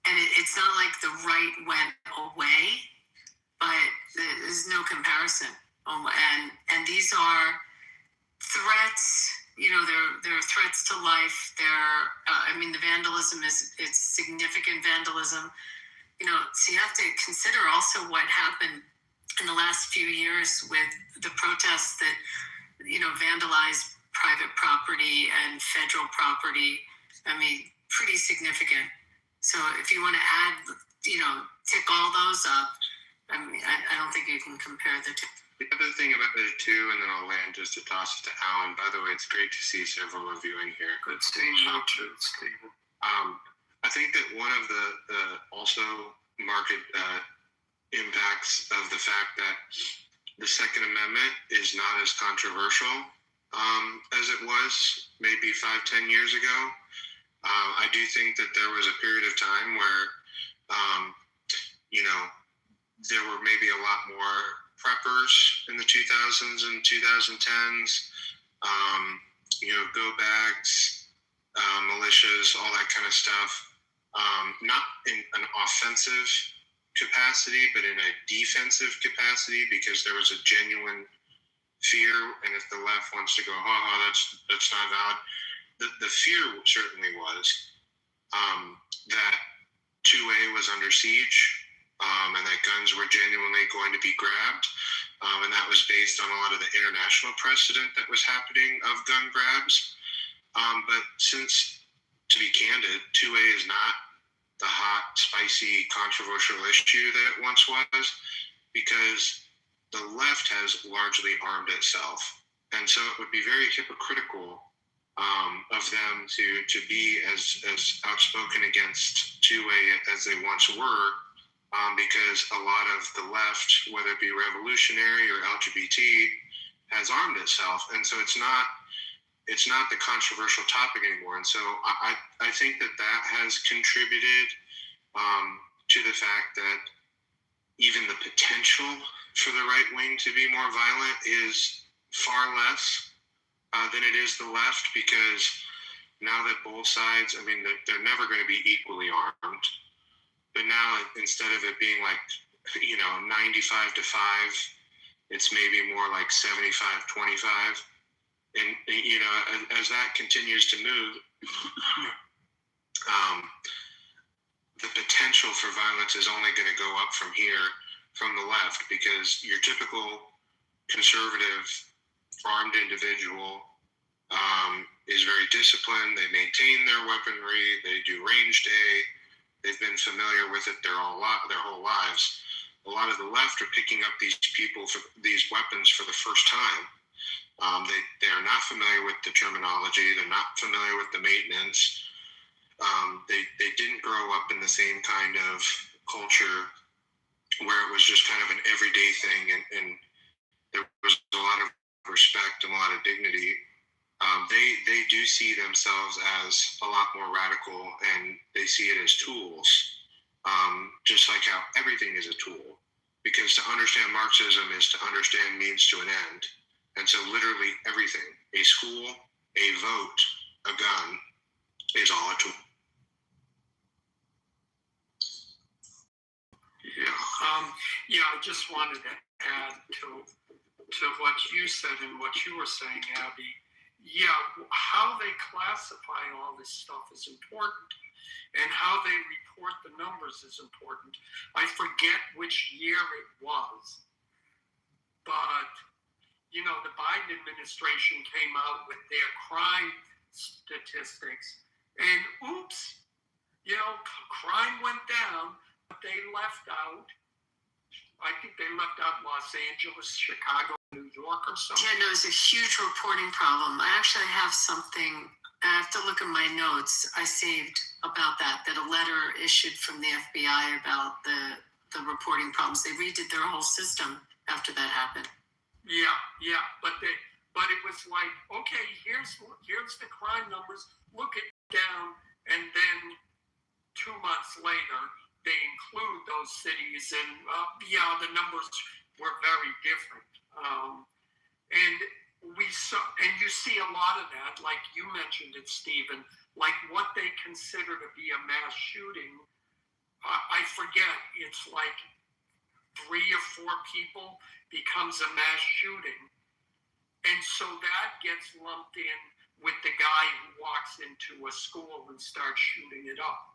S9: and it's not like the right went away, but there's no comparison. And these are threats, there are threats to life. The vandalism it's significant vandalism. So you have to consider also what happened in the last few years with the protests that, vandalized private property and federal property. Pretty significant. So if you want to add, tick all those up, I don't think you can compare the two.
S4: The other thing about the two, and then I'll land just to toss it to Alan. By the way, it's great to see several of you in here.
S17: Good seeing you too, Stephen.
S4: I think that one of the also market impacts of the fact that the Second Amendment is not as controversial as it was maybe 5-10 years ago. I do think that there was a period of time where, there were maybe a lot more preppers in the 2000s and 2010s, go bags, militias, all that kind of stuff. Not in an offensive capacity, but in a defensive capacity, because there was a genuine fear. And if the left wants to go, that's not valid. The fear certainly was that 2A was under siege, and that guns were genuinely going to be grabbed. And that was based on a lot of the international precedent that was happening of gun grabs. But since, to be candid, 2A is not the hot, spicy, controversial issue that it once was, because the left has largely armed itself. And so it would be very hypocritical of them to be as outspoken against 2A as they once were, because a lot of the left, whether it be revolutionary or LGBT, has armed itself. And so it's not the controversial topic anymore. And so I think that has contributed to the fact that even the potential for the right wing to be more violent is far less than it is the left, because now that both sides, I mean, they're never going to be equally armed. But now, instead of it being like, 95 to 5, it's maybe more like 75, 25. And, as that continues to move, the potential for violence is only going to go up from here, from the left, because your typical conservative armed individual is very disciplined. They maintain their weaponry. They do range day. They've been familiar with it their whole lives. A lot of the left are picking up these weapons for the first time. They are not familiar with the terminology. They're not familiar with the maintenance. They didn't grow up in the same kind of culture where it was just kind of an everyday thing, and there was a lot of respect and a lot of dignity. They do see themselves as a lot more radical, and they see it as tools, just like how everything is a tool. Because to understand Marxism is to understand means to an end. And so literally everything, a school, a vote, a gun, is all a tool.
S17: Yeah, I just wanted to add to what you said and what you were saying, Abby. Yeah, how they classify all this stuff is important, and how they report the numbers is important. I forget which year it was, but the Biden administration came out with their crime statistics, and oops, crime went down, but they left out, I think they left out Los Angeles, Chicago, New York or something.
S9: Yeah, no, it's a huge reporting problem. I actually have something, I have to look at my notes I saved about that a letter issued from the FBI about the reporting problems. They redid their whole system after that happened.
S17: Yeah, but it was like, okay, here's the crime numbers, look it down, and then 2 months later, they include those cities, and the numbers were very different. And you see a lot of that, like you mentioned it, Stephen, like what they consider to be a mass shooting. I forget, it's like 3 or 4 people becomes a mass shooting. And so that gets lumped in with the guy who walks into a school and starts shooting it up.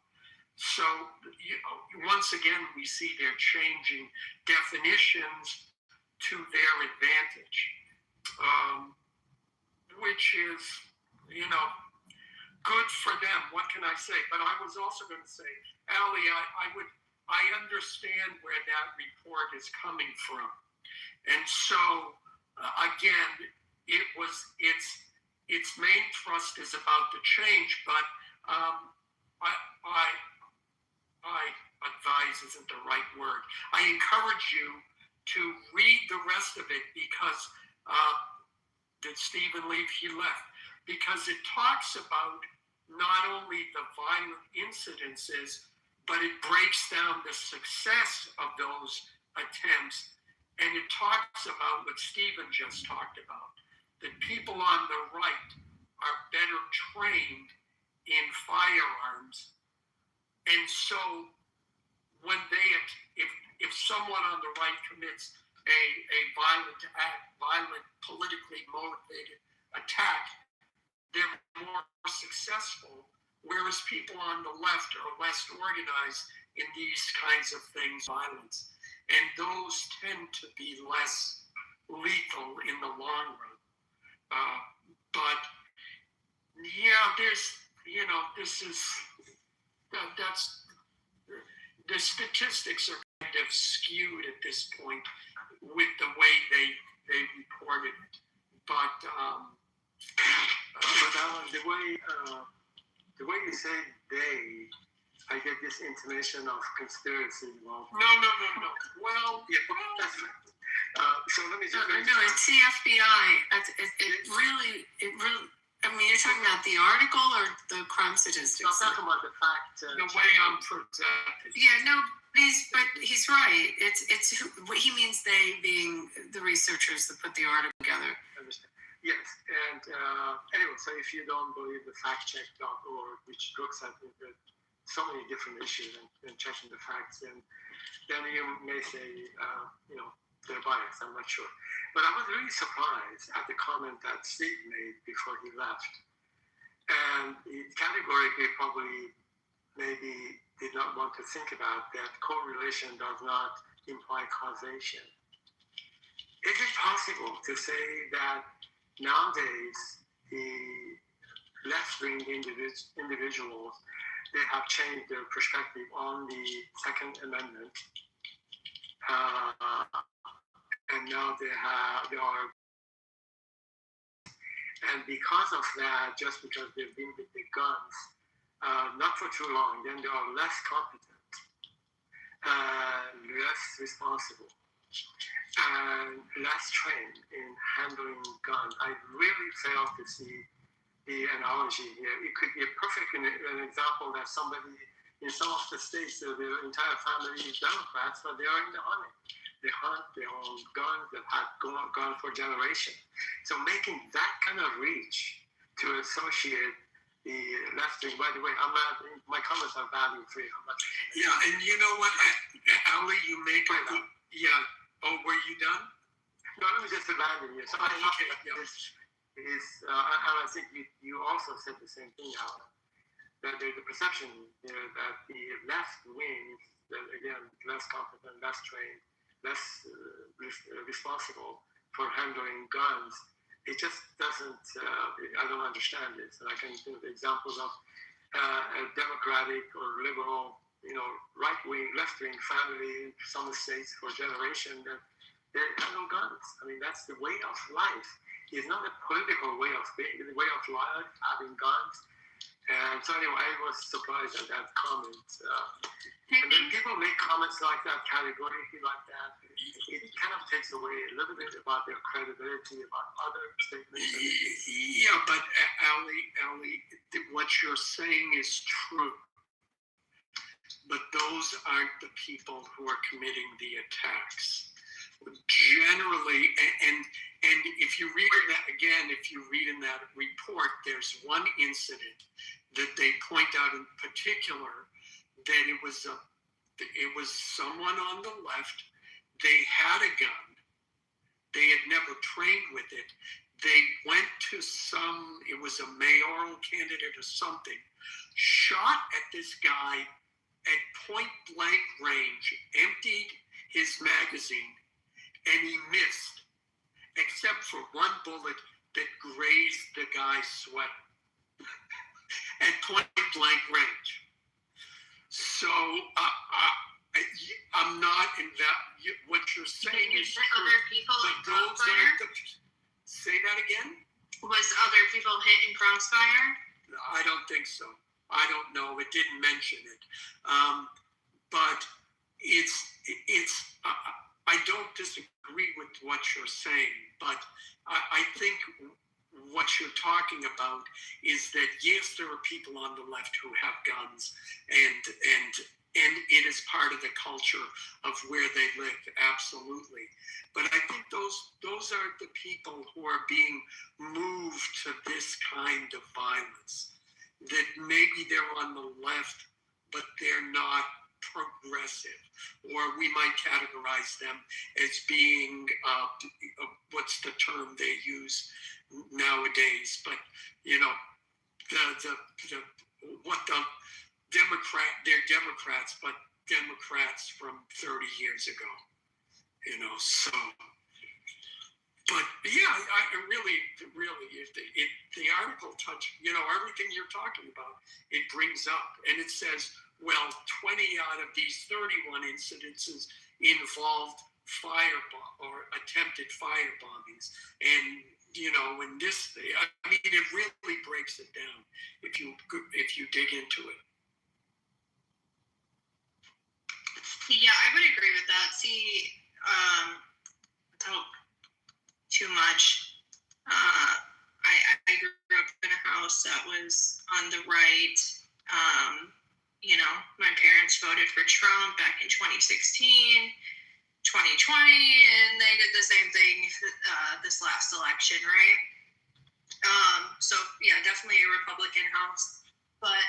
S17: So, once again, we see they're changing definitions to their advantage, which is, good for them. What can I say? But I was also going to say, Allie, I understand where that report is coming from. And so, again, its main thrust is about the change, but I advise isn't the right word. I encourage you to read the rest of it, because did Stephen leave? He left. Because it talks about not only the violent incidences, but it breaks down the success of those attempts. And it talks about what Stephen just talked about, that people on the right are better trained in firearms. And so when if someone on the right commits a violent, politically motivated attack, they're more successful, whereas people on the left are less organized in these kinds of things, violence, and those tend to be less lethal in the long run. But yeah, this is that's the statistics are kind of skewed at this point with the way they reported it. But
S15: Alan, the way you say they, I get this intonation of conspiracy involved.
S17: No. Well,
S15: yeah, that's right. So let me just.
S9: No, it's the FBI. It really. I mean, you're talking about the article or the crime statistics?
S15: I'm talking about the fact.
S17: The way I'm presented.
S9: Yeah, no, but he's right. It's he means they being the researchers that put the article together.
S15: I understand. Yes, and anyway, so if you don't believe the factcheck.org, which looks at so many different issues and checking the facts, then you may say, they're biased. I'm not sure. But I was really surprised at the comment that Steve made before he left. And he categorically probably maybe did not want to think about that correlation does not imply causation. Is it possible to say that nowadays the left-wing individuals, they have changed their perspective on the Second Amendment, and now they are, and because of that, just because they've been with the guns, not for too long, then they are less competent, less responsible, and less trained in handling guns. I really fail to see the analogy here. It could be a perfect an example that somebody in some of the states, their entire family is Democrats, but they are in the hunting. They hunt, they own guns, they've had gone for generations. So making that kind of reach to associate the left wing, by the way, my comments are value free.
S17: Yeah, and you know what, Ali, you make it. Yeah. Oh, were you done?
S15: No, let me just abandon you. So I think you also said the same thing, Alan, that there's a perception there that the left wing, again, less competent, less trained, less responsible for handling guns. It just doesn't, I don't understand this. And I can think of examples of a democratic or liberal, right-wing, left-wing family in some states for generations that they handle guns. I mean, that's the way of life. It's not a political way of being, it's the way of life, having guns. And so anyway, I was surprised at that comment. And when people make comments like that, categorically like that, it kind of takes away a little bit about their credibility, about other statements.
S17: Yeah, but Ali, what you're saying is true. But those aren't the people who are committing the attacks. Generally, and if you read that again, if you read in that report, there's one incident that they point out in particular that it was someone on the left. They had a gun. They had never trained with it. They went to it was a mayoral candidate or something, shot at this guy at point blank range, emptied his magazine, and he missed, except for one bullet that grazed the guy's sweater at point blank range. So I'm not in that. What you're saying is true.
S5: Other people in Crossfire?
S17: Say that again?
S5: Was other people hit in Crossfire?
S17: I don't think so. I don't know. It didn't mention it. But it's. I don't disagree with what you're saying, but I think what you're talking about is that yes, there are people on the left who have guns, and it is part of the culture of where they live, absolutely. But I think those are the people who are being moved to this kind of violence. That maybe they're on the left, but they're not progressive, or we might categorize them as being what's the term they use nowadays? But they're Democrats, but Democrats from 30 years ago, so. But yeah, I really, if the article touch, everything you're talking about, it brings up, and it says, well, 20 out of these 31 incidences involved or attempted fire bombings, and in this, I mean, it really breaks it down if you dig into it.
S5: Yeah, I would agree with that. See, without too much, I grew up in a house that was on the right. My parents voted for Trump back in 2016, 2020, and they did the same thing this last election, right? So yeah, definitely a Republican house, but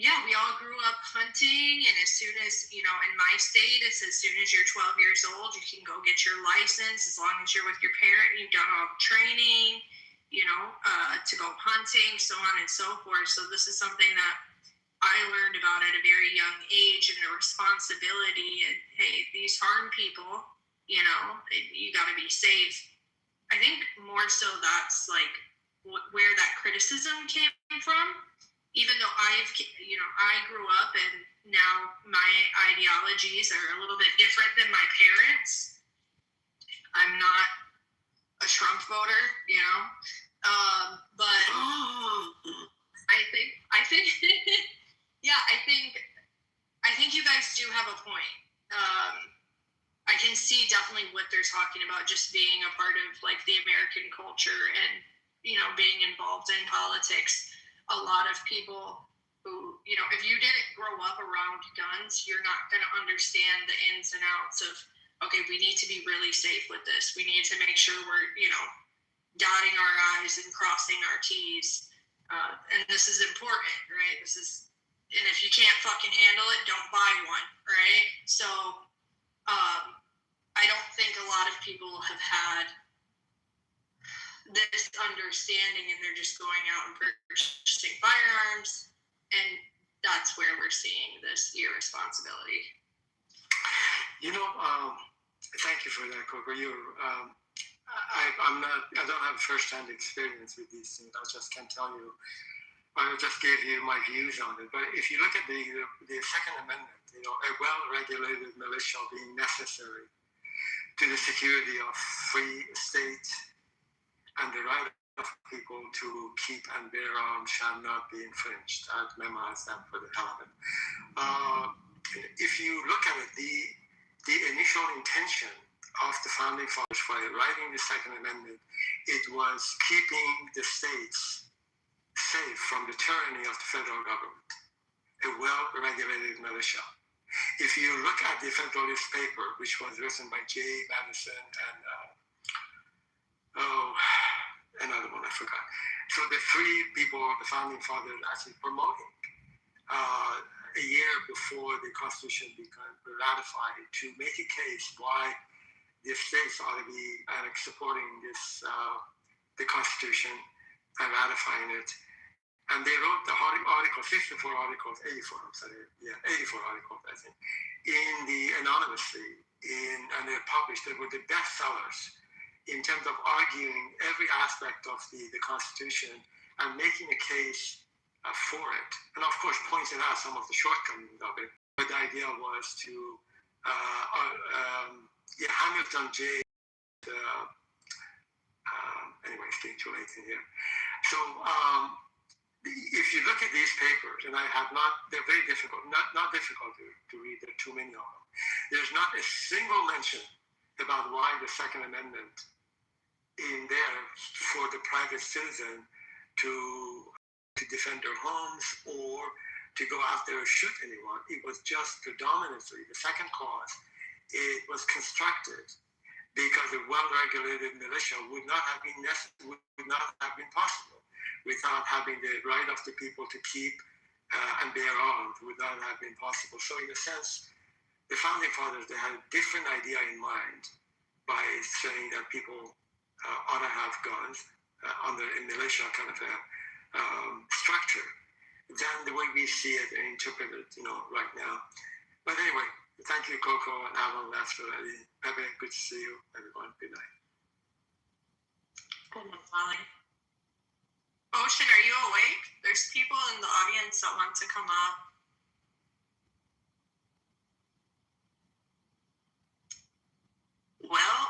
S5: yeah, we all grew up hunting, and as soon as, in my state, it's as soon as you're 12 years old, you can go get your license, as long as you're with your parent, you've done all the training, to go hunting, so on and so forth. So this is something that I learned about at a very young age, and a responsibility, and hey, these harm people, you got to be safe. I think more so that's like where that criticism came from. Even though I grew up and now my ideologies are a little bit different than my parents. I'm not a Trump voter, but I think, yeah, I think you guys do have a point. I can see definitely what they're talking about, just being a part of like the American culture and, being involved in politics. A lot of people who, if you didn't grow up around guns, you're not going to understand the ins and outs of, okay, we need to be really safe with this. We need to make sure we're, dotting our I's and crossing our T's. And this is important, right? And if you can't fucking handle it, don't buy one, right? So I don't think a lot of people have had this understanding, and they're just going out and purchasing firearms, and that's where we're seeing this irresponsibility.
S15: Thank you for that, Coco. I don't have first-hand experience with these things. I just can't tell you. I will just give you my views on it. But if you look at the Second Amendment, a well-regulated militia being necessary to the security of free state, and the right of people to keep and bear arms shall not be infringed. I've memorized that for the hell of it. If you look at it, the initial intention of the founding fathers by writing the Second Amendment, it was keeping the states safe from the tyranny of the federal government, a well-regulated militia. If you look at the Federalist Paper, which was written by J. Madison and another one I forgot. So the three people, the founding fathers, actually promoting a year before the Constitution became ratified to make a case why the states ought to be supporting this, the Constitution and ratifying it. And they wrote the articles, 64 articles, 84, I'm sorry, 84 articles, I think, anonymously, and they're published. They were the bestsellers in terms of arguing every aspect of the Constitution and making a case for it. And of course, pointing out some of the shortcomings of it. But the idea was to, Hamilton J. Anyway, it's getting too late in here. So, if you look at these papers, and they're very difficult, not difficult to read, there are too many of them. There's not a single mention about why the Second Amendment in there for the private citizen to defend their homes or to go out there and shoot anyone. It was just predominantly, the second clause, it was constructed because a well-regulated militia would not have been possible without having the right of the people to keep and bear arms, would not have been possible. So in a sense, the founding fathers, they had a different idea in mind by saying that people ought to have guns under a militia kind of a structure. than the way we see it and interpret it, right now. But anyway, thank you, Coco and Alan, Master Ali. Pepe, good to see you, everyone. Good night.
S5: Good night, Molly. Ocean, are you awake? There's people in the audience that want to come up. Well,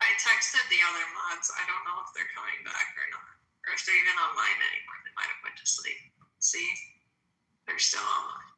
S5: I texted the other mods. I don't know if they're coming back or not, or if they're even online anymore. They might have went to sleep. See, they're still online.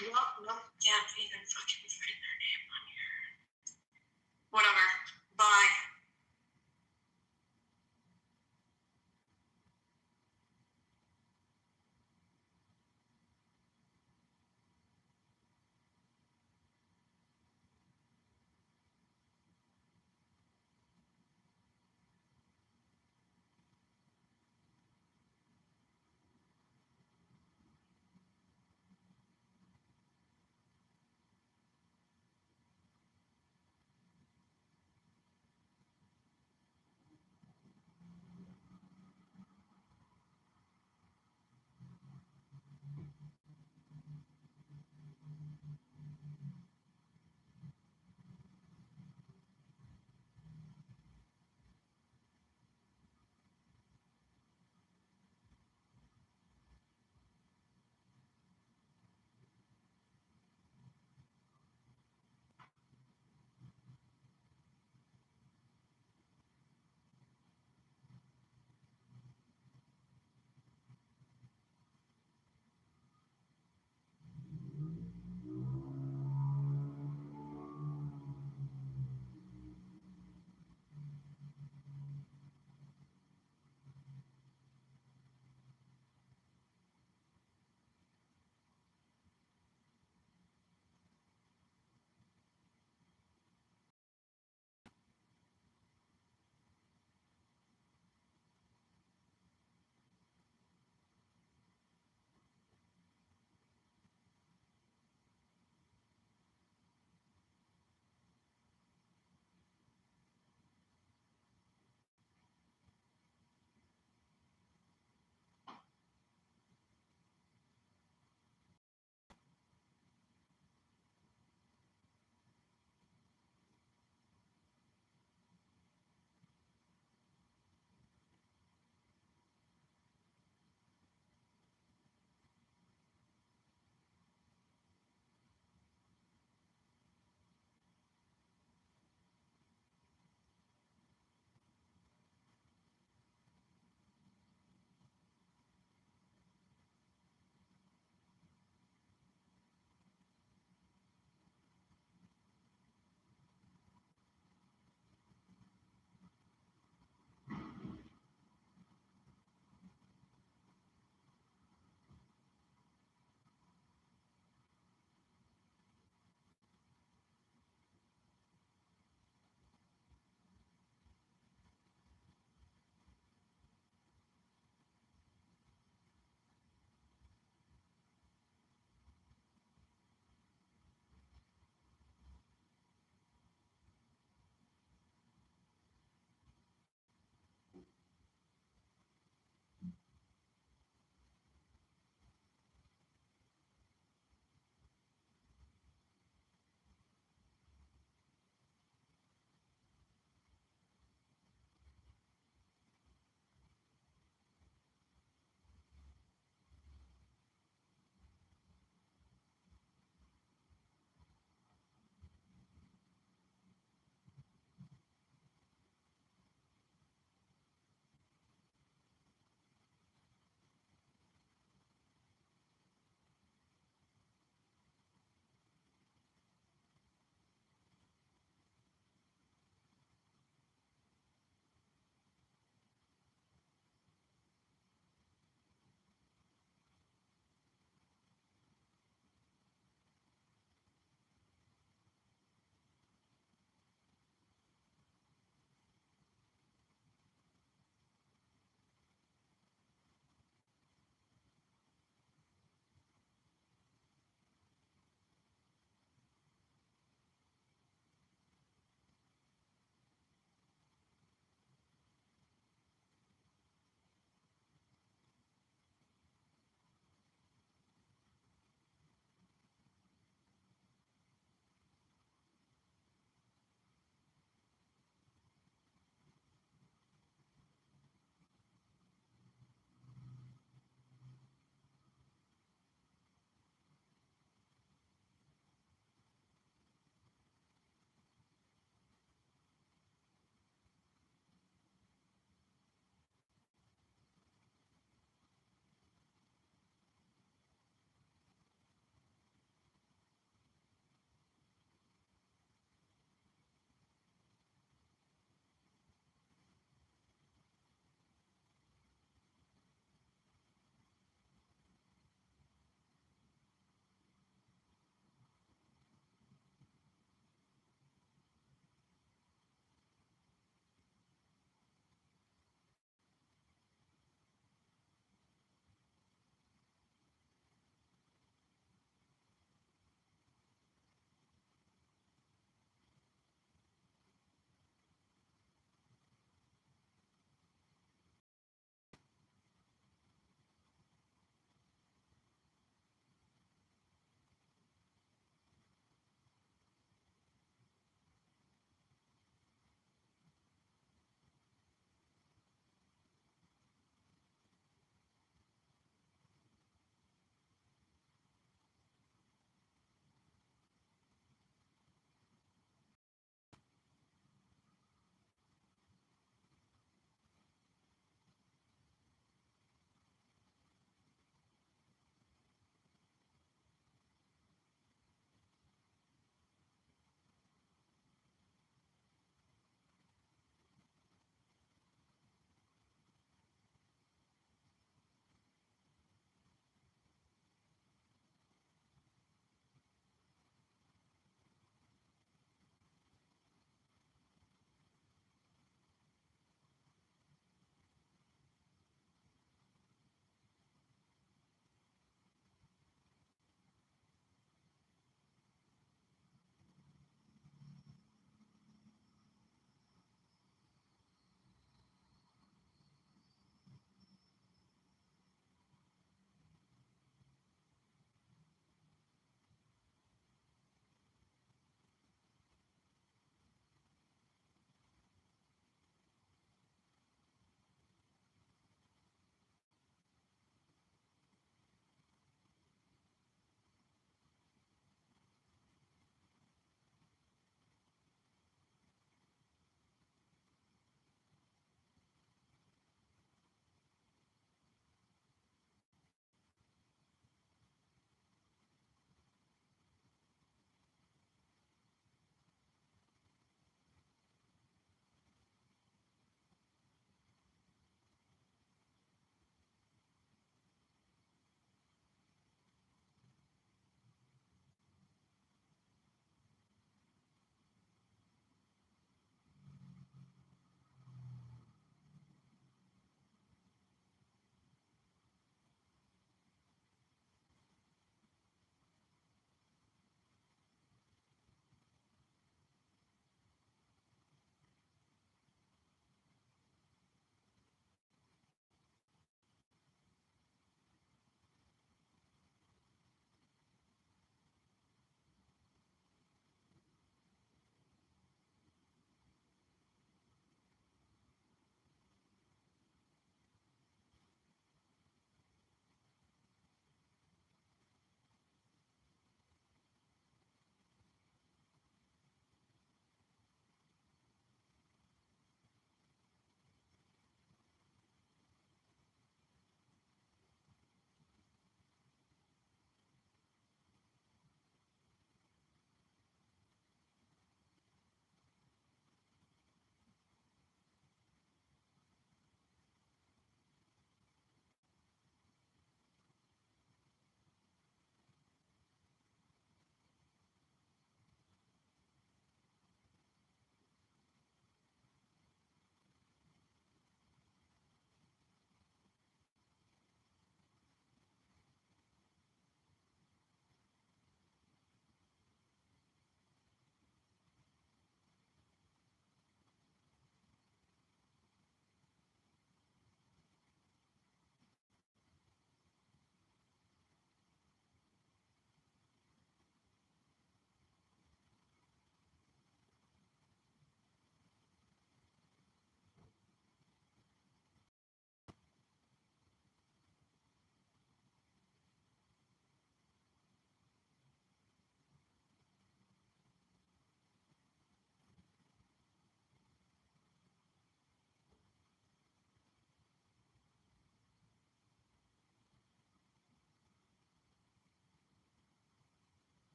S5: Nope, can't even fucking find their name on here. Whatever. Bye.